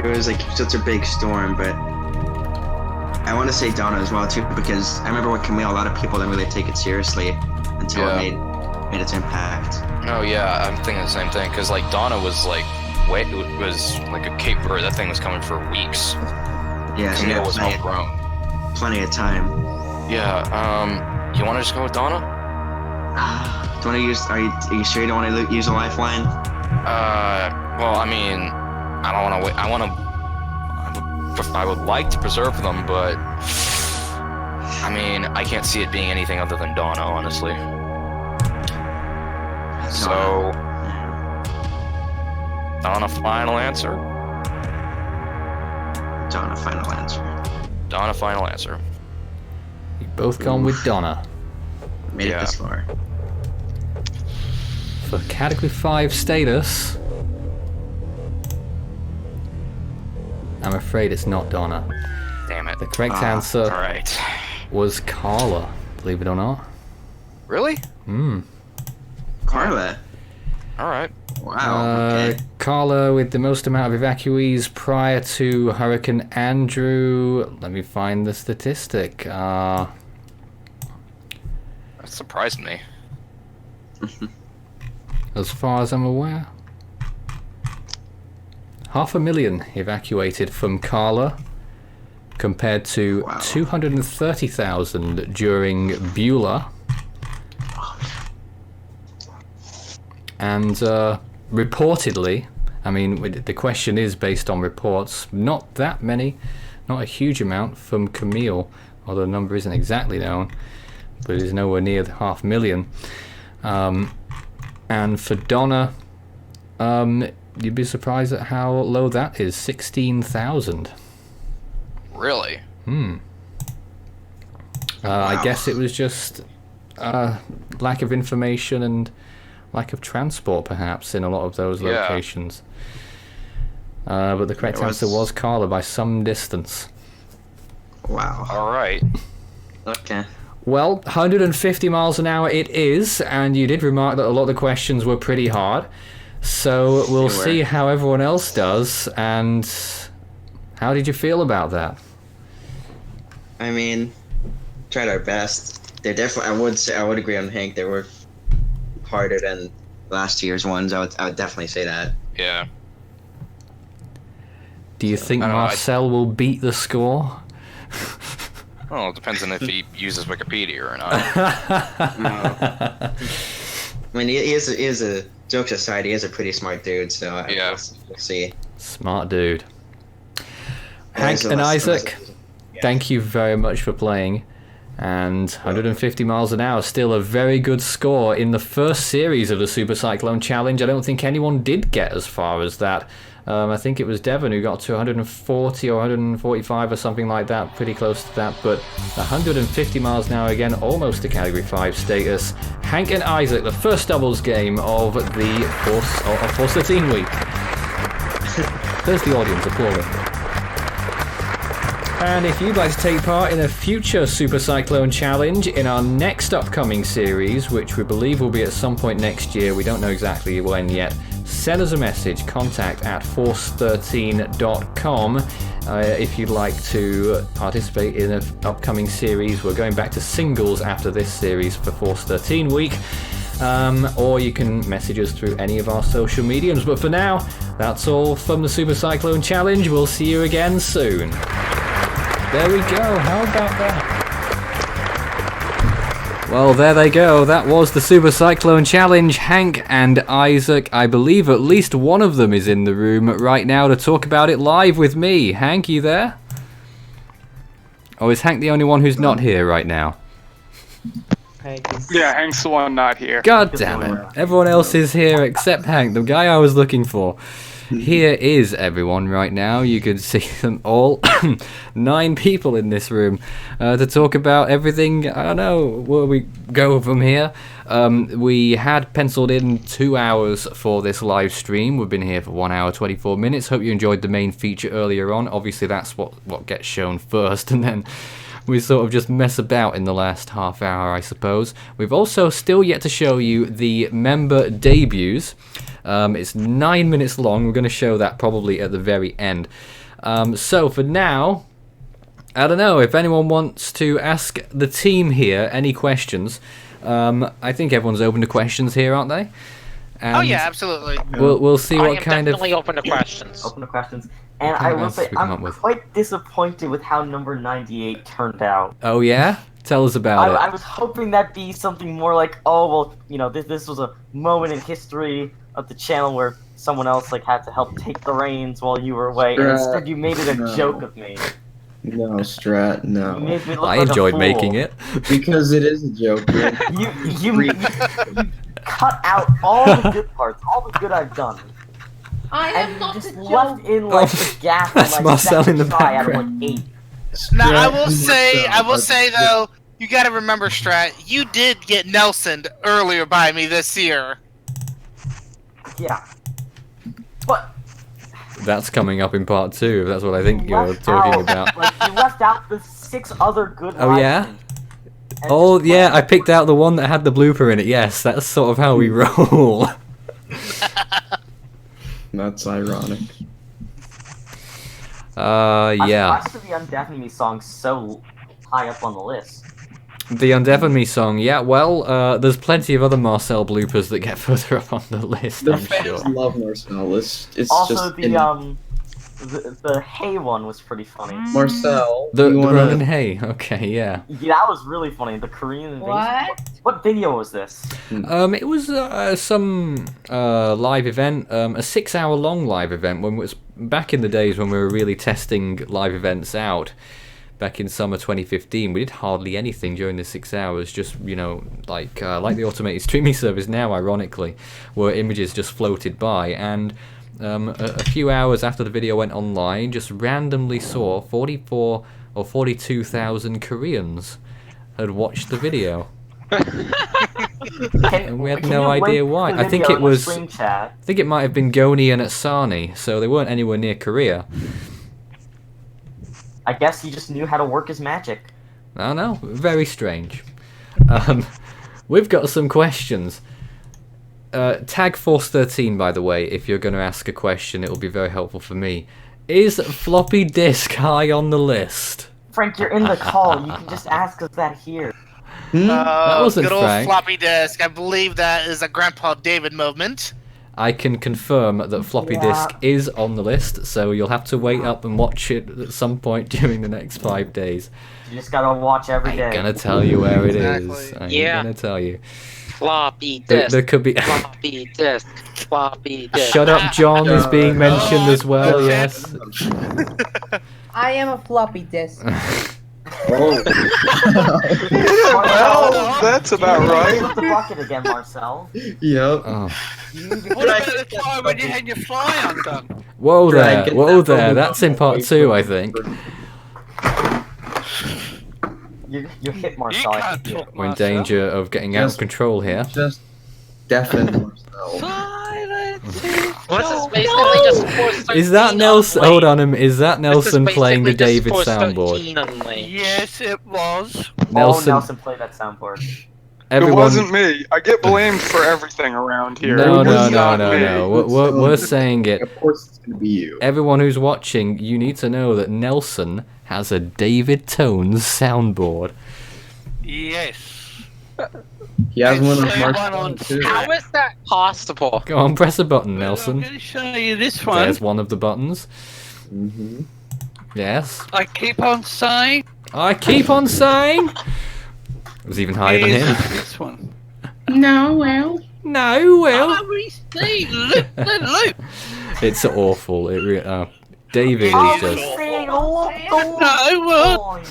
Speaker 12: it was like such a big storm, but I want to say Donna as well too because I remember with Camille, a lot of people didn't really take it seriously until it made its impact.
Speaker 10: Oh yeah, I'm thinking the same thing because like Donna was like, it was like a Cape Verde. That thing was coming for weeks.
Speaker 12: Yeah,
Speaker 10: Camille was homegrown.
Speaker 12: Plenty of time.
Speaker 10: Yeah. You want to just go with Donna?
Speaker 12: Do you want to use? Are you sure you don't want to use a lifeline?
Speaker 10: Well, I mean, I don't want to wait. I would like to preserve them, but I mean, I can't see it being anything other than Donna, honestly. So, Donna, final answer?
Speaker 12: Donna, final answer.
Speaker 10: Donna, final answer.
Speaker 3: You both gone with Donna.
Speaker 12: Made it this far.
Speaker 3: For Category 5 status, I'm afraid it's not Donna.
Speaker 10: Damn it.
Speaker 3: The correct answer
Speaker 10: Alright.
Speaker 3: was Carla, believe it or not.
Speaker 10: Really?
Speaker 12: Carla.
Speaker 10: Alright.
Speaker 12: Wow. Okay.
Speaker 3: Carla with the most amount of evacuees prior to Hurricane Andrew. Let me find the statistic.
Speaker 10: That surprised me.
Speaker 3: As far as I'm aware, 500,000 evacuated from Carla, compared to 230,000 during Beulah. And reportedly, I mean, the question is based on reports, not that many, not a huge amount from Camille, although the number isn't exactly known, but it is nowhere near the 500,000. And for Donna, you'd be surprised at how low that is, 16,000.
Speaker 10: Really?
Speaker 3: I guess it was just lack of information and lack of transport, perhaps, in a lot of those locations. But the correct answer was Carla by some distance.
Speaker 12: Wow.
Speaker 10: Alright.
Speaker 12: Okay.
Speaker 3: Well, 150 miles an hour it is, and you did remark that a lot of the questions were pretty hard. So we'll see how everyone else does, and how did you feel about that?
Speaker 12: I mean, tried our best. They're definitely. I would agree on Hank. They were harder than last year's ones. I would definitely say that.
Speaker 10: Yeah.
Speaker 3: Do you think Marcel will beat the score?
Speaker 10: Well, it depends on if he uses Wikipedia or not.
Speaker 12: I mean, he is a jokes aside. He is a pretty smart dude. So we'll see.
Speaker 3: Smart dude. Hank and Isaac, thank you very much for playing. And 150 miles an hour, still a very good score in the first series of the Super Cyclone Challenge. I don't think anyone did get as far as that. I think it was Devon who got to 140 or 145 or something like that, pretty close to that. But 150 miles an hour again, almost to Category 5 status. Hank and Isaac, the first doubles game of the Force 13 week. There's the audience applauding. And if you'd like to take part in a future Super Cyclone Challenge in our next upcoming series, which we believe will be at some point next year, we don't know exactly when yet, send us a message, contact@force13.com if you'd like to participate in an upcoming series. We're going back to singles after this series for Force 13 week. Or you can message us through any of our social mediums. But for now, that's all from the Super Cyclone Challenge. We'll see you again soon. There we go, how about that? Well, there they go. That was the Super Cyclone Challenge. Hank and Isaac, I believe at least one of them is in the room right now to talk about it live with me. Hank, you there? Or is Hank the only one who's not here right now?
Speaker 18: Yeah, Hank's the one not here.
Speaker 3: God damn it. Everyone else is here except Hank, the guy I was looking for. Here is everyone right now. You can see them all. 9 people in this room to talk about everything. I don't know where we go from here. We had penciled in 2 hours for this live stream. We've been here for 1 hour 24 minutes. Hope you enjoyed the main feature earlier on. Obviously that's what gets shown first, and then we sort of just mess about in the last half hour, I suppose. We've also still yet to show you the member debuts. It's 9 minutes long. We're going to show that probably at the very end. So for now, I don't know if anyone wants to ask the team here any questions. I think everyone's open to questions here, aren't they? And
Speaker 17: oh yeah, absolutely.
Speaker 3: We'll see what kind of...
Speaker 17: definitely open to questions.
Speaker 5: Open to questions. And I will say, I'm quite disappointed with how number 98 turned out.
Speaker 3: Oh yeah? Tell us about it.
Speaker 5: I was hoping that'd be something more like, oh, well, you know, this was a moment in history of the channel where someone else like had to help take the reins while you were away, and instead you made it a joke of me.
Speaker 6: No, Strat, no.
Speaker 5: You made me look
Speaker 3: I
Speaker 5: like
Speaker 3: enjoyed
Speaker 5: a fool.
Speaker 3: making it.
Speaker 6: Because it is a joke.
Speaker 5: You cut out all the good parts, all the good I've done.
Speaker 18: I
Speaker 5: and
Speaker 18: am
Speaker 5: you
Speaker 18: not
Speaker 5: just
Speaker 18: a
Speaker 5: left
Speaker 18: joke.
Speaker 5: in like the gap.
Speaker 2: That's
Speaker 5: like,
Speaker 2: Marcel in the
Speaker 5: try out of,
Speaker 2: background.
Speaker 5: like 8.
Speaker 17: Now I
Speaker 6: Yeah,
Speaker 17: will say though, you got to remember, Strat, you did get Nelson earlier by me this year.
Speaker 5: Yeah. But
Speaker 2: That's coming up in part 2, if that's what I think you're
Speaker 5: left
Speaker 2: talking
Speaker 5: out,
Speaker 2: about.
Speaker 5: Like, you left out the 6 other good
Speaker 2: Oh,
Speaker 5: live
Speaker 2: yeah?
Speaker 5: streams.
Speaker 2: Oh, yeah, I picked out the one that had the blooper in it. Yes, that's sort of how we roll.
Speaker 19: That's ironic.
Speaker 2: Yeah.
Speaker 5: Why is the Undeafen Me song so high up on the list?
Speaker 2: The Undeafen Me song, yeah, well, there's plenty of other Marcel bloopers that get further up on the list,
Speaker 19: The
Speaker 2: I'm
Speaker 19: fans
Speaker 2: sure.
Speaker 19: love Marcel. It's
Speaker 5: Also,
Speaker 19: just
Speaker 5: the Hay one was pretty funny.
Speaker 19: Marcel.
Speaker 2: The
Speaker 19: you wanna...
Speaker 2: Ronan Hay, okay, yeah.
Speaker 5: Yeah, that was really funny. The Korean invasion. What video was this?
Speaker 2: It was some live event, a 6-hour-long live event when it was back in the days when we were really testing live events out. Back in summer 2015, we did hardly anything during the 6 hours. Just like the automated streaming service now, ironically, where images just floated by. And a few hours after the video went online, just randomly saw 44 or 42,000 Koreans had watched the video. And we had no idea why. I think it was. I think it might have been Goni and Asani, so they weren't anywhere near Korea.
Speaker 5: I guess he just knew how to work his magic.
Speaker 2: I know, very strange. We've got some questions. Tag Force13, by the way, if you're going to ask a question, it will be very helpful for me. Is floppy disk high on the list?
Speaker 5: Frank, you're in the call. You can just ask us that here.
Speaker 2: That wasn't
Speaker 17: good old
Speaker 2: Frank.
Speaker 17: floppy disk. I believe that is a Grandpa David movement.
Speaker 2: I can confirm that floppy disk is on the list, so you'll have to wait up and watch it at some point during the next 5 days.
Speaker 5: You just gotta watch every day.
Speaker 2: I'm gonna tell you where it is. I'm gonna tell you.
Speaker 20: Floppy disk.
Speaker 2: There could be.
Speaker 20: Floppy disk. Floppy disk.
Speaker 2: Shut up, John is being mentioned as well. Yes.
Speaker 18: I am a floppy disk.
Speaker 6: Well, that's about right.
Speaker 5: The bucket again, Marcel.
Speaker 19: Yep.
Speaker 2: Oh.
Speaker 8: What about the time when you had your fly undone?
Speaker 2: Whoa there,
Speaker 19: Dragon,
Speaker 2: whoa
Speaker 19: that
Speaker 2: there.
Speaker 19: probably
Speaker 2: That's in part 2, I think.
Speaker 5: You hit Marcel. I think.
Speaker 2: We're in danger of getting out of control here.
Speaker 19: Just deafen Marcel.
Speaker 20: What's this basically just Force
Speaker 2: Is that
Speaker 20: 13
Speaker 2: Nelson?
Speaker 20: only?
Speaker 2: Hold on, is that Nelson playing the
Speaker 20: basically
Speaker 2: David
Speaker 20: just Force
Speaker 2: soundboard?
Speaker 20: 13 only.
Speaker 8: Yes, it was.
Speaker 2: Nelson,
Speaker 5: Nelson played that soundboard.
Speaker 6: It wasn't me. I get blamed for everything around here.
Speaker 2: No,
Speaker 6: It
Speaker 2: no,
Speaker 6: was
Speaker 2: no,
Speaker 6: not
Speaker 2: no,
Speaker 6: me.
Speaker 2: no. We're saying it.
Speaker 19: Of course it's gonna be you.
Speaker 2: Everyone who's watching, you need to know that Nelson has a David Tones soundboard.
Speaker 8: Yes.
Speaker 19: He has one of
Speaker 8: Say
Speaker 19: Marcel
Speaker 8: on
Speaker 19: too.
Speaker 20: How is that possible?
Speaker 2: Go on, press a button,
Speaker 8: I'm
Speaker 2: Nelson.
Speaker 8: going to show you this one.
Speaker 2: There's one of the buttons.
Speaker 19: Mm-hmm.
Speaker 2: Yes.
Speaker 8: I keep on saying.
Speaker 2: I keep on saying. It was even higher than him.
Speaker 8: This one.
Speaker 18: No, well.
Speaker 2: No, well.
Speaker 8: Oh, we see. Look, look, look.
Speaker 2: It's awful. David is just.
Speaker 8: No, what?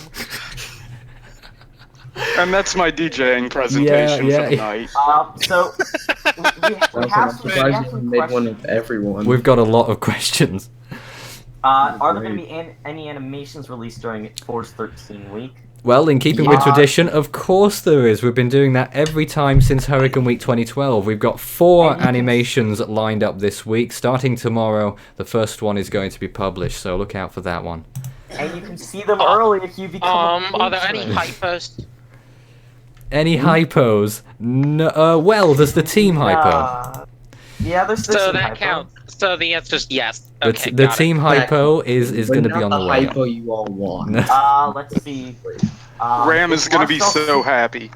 Speaker 6: And that's my DJing presentation
Speaker 2: Yeah,
Speaker 6: for the
Speaker 2: yeah.
Speaker 6: night.
Speaker 5: So we have
Speaker 19: I'm
Speaker 5: some,
Speaker 19: surprised you made one of everyone.
Speaker 2: We've got a lot of questions.
Speaker 5: Are there going to be any animations released during Force 13 week?
Speaker 2: Well, in keeping with tradition, of course there is. We've been doing that every time since Hurricane Week 2012. We've got 4 animations lined up this week. Starting tomorrow, the first one is going to be published, so look out for that one.
Speaker 5: And you can see them early if you become a
Speaker 20: Are there any
Speaker 5: patron.
Speaker 20: hypos?
Speaker 2: Any hypos? No, well, there's the team hypo.
Speaker 5: Yeah, there's
Speaker 20: So
Speaker 5: team
Speaker 20: that
Speaker 5: hypo.
Speaker 20: counts. So the answer's yes.
Speaker 2: The,
Speaker 20: Okay,
Speaker 2: the
Speaker 20: got
Speaker 2: team
Speaker 20: it.
Speaker 2: hypo is
Speaker 19: But
Speaker 2: going to
Speaker 19: not
Speaker 2: be on the way.
Speaker 19: hypo you all want.
Speaker 5: Let's see.
Speaker 6: Ram is going to be so happy.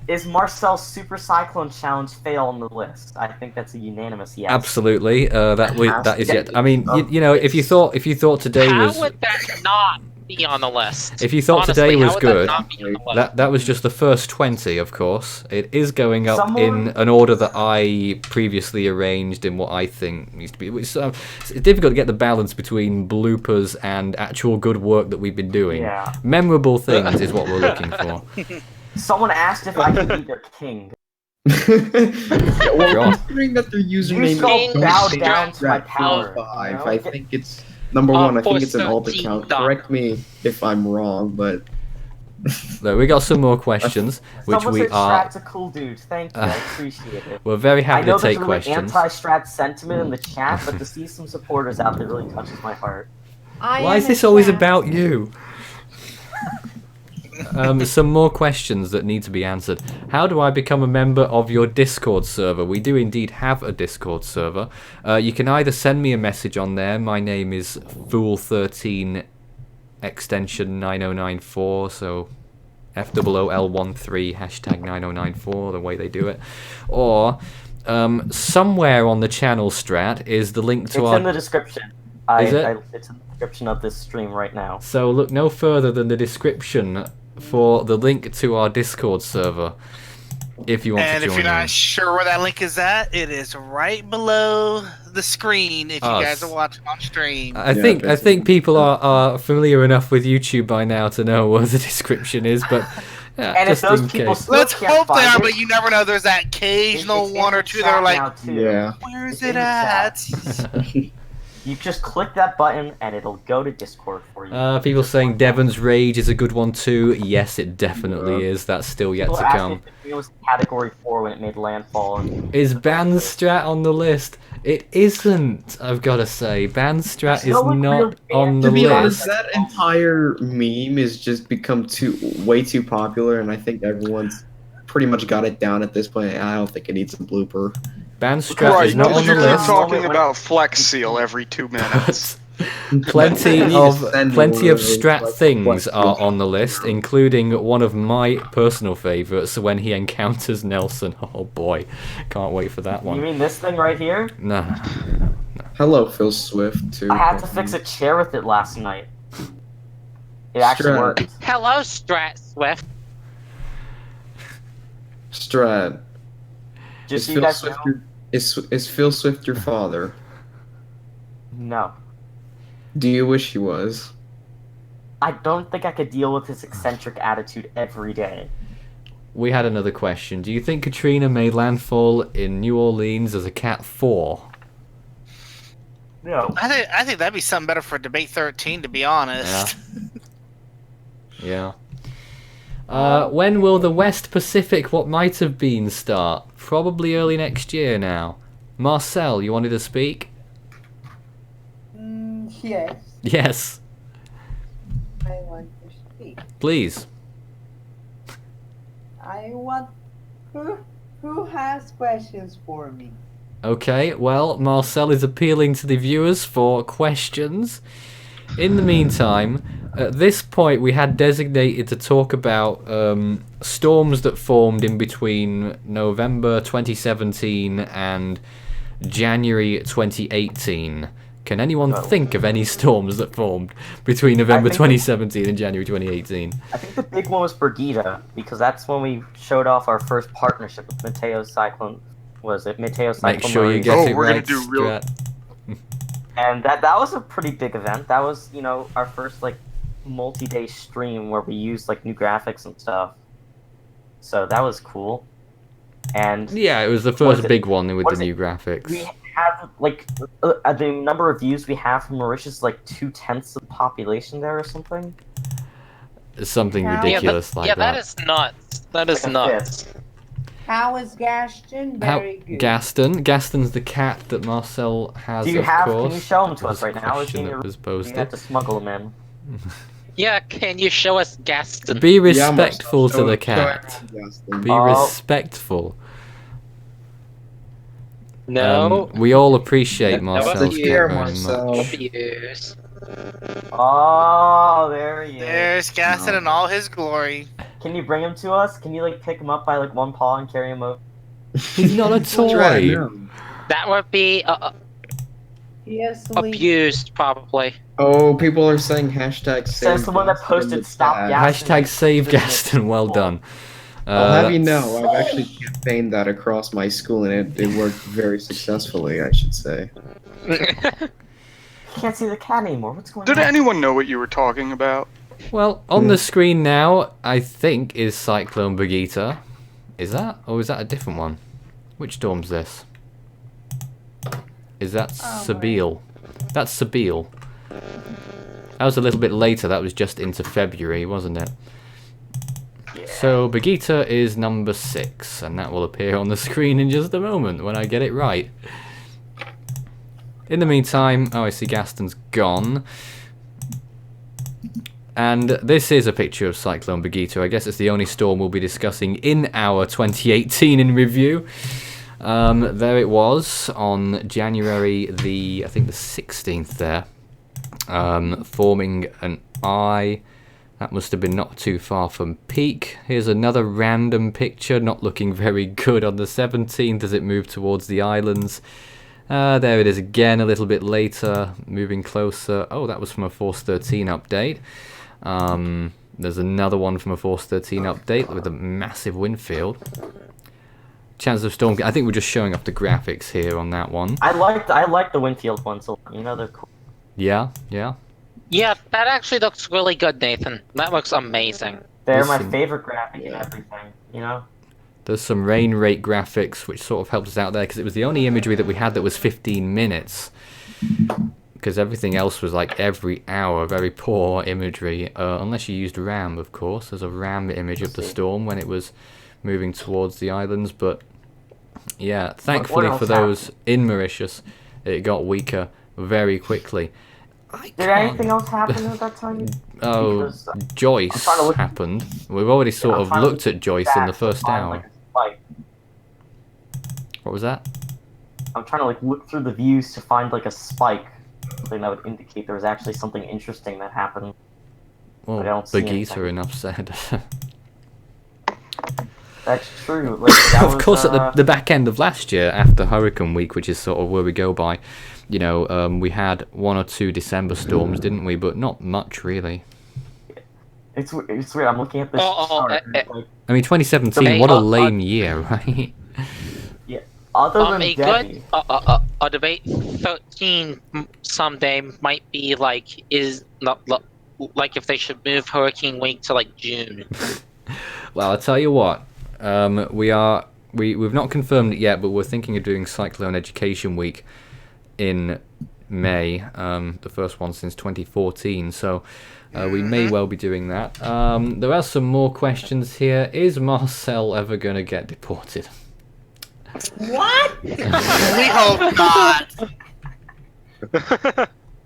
Speaker 5: Is Marcel's Super Cyclone Challenge fail on the list? I think that's a unanimous yes.
Speaker 2: Absolutely. That is yet. I mean, you know, if you thought today
Speaker 20: How
Speaker 2: was.
Speaker 20: would that not be on the list?
Speaker 2: If you thought
Speaker 20: Honestly,
Speaker 2: today
Speaker 20: how
Speaker 2: was
Speaker 20: would
Speaker 2: good,
Speaker 20: that not be on the list?
Speaker 2: that was just the first 20, of course. It is going up
Speaker 5: Someone-
Speaker 2: in an order that I previously arranged in what I think needs to be. It's difficult to get the balance between bloopers and actual good work that we've been doing.
Speaker 5: Yeah.
Speaker 2: Memorable things is what we're looking for.
Speaker 5: Someone asked if I could be their king.
Speaker 19: Well, considering that their username
Speaker 5: don't bow down to my
Speaker 19: Strat
Speaker 5: power.
Speaker 19: 45,
Speaker 5: You know?
Speaker 19: I think it's number one. I think it's an alt account. Correct me if I'm wrong, but
Speaker 3: Look, we got some more questions, which
Speaker 5: Someone
Speaker 3: we
Speaker 5: said
Speaker 3: are.
Speaker 5: Strat's a cool dude. Thank you. I appreciate it.
Speaker 3: We're very happy
Speaker 5: I know
Speaker 3: to take
Speaker 5: there's really
Speaker 3: questions.
Speaker 5: anti-Strat sentiment in the chat, but to see some supporters out there really touches my heart.
Speaker 3: Why is this always about you? Some more questions that need to be answered. How do I become a member of your Discord server? We do indeed have a Discord server. You can either send me a message on there. My name is Fool13 extension 9094, so FOOL13 hashtag 9094, the way they do it. Or somewhere on the channel, Strat, is the link to
Speaker 5: It's
Speaker 3: our...
Speaker 5: in the description.
Speaker 3: Is it?
Speaker 5: It's in the description of this stream right now.
Speaker 3: So look no further than the description for the link to our Discord server, if you want to
Speaker 17: And
Speaker 3: join
Speaker 17: if you're not
Speaker 3: in.
Speaker 17: sure where that link is at, it is right below the screen if you guys are watching on stream.
Speaker 3: I think people are familiar enough with YouTube by now to know where the description is, but yeah,
Speaker 5: And if
Speaker 3: just
Speaker 5: those
Speaker 3: in
Speaker 5: people
Speaker 3: case.
Speaker 5: still
Speaker 17: Let's
Speaker 5: can't
Speaker 17: hope they
Speaker 5: find
Speaker 17: are,
Speaker 5: it,
Speaker 17: but you never know. There's that occasional
Speaker 5: it's
Speaker 17: one
Speaker 5: in
Speaker 17: or
Speaker 5: the
Speaker 17: two that are
Speaker 5: chat now,
Speaker 17: like,
Speaker 5: too.
Speaker 19: yeah.
Speaker 17: where's
Speaker 5: It's
Speaker 17: it
Speaker 5: in the
Speaker 17: at?
Speaker 5: chat. You just click that button and it'll go to Discord for you.
Speaker 3: People saying Devon's Rage is a good one too. Yes, it definitely is. That's still yet
Speaker 5: People
Speaker 3: to
Speaker 5: asked
Speaker 3: come.
Speaker 5: me if it was category 4 when it made landfall. And
Speaker 3: Is Bandstrat on the list? It isn't, I've got to say. Bandstrat is not on the
Speaker 19: to be
Speaker 3: list.
Speaker 19: honest, that entire meme has just become way too popular, and I think everyone's pretty much got it down at this point. I don't think it needs a blooper.
Speaker 3: Bandstrat is not on the
Speaker 21: You're
Speaker 3: list.
Speaker 21: talking about Flex Seal every 2 minutes.
Speaker 3: Plenty
Speaker 19: need
Speaker 3: of
Speaker 19: to send
Speaker 3: plenty
Speaker 19: one
Speaker 3: of
Speaker 19: of those,
Speaker 3: Strat
Speaker 19: like,
Speaker 3: things
Speaker 19: Flex
Speaker 3: are
Speaker 19: Seal.
Speaker 3: on the list, including one of my personal favourites when he encounters Nelson. Oh boy, can't wait for that
Speaker 5: you
Speaker 3: one.
Speaker 5: mean this thing right here?
Speaker 3: Nah.
Speaker 19: Hello, Phil Swift, too.
Speaker 5: I had to fix a chair with it last night. It actually
Speaker 19: Strat.
Speaker 5: worked.
Speaker 20: Hello, Strat Swift.
Speaker 19: Strat.
Speaker 5: Just so
Speaker 19: is
Speaker 5: you
Speaker 19: Phil
Speaker 5: guys
Speaker 19: Swift
Speaker 5: know.
Speaker 19: is Phil Swift your father?
Speaker 5: No.
Speaker 19: Do you wish he was?
Speaker 5: I don't think I could deal with his eccentric attitude every day.
Speaker 3: We had another question. Do you think Katrina made landfall in New Orleans as a Cat 4?
Speaker 5: No.
Speaker 17: I think that'd be something better for Debate 13, to be honest.
Speaker 3: Yeah. When will the West Pacific What Might Have Been start? Probably early next year now. Marcel, you wanted to speak?
Speaker 18: Yes,
Speaker 3: Yes,
Speaker 18: I want to speak.
Speaker 3: please.
Speaker 18: I want. Who has questions for me?
Speaker 3: Okay, well, Marcel is appealing to the viewers for questions. In the meantime, at this point we had designated to talk about storms that formed in between November 2017 and January 2018. Can anyone think of any storms that formed between November 2017 and January 2018?
Speaker 5: I think the big one was Brigida, because that's when we showed off our first partnership with Mateo Cyclone. Was it Mateo Cyclone?
Speaker 3: Make sure you get it right, Strat.
Speaker 5: And that was a pretty big event. That was, you know, our first like multi-day stream where we used like new graphics and stuff. So that was cool. And
Speaker 3: Yeah, it was the first big one with the new graphics.
Speaker 5: We have like the number of views we have from Mauritius, like 2/10 of the population there or something.
Speaker 3: Something ridiculous like that.
Speaker 20: that is nuts. That is nuts.
Speaker 18: How is Gaston? Very good.
Speaker 3: Gaston's the cat that Marcel has.
Speaker 5: Do you
Speaker 3: of
Speaker 5: have?
Speaker 3: course.
Speaker 5: Can you show him to
Speaker 3: That
Speaker 5: us
Speaker 3: was
Speaker 5: right
Speaker 3: a
Speaker 5: now? Is he
Speaker 3: question
Speaker 5: in
Speaker 3: that
Speaker 5: your-
Speaker 3: was
Speaker 5: Do you have
Speaker 3: posted.
Speaker 5: to smuggle him in?
Speaker 20: Yeah, can you show us Gaston?
Speaker 3: Be respectful to the
Speaker 19: show
Speaker 3: cat.
Speaker 19: Gaston.
Speaker 3: Be
Speaker 5: Oh.
Speaker 3: respectful.
Speaker 20: No.
Speaker 3: We all appreciate
Speaker 20: That was
Speaker 3: Marcel's
Speaker 20: you,
Speaker 3: cat very
Speaker 20: Marcel.
Speaker 3: much.
Speaker 20: Abuse.
Speaker 5: Oh, there he is.
Speaker 17: There's Gaston in all his glory.
Speaker 5: Can you bring him to us? Can you like pick him up by like one paw and carry him over?
Speaker 3: He's not a toy.
Speaker 20: That would be
Speaker 18: Yes,
Speaker 20: abused, probably.
Speaker 19: Oh, people are saying hashtag save
Speaker 5: Says the one that
Speaker 19: Gaston in
Speaker 5: posted
Speaker 19: the
Speaker 5: stop
Speaker 19: chat.
Speaker 5: Gaston.
Speaker 3: Hashtag save Gaston. Well done.
Speaker 19: I'll have you
Speaker 3: That's-
Speaker 19: know, I've actually campaigned that across my school, and it worked very successfully, I should say.
Speaker 5: Can't see the cat anymore. What's going
Speaker 21: Did
Speaker 5: on?
Speaker 21: anyone know what you were talking about?
Speaker 3: Well, on the screen now, I think, is Cyclone Brigitte.
Speaker 2: Is that? Or is that a different one? Which storm's this? Is that Sabile? That's Sabile. That was a little bit later. That was just into February, wasn't it? Yeah. So Begita is number 6, and that will appear on the screen in just a moment when I get it right. In the meantime, oh, I see Gaston's gone. And this is a picture of Cyclone Begita. I guess it's the only storm we'll be discussing in our 2018 in review. There it was on January I think the 16th there, forming an eye. That must have been not too far from peak. Here's another random picture, not looking very good on the 17th as it moved towards the islands. There it is again a little bit later, moving closer. Oh, that was from a Force 13 update. There's another one from a Force 13 update with a massive wind field. Chances of storm. I think we're just showing off the graphics here on that one.
Speaker 5: I like the wind field ones. So, you know, they're cool.
Speaker 2: Yeah, yeah.
Speaker 20: Yeah, that actually looks really good, Nathan. That looks amazing.
Speaker 5: They're my favorite graphic and everything. You know.
Speaker 2: There's some rain rate graphics which sort of helped us out there because it was the only imagery that we had that was 15 minutes. Because everything else was like every hour, very poor imagery, unless you used RAM, of course. There's a RAM image of the storm when it was moving towards the islands, but yeah, thankfully for those in Mauritius, it got weaker very quickly.
Speaker 5: Did anything else happen at that time?
Speaker 2: Oh,
Speaker 5: Because,
Speaker 2: Joyce happened. We've already sort of looked at Joyce in the first hour.
Speaker 5: Like,
Speaker 2: what was that?
Speaker 5: I'm trying to like look through the views to find like a spike. Something that would indicate there was actually something interesting that happened.
Speaker 2: Well,
Speaker 5: I don't see
Speaker 2: Begita enough said.
Speaker 5: That's true. Like, that
Speaker 2: of course, at the back end of last year, after Hurricane Week, which is sort of where we go by, you know, we had 1 or 2 December storms, didn't we? But not much, really.
Speaker 5: It's weird. I'm looking at this chart. Like,
Speaker 2: I mean, 2017, what a lame year, right?
Speaker 5: Yeah. Other than
Speaker 20: a
Speaker 5: Debbie,
Speaker 20: good a debate 13 someday might be like like if they should move Hurricane Week to like June.
Speaker 2: Well, I'll tell you what. We've not confirmed it yet, but we're thinking of doing Cyclone Education Week in May, the first one since 2014. So we may well be doing that. There are some more questions here. Is Marcel ever going to get deported?
Speaker 17: What? We hope not.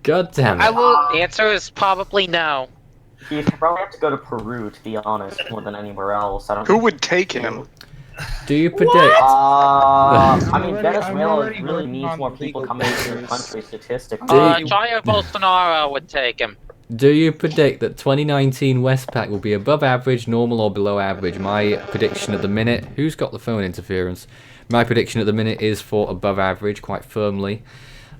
Speaker 2: God damn it.
Speaker 20: The answer is probably no.
Speaker 5: you probably have to go to Peru, to be honest, more than anywhere else. I don't.
Speaker 21: Who would take him?
Speaker 2: Do you predict?
Speaker 5: I mean, Venezuela really needs more people coming into the country statistically.
Speaker 20: Jair Bolsonaro would take him.
Speaker 2: Do you predict that 2019 Westpac will be above average, normal, or below average? My prediction at the minute... Who's got the phone interference? My prediction at the minute is for above average, quite firmly.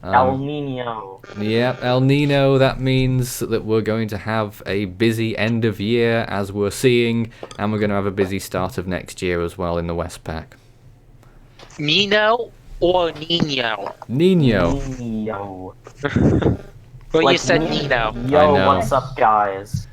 Speaker 5: El Nino.
Speaker 2: Yeah, El Nino, that means that we're going to have a busy end of year, as we're seeing, and we're going to have a busy start of next year as well in the Westpac.
Speaker 20: Nino or Nino?
Speaker 2: Nino.
Speaker 5: Nino.
Speaker 20: Well,
Speaker 5: Like
Speaker 20: you said
Speaker 5: me?
Speaker 20: Nino.
Speaker 5: Yo,
Speaker 2: I know.
Speaker 5: what's up, guys?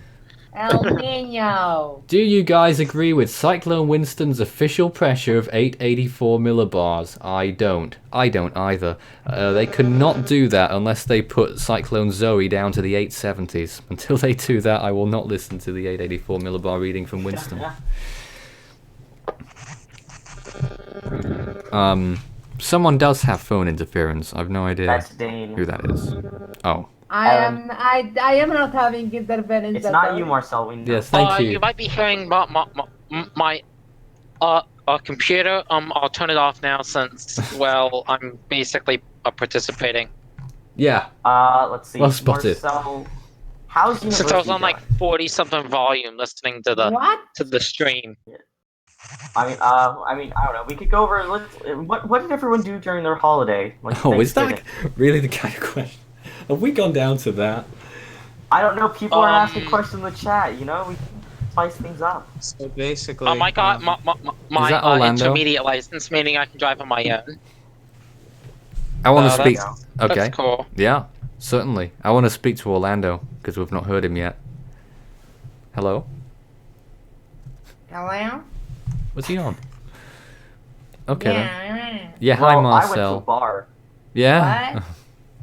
Speaker 18: El Nino.
Speaker 2: Do you guys agree with Cyclone Winston's official pressure of 884 millibars? I don't. I don't either. They cannot do that unless they put Cyclone Zoe down to the 870s. Until they do that, I will not listen to the 884 millibar reading from Winston. Someone does have phone interference. I've no idea
Speaker 5: That's Dane.
Speaker 2: who that is. Oh.
Speaker 18: I am not having interference.
Speaker 5: It's not you, Marcel. We know.
Speaker 2: Yes, thank you.
Speaker 20: You might be hearing my computer. I'll turn it off now since, well, I'm basically participating.
Speaker 2: Yeah.
Speaker 5: Let's see.
Speaker 2: Well spotted.
Speaker 5: Marcel, how's university
Speaker 20: Since I was on
Speaker 5: going?
Speaker 20: like 40-something volume listening to the stream.
Speaker 5: I mean, I don't know. We could go over. What did everyone do during their holiday? Like
Speaker 2: Oh, is that
Speaker 5: Thanksgiving?
Speaker 2: really the kind of question? Have we gone down to that?
Speaker 5: I don't know. People are asking questions in the chat. You know, we can spice things up.
Speaker 9: So basically,
Speaker 20: Oh my god, my
Speaker 2: that Orlando?
Speaker 20: intermediate license, meaning I can drive on my own.
Speaker 2: I want to speak.
Speaker 20: That's
Speaker 2: Okay.
Speaker 20: cool.
Speaker 2: Yeah, certainly. I want to speak to Orlando because we've not heard him yet. Hello.
Speaker 18: Hello?
Speaker 2: What's he on? Okay then.
Speaker 18: Yeah.
Speaker 2: Yeah, hi
Speaker 5: Well, I went to a
Speaker 2: Marcel.
Speaker 5: bar.
Speaker 2: Yeah?
Speaker 18: What?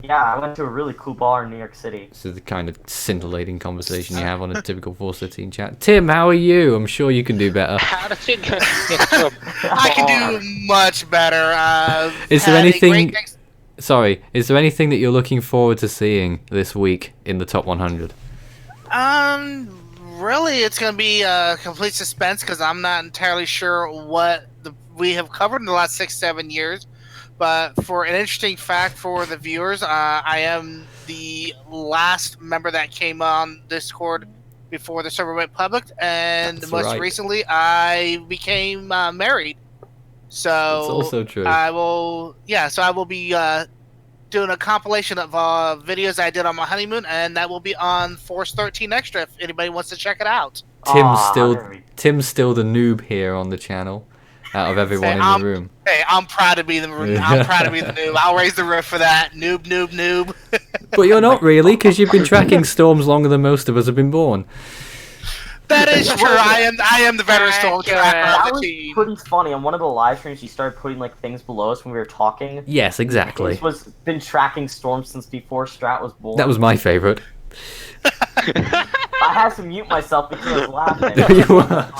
Speaker 5: Yeah, I went to a really cool bar in New York City.
Speaker 2: This is the kind of scintillating conversation you have on a typical 413 chat. Tim, how are you? I'm sure you can do better.
Speaker 20: How did you get to a
Speaker 17: I can do much better.
Speaker 2: Is there
Speaker 17: had a
Speaker 2: anything...
Speaker 17: great ex-
Speaker 2: Sorry, is there anything that you're looking forward to seeing this week in the top 100?
Speaker 17: Really, it's gonna be complete suspense because I'm not entirely sure what we have covered in the last 6-7 years. But for an interesting fact for the viewers, I am the last member that came on Discord before the server went public, and
Speaker 2: That's
Speaker 17: most
Speaker 2: right.
Speaker 17: recently I became married. So
Speaker 2: That's also true.
Speaker 17: I will be doing a compilation of videos I did on my honeymoon, and that will be on Force 13 Extra if anybody wants to check it out.
Speaker 2: Tim's still the noob here on the channel, out of everyone in the room.
Speaker 17: Hey, I'm proud to be the noob. I'll raise the roof for that. Noob, noob, noob.
Speaker 2: But you're not really, because you've been tracking storms longer than most of us have been born.
Speaker 17: That is true. I am the veteran storm tracker
Speaker 5: That
Speaker 17: of
Speaker 5: was
Speaker 17: the team.
Speaker 5: pretty funny. On one of the live streams, you started putting like things below us when we were talking.
Speaker 2: Yes, exactly.
Speaker 5: This was been tracking storms since before Strat was born.
Speaker 2: That was my favourite.
Speaker 5: I had to mute myself because I was laughing.
Speaker 2: You were.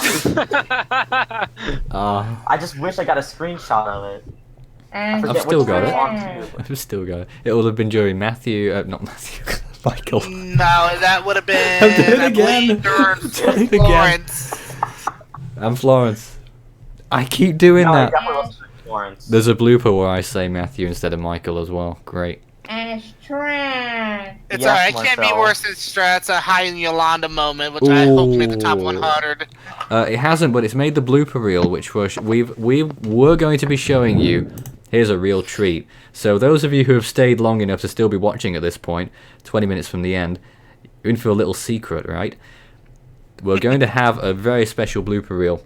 Speaker 5: I just wish I got a screenshot of it.
Speaker 2: I've still got it.
Speaker 5: it.
Speaker 2: I've still got it. It would have been during Matthew, not Matthew, Michael.
Speaker 17: No, that would have been.
Speaker 2: I'm doing it
Speaker 17: I
Speaker 2: again.
Speaker 17: believe, during
Speaker 2: I'm doing it again.
Speaker 17: Florence.
Speaker 2: I'm Florence. I keep doing
Speaker 5: No,
Speaker 2: that.
Speaker 5: I definitely was Florence.
Speaker 2: There's a blooper where I say Matthew instead of Michael as well. Great.
Speaker 18: Strat.
Speaker 17: It's
Speaker 5: Yes,
Speaker 17: alright. It can't be
Speaker 5: Marcel.
Speaker 17: worse than Strat's high in Yolanda moment, which I hope made the top
Speaker 2: Ooh.
Speaker 17: 100.
Speaker 2: It hasn't, but it's made the blooper reel, which we were going to be showing you. Here's a real treat. So those of you who have stayed long enough to still be watching at this point, 20 minutes from the end, you're in for a little secret, right? We're going to have a very special blooper reel.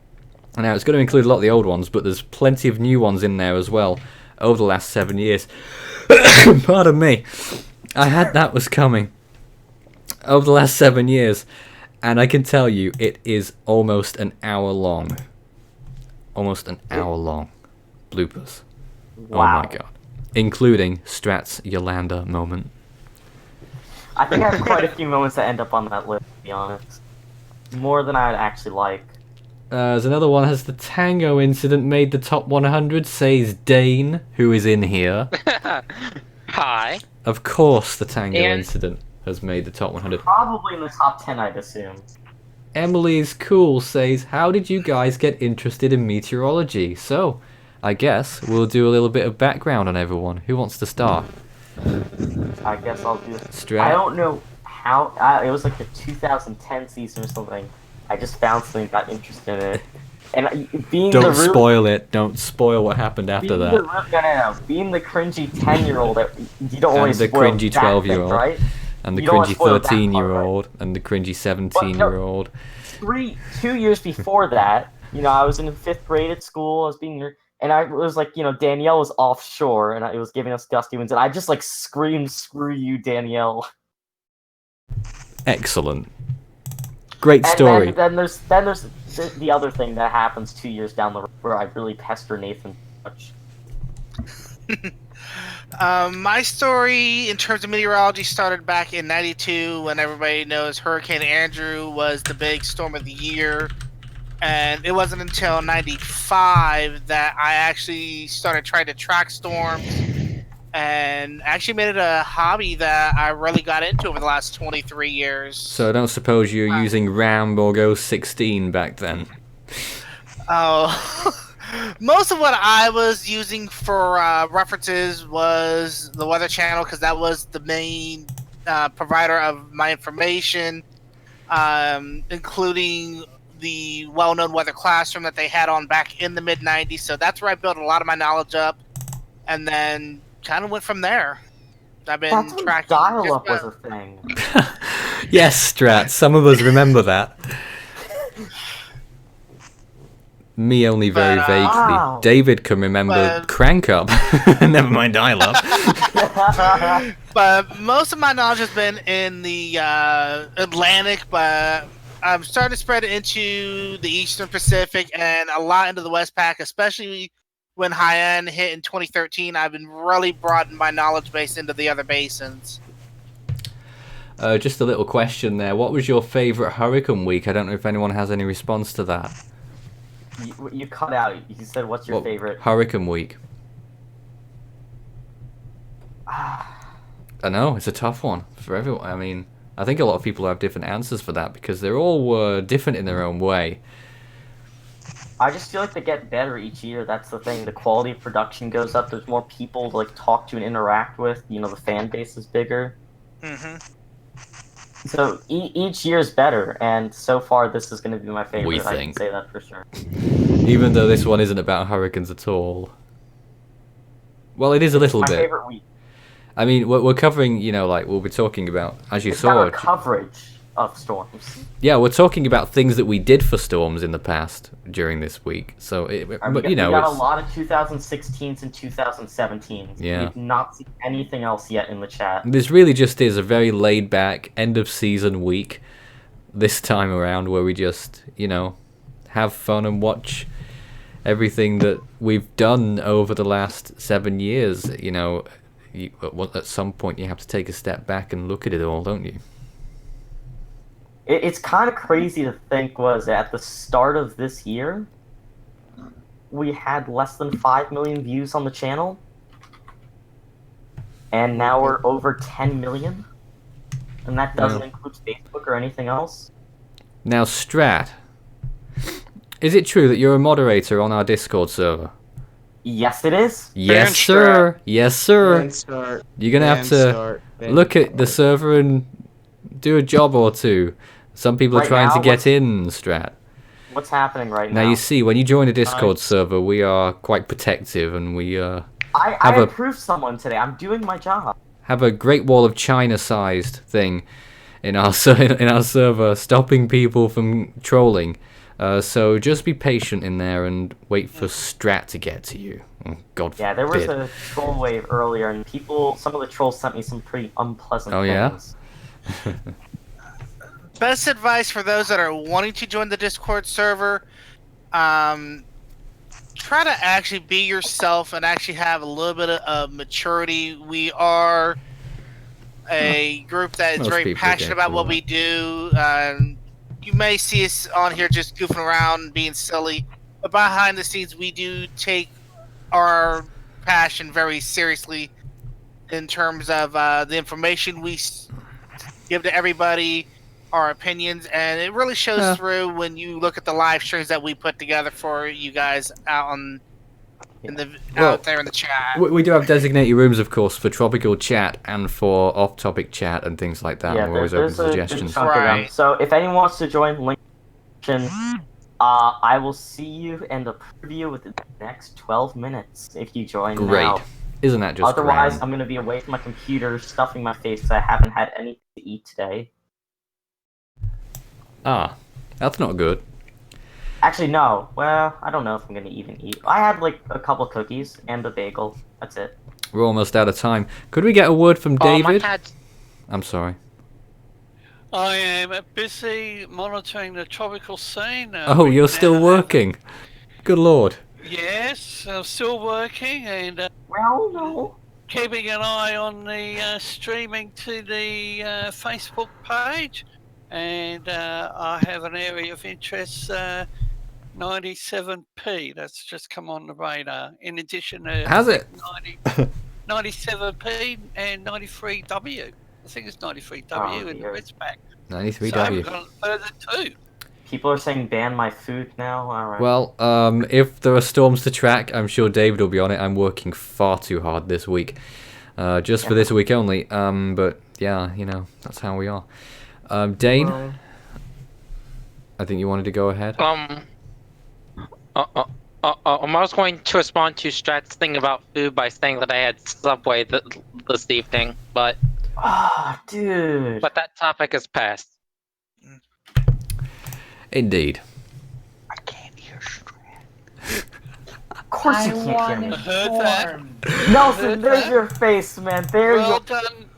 Speaker 2: Now, it's going to include a lot of the old ones, but there's plenty of new ones in there as well over the last 7 years. Pardon me. I had that was coming. Over the last 7 years. And I can tell you, it is almost an hour long. Almost an hour long. Bloopers.
Speaker 5: Wow.
Speaker 2: Oh my god. Including Strat's Yolanda moment.
Speaker 5: I think I have quite a few moments that end up on that list, to be honest. More than I'd actually like.
Speaker 2: There's another one. Has the Tango incident made the top 100? Says Dane, who is in here.
Speaker 20: Hi.
Speaker 2: Of course the Tango
Speaker 20: And-
Speaker 2: incident has made the top 100.
Speaker 5: Probably in the top 10, I'd assume.
Speaker 2: Emily's Cool says, how did you guys get interested in meteorology? So, I guess we'll do a little bit of background on everyone. Who wants to start?
Speaker 5: I guess I'll do it.
Speaker 2: Strat.
Speaker 5: I don't know how. It was like the 2010 season or something. I just found something, got interested in it. And being the
Speaker 2: Don't
Speaker 5: really,
Speaker 2: spoil it. Don't spoil what happened after
Speaker 5: being
Speaker 2: that.
Speaker 5: no. Being the cringy 10-year-old, you don't
Speaker 2: And
Speaker 5: always
Speaker 2: the
Speaker 5: spoil
Speaker 2: cringy
Speaker 5: that thing,
Speaker 2: 12-year-old.
Speaker 5: right?
Speaker 2: And the
Speaker 5: You don't wanna
Speaker 2: cringy
Speaker 5: spoil that part,
Speaker 2: 13-year-old. And the cringy 17-year-old.
Speaker 5: 2 years before that, I was in 5th grade at school. I was being, and I was like, Danielle was offshore, and it was giving us gusty winds, and I just like screamed, "Screw you, Danielle!"
Speaker 2: Excellent. Great story.
Speaker 5: And then there's the other thing that happens 2 years down the road where I really pester Nathan much.
Speaker 17: My story in terms of meteorology started back in '92 when everybody knows Hurricane Andrew was the big storm of the year. And it wasn't until '95 that I actually started trying to track storms and actually made it a hobby that I really got into over the last 23 years.
Speaker 2: So I don't suppose you were using Rambo 16 back then.
Speaker 17: Oh, most of what I was using for references was the Weather Channel because that was the main provider of my information, including the well-known weather classroom that they had on back in the mid-90s. So that's where I built a lot of my knowledge up, and then kind of went from there. I've been
Speaker 5: That's when
Speaker 17: tracking.
Speaker 5: dial-up was a thing.
Speaker 2: Yes, Strat. Some of us remember that. Me only very vaguely.
Speaker 5: Wow.
Speaker 2: David can remember Crank Up. Never mind dial-up.
Speaker 17: But most of my knowledge has been in the Atlantic, but I'm starting to spread it into the Eastern Pacific and a lot into the West Pac, especially when Haiyan hit in 2013, I've been really broadening my knowledge base into the other basins.
Speaker 2: Just a little question there. What was your favourite hurricane week? I don't know if anyone has any response to that.
Speaker 5: You cut out. You said, what's your favorite?
Speaker 2: Hurricane week. I know, it's a tough one for everyone. I mean, I think a lot of people have different answers for that because they're all different in their own way.
Speaker 5: I just feel like they get better each year. That's the thing. The quality of production goes up. There's more people to like talk to and interact with. You know, the fan base is bigger.
Speaker 17: Mm-hmm.
Speaker 5: So each year is better, and so far this is going to be my favorite.
Speaker 2: We
Speaker 5: I
Speaker 2: think.
Speaker 5: can say that for sure.
Speaker 2: Even though this one isn't about hurricanes at all. Well, it is a little
Speaker 5: my
Speaker 2: bit.
Speaker 5: favorite week.
Speaker 2: I mean, we're covering, you know, like we'll be talking about, as you
Speaker 5: It's
Speaker 2: saw.
Speaker 5: our coverage of storms.
Speaker 2: Yeah, we're talking about things that we did for storms in the past during this week. So, but you know,
Speaker 5: we got
Speaker 2: it's,
Speaker 5: a lot of 2016s and 2017s.
Speaker 2: Yeah.
Speaker 5: We've not seen anything else yet in the chat.
Speaker 2: this really just is a very laid back end of season week this time around where we just, you know, have fun and watch everything that we've done over the last 7 years. You know, at some point you have to take a step back and look at it all, don't you?
Speaker 5: It's kind of crazy to think was at the start of this year, we had less than 5 million views on the channel, and now we're over 10 million, and that doesn't include Facebook or anything else.
Speaker 2: Now, Strat, is it true that you're a moderator on our Discord server?
Speaker 5: Yes, it is.
Speaker 2: Yes, sir. Yes, sir.
Speaker 11: Fan start.
Speaker 2: You're gonna have
Speaker 11: Fan
Speaker 2: to
Speaker 11: start. Fan
Speaker 2: look at the server and do a job or two. Some people are
Speaker 5: Right
Speaker 2: trying
Speaker 5: now,
Speaker 2: to get in, Strat.
Speaker 5: What's happening right now?
Speaker 2: Now you see, when you join a Discord server, we are quite protective, and we
Speaker 5: I
Speaker 2: have
Speaker 5: approved someone today. I'm doing my job.
Speaker 2: have a Great Wall of China-sized thing in our server, stopping people from trolling. So just be patient in there and wait for Strat to get to you. Oh, God
Speaker 5: Yeah, there was
Speaker 2: forbid.
Speaker 5: a troll wave earlier, and some of the trolls sent me some pretty unpleasant
Speaker 2: Oh, yeah?
Speaker 5: things.
Speaker 17: Best advice for those that are wanting to join the Discord server, try to actually be yourself and actually have a little bit of maturity. We are a group that is
Speaker 2: Most
Speaker 17: very
Speaker 2: people
Speaker 17: passionate
Speaker 2: get
Speaker 17: about
Speaker 2: cool.
Speaker 17: what we do. You may see us on here just goofing around and being silly, but behind the scenes, we do take our passion very seriously in terms of the information we give to everybody, our opinions, and it really shows through when you look at the live streams that we put together for you guys out there in the chat.
Speaker 2: We do have designated rooms, of course, for tropical chat and for off-topic chat and things like that.
Speaker 5: Yeah,
Speaker 2: We're always open
Speaker 5: there's
Speaker 2: to
Speaker 5: a good
Speaker 2: suggestions.
Speaker 5: chunk of them. So if anyone wants to join, link I will see you in the preview within the next 12 minutes if you join
Speaker 2: Great.
Speaker 5: now.
Speaker 2: Isn't that just
Speaker 5: Otherwise,
Speaker 2: grand?
Speaker 5: I'm going to be away from my computer, stuffing my face because I haven't had anything to eat today.
Speaker 2: Ah, that's not good.
Speaker 5: Actually, no. Well, I don't know if I'm going to even eat. I had like a couple cookies and a bagel. That's it.
Speaker 2: We're almost out of time. Could we get a word from
Speaker 20: Oh, my
Speaker 2: David?
Speaker 20: cat's
Speaker 2: I'm sorry.
Speaker 8: I am busy monitoring the tropical scene.
Speaker 2: Oh, you're still working. Good lord.
Speaker 8: Yes, I'm still working and
Speaker 5: well, no.
Speaker 8: Keeping an eye on the streaming to the Facebook page, and I have an area of interest, 97p. That's just come on the radar. In addition to
Speaker 2: Has it?
Speaker 8: 97p and 93W. I think it's 93W in the Reds pack.
Speaker 2: 93W.
Speaker 8: So I haven't gone further too.
Speaker 5: People are saying ban my food now. All right.
Speaker 2: Well, if there are storms to track, I'm sure David will be on it. I'm working far too hard this week, just for this week only. But yeah, you know, that's how we are. Dane, I think you wanted to go ahead.
Speaker 20: I was going to respond to Strat's thing about food by saying that I had Subway this evening, but
Speaker 5: dude.
Speaker 20: But that topic is past.
Speaker 2: Indeed.
Speaker 5: Of course you can't hear me.
Speaker 8: Heard that.
Speaker 5: Nelson, there's your face, man. There's
Speaker 8: Well done.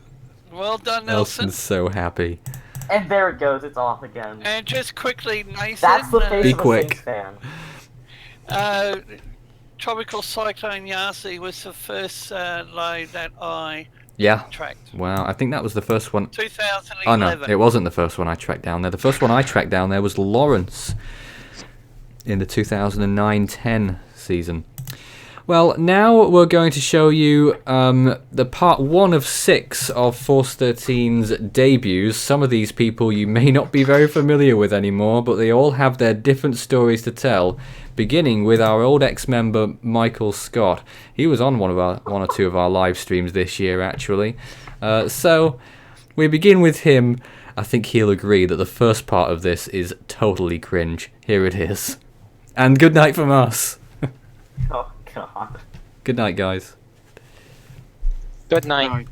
Speaker 8: Well done, Nelson.
Speaker 2: Nelson's so happy.
Speaker 5: And there it goes. It's off again.
Speaker 8: And just quickly, Nathan.
Speaker 5: That's the face
Speaker 2: Be
Speaker 5: of a
Speaker 2: quick.
Speaker 5: Saints fan.
Speaker 8: Tropical Cyclone Yasi was the first load that I
Speaker 2: Yeah.
Speaker 8: tracked.
Speaker 2: Wow, I think that was the first one.
Speaker 8: 2011.
Speaker 2: Oh no, it wasn't the first one I tracked down there. The first one I tracked down there was Lawrence in the 2009-10 season. Well, now we're going to show you the part 1 of 6 of Force 13's debuts. Some of these people you may not be very familiar with anymore, but they all have their different stories to tell, beginning with our old ex-member Michael Scott. He was on one or two of our live streams this year, actually. So we begin with him. I think he'll agree that the first part of this is totally cringe. Here it is. And good night from us.
Speaker 5: Oh, God.
Speaker 2: Good night, guys.
Speaker 20: Good night.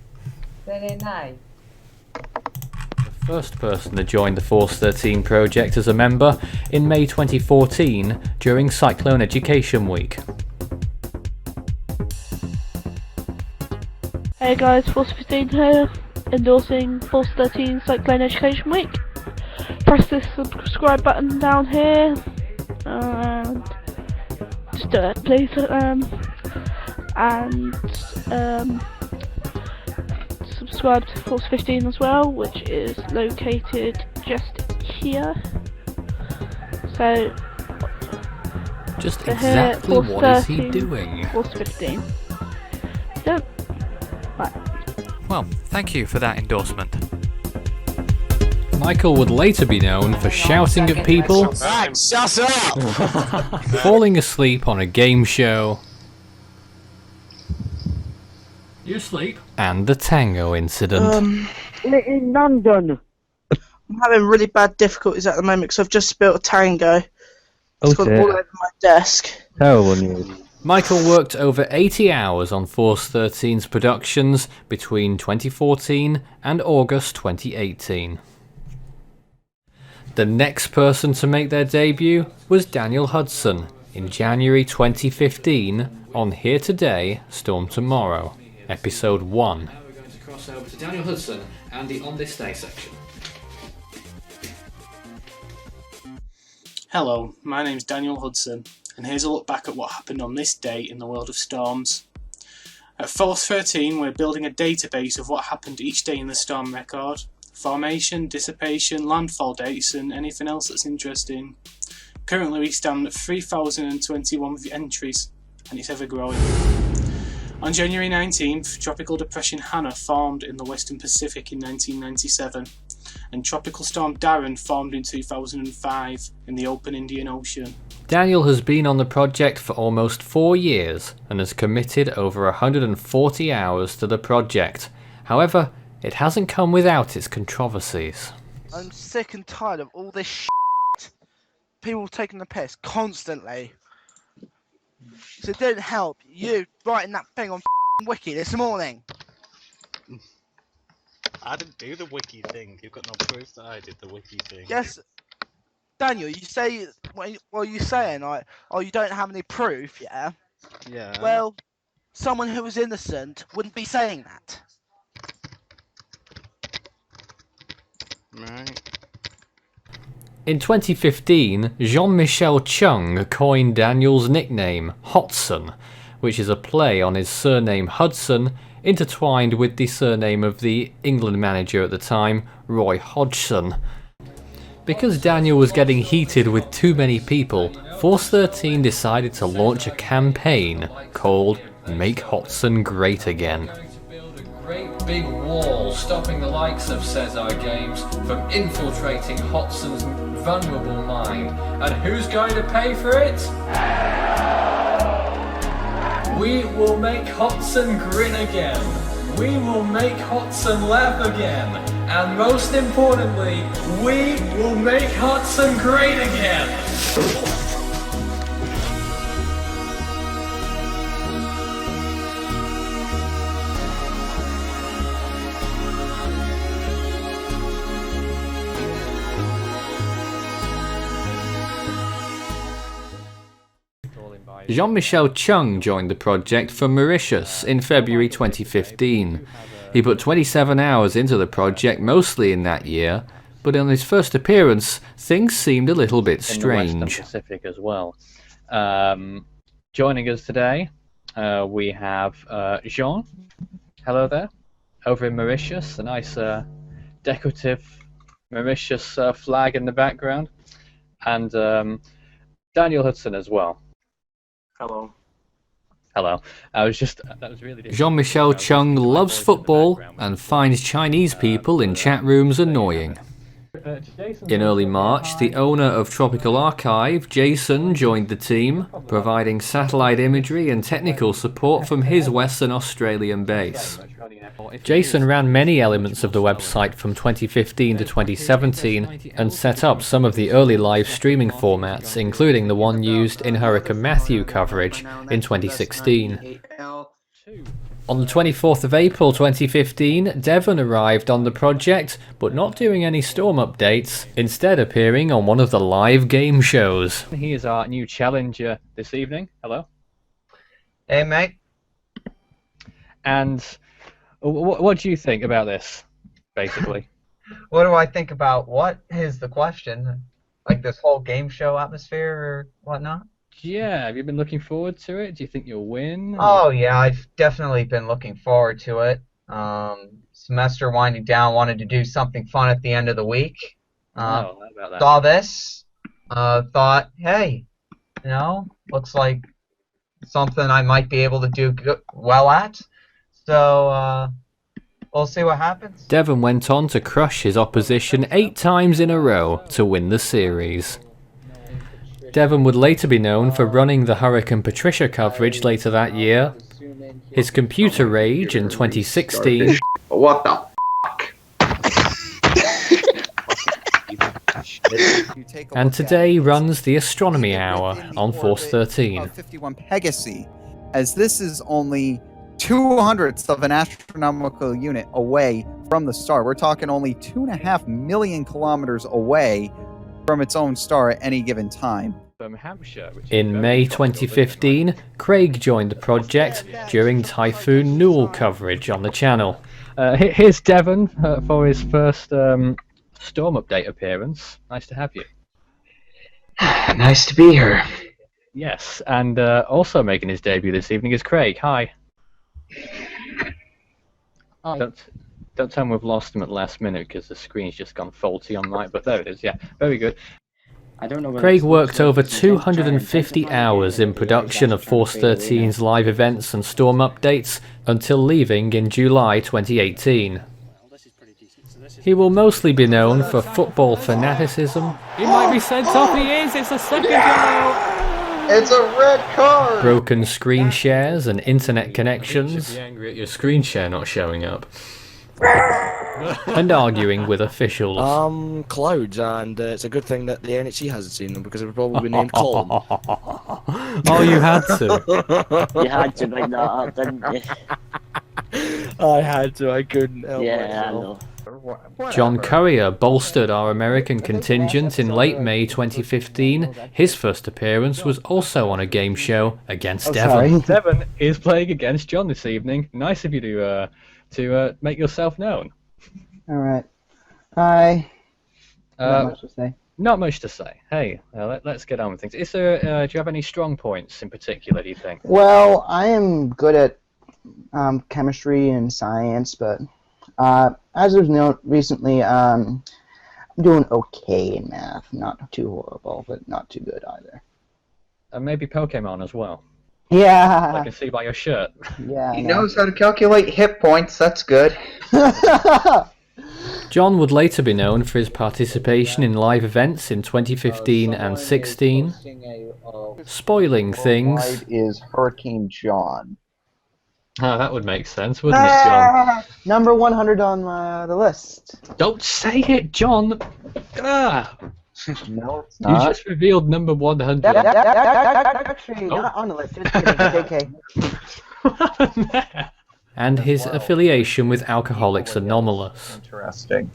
Speaker 18: Very nice.
Speaker 2: The first person to join the Force 13 project as a member in May 2014 during Cyclone Education Week.
Speaker 1: Hey guys, Force 15 here, endorsing Force 13 Cyclone Education Week. Press this subscribe button down here, and just do it, please. And subscribe to Force 15 as well, which is located just here. So,
Speaker 2: Just
Speaker 1: here,
Speaker 2: exactly
Speaker 1: Force
Speaker 2: what is he
Speaker 1: 13,
Speaker 2: doing?
Speaker 1: Force 15. Yep. Right.
Speaker 2: Well, thank you for that endorsement. Michael would later be known for shouting at people,
Speaker 11: Right, shut up!
Speaker 2: falling asleep on a game show,
Speaker 3: You asleep?
Speaker 2: and the Tango incident.
Speaker 15: In London.
Speaker 22: I'm having really bad difficulties at the moment because I've just spilled a tango. It's gone all over my desk.
Speaker 2: Terrible news. Michael worked over 80 hours on Force 13's productions between 2014 and August 2018. The next person to make their debut was Daniel Hudson in January 2015 on Here Today, Storm Tomorrow, Episode 1.
Speaker 3: Now we're going to cross over to Daniel Hudson and the On This Day section.
Speaker 4: Hello, my name's Daniel Hudson, and here's a look back at what happened on this day in the world of storms. At Force 13, we're building a database of what happened each day in the storm record, formation, dissipation, landfall dates, and anything else that's interesting. Currently we stand at 3,021 entries, and it's ever growing. On January 19th, Tropical Depression Hannah formed in the Western Pacific in 1997, and Tropical Storm Darren formed in 2005 in the open Indian Ocean.
Speaker 2: Daniel has been on the project for almost 4 years and has committed over 140 hours to the project. However, it hasn't come without its controversies.
Speaker 22: I'm sick and tired of all this shit. People taking the piss constantly. So it didn't help you writing that thing on Wiki this morning.
Speaker 4: I didn't do the wiki thing. You've got no proof that I did the wiki thing.
Speaker 22: Yes, Daniel, you say, well, you're saying, like, oh, you don't have any proof, yeah?
Speaker 4: Yeah.
Speaker 22: Well, someone who was innocent wouldn't be saying that.
Speaker 4: Right.
Speaker 2: In 2015, Jean-Michel Chung coined Daniel's nickname, Hodson, which is a play on his surname Hudson, intertwined with the surname of the England manager at the time, Roy Hodgson. Because Daniel was getting heated with too many people, Force 13 decided to launch a campaign called Make Hodson Great Again.
Speaker 3: Great big wall stopping the likes of Cesar Games from infiltrating Hodson's vulnerable mind. And who's going to pay for it? We will make Hodson grin again. We will make Hodson laugh again. And most importantly, we will make Hodson great again.
Speaker 2: Jean-Michel Chung joined the project from Mauritius in February 2015. He put 27 hours into the project mostly in that year, but on his first appearance, things seemed a little bit strange.
Speaker 13: In the Western Pacific as well. Joining us today, we have Jean. Hello there. Over in Mauritius, a nice decorative Mauritius flag in the background. And Daniel Hudson as well.
Speaker 7: Hello.
Speaker 13: Hello. That was really
Speaker 2: Jean-Michel Chung loves football and finds Chinese people in chat rooms annoying. In early March, the owner of Tropical Archive, Jason, joined the team, providing satellite imagery and technical support from his Western Australian base. Jason ran many elements of the website from 2015 to 2017 and set up some of the early live streaming formats, including the one used in Hurricane Matthew coverage in 2016. On the 24th of April 2015, Devon arrived on the project, but not doing any storm updates, instead appearing on one of the live game shows.
Speaker 13: He is our new challenger this evening. Hello.
Speaker 6: Hey, mate.
Speaker 13: And what do you think about this, basically?
Speaker 6: What do I think about what is the question? Like this whole game show atmosphere or whatnot?
Speaker 13: Yeah, have you been looking forward to it? Do you think you'll win?
Speaker 6: Oh yeah, I've definitely been looking forward to it. Semester winding down, wanted to do something fun at the end of the week.
Speaker 13: How about that?
Speaker 6: Saw this, thought, hey, you know, looks like something I might be able to do well at. So we'll see what happens.
Speaker 2: Devon went on to crush his opposition 8 times in a row to win the series. Devon would later be known for running the Hurricane Patricia coverage later that year. His computer rage in 2016.
Speaker 19: What the
Speaker 2: And today runs the Astronomy Hour on Force 13.
Speaker 14: 51 Pegasi, as this is only 2/100ths of an astronomical unit away from the star. We're talking only 2.5 million kilometers away from its own star at any given time.
Speaker 2: In May 2015, Craig joined the project during Typhoon Newell coverage on the channel.
Speaker 13: Here's Devon for his first storm update appearance. Nice to have you.
Speaker 6: Nice to be here.
Speaker 13: Yes, and also making his debut this evening is Craig. Hi. Don't tell him we've lost him at the last minute because the screen's just gone faulty on mic, but there it is. Yeah, very good.
Speaker 7: I don't know.
Speaker 2: Craig worked over 250 hours in production of Force 13's live events and storm updates until leaving in July 2018. He will mostly be known for football fanaticism. He might be sent off, he is! It's a second yellow!
Speaker 6: It's a red card!
Speaker 2: Broken screen shares and internet connections. You should be angry at your screen share not showing up. And arguing with officials.
Speaker 23: Clouds, and it's a good thing that the NHC hasn't seen them because it would probably be named Colin.
Speaker 2: Oh, you had to.
Speaker 24: You had to bring that up, didn't you?
Speaker 23: I had to, I couldn't help
Speaker 24: Yeah,
Speaker 23: myself.
Speaker 24: I know.
Speaker 2: John Courier bolstered our American contingent in late May 2015. His first appearance was also on a game show against Devon.
Speaker 13: Devon is playing against John this evening. Nice of you to make yourself known.
Speaker 25: All right. Hi. Not much to say.
Speaker 13: Not much to say. Hey, let's get on with things. Is there? Do you have any strong points in particular? Do you think?
Speaker 25: Well, I am good at chemistry and science, but as of recently, I'm doing okay in math. Not too horrible, but not too good either.
Speaker 13: And maybe Pokemon as well.
Speaker 25: Yeah.
Speaker 13: I can see by your shirt.
Speaker 25: Yeah.
Speaker 6: He knows how to calculate hit points. That's good.
Speaker 2: John would later be known for his participation in live events in 2015 and 16, spoiling things.
Speaker 26: Is Hurricane John.
Speaker 2: Ah, that would make sense, wouldn't it, John?
Speaker 25: Number 100 on the list.
Speaker 2: Don't say it, John! Ah!
Speaker 26: No, it's
Speaker 2: You
Speaker 26: not.
Speaker 2: just revealed number 100.
Speaker 25: Actually, not on the list. Just kidding. JK.
Speaker 2: And his affiliation with Alcoholics Anonymous.
Speaker 26: Interesting.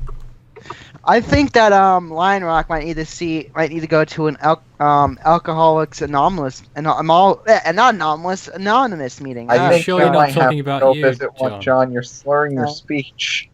Speaker 22: I think that Lion Rock might need to go to an Alcoholics Anonymous Anonymous meeting.
Speaker 26: I think
Speaker 2: sure
Speaker 26: you
Speaker 2: you're not
Speaker 26: might have
Speaker 2: talking
Speaker 26: to
Speaker 2: about
Speaker 26: go
Speaker 2: you,
Speaker 26: visit one,
Speaker 2: John.
Speaker 26: John. You're slurring your speech.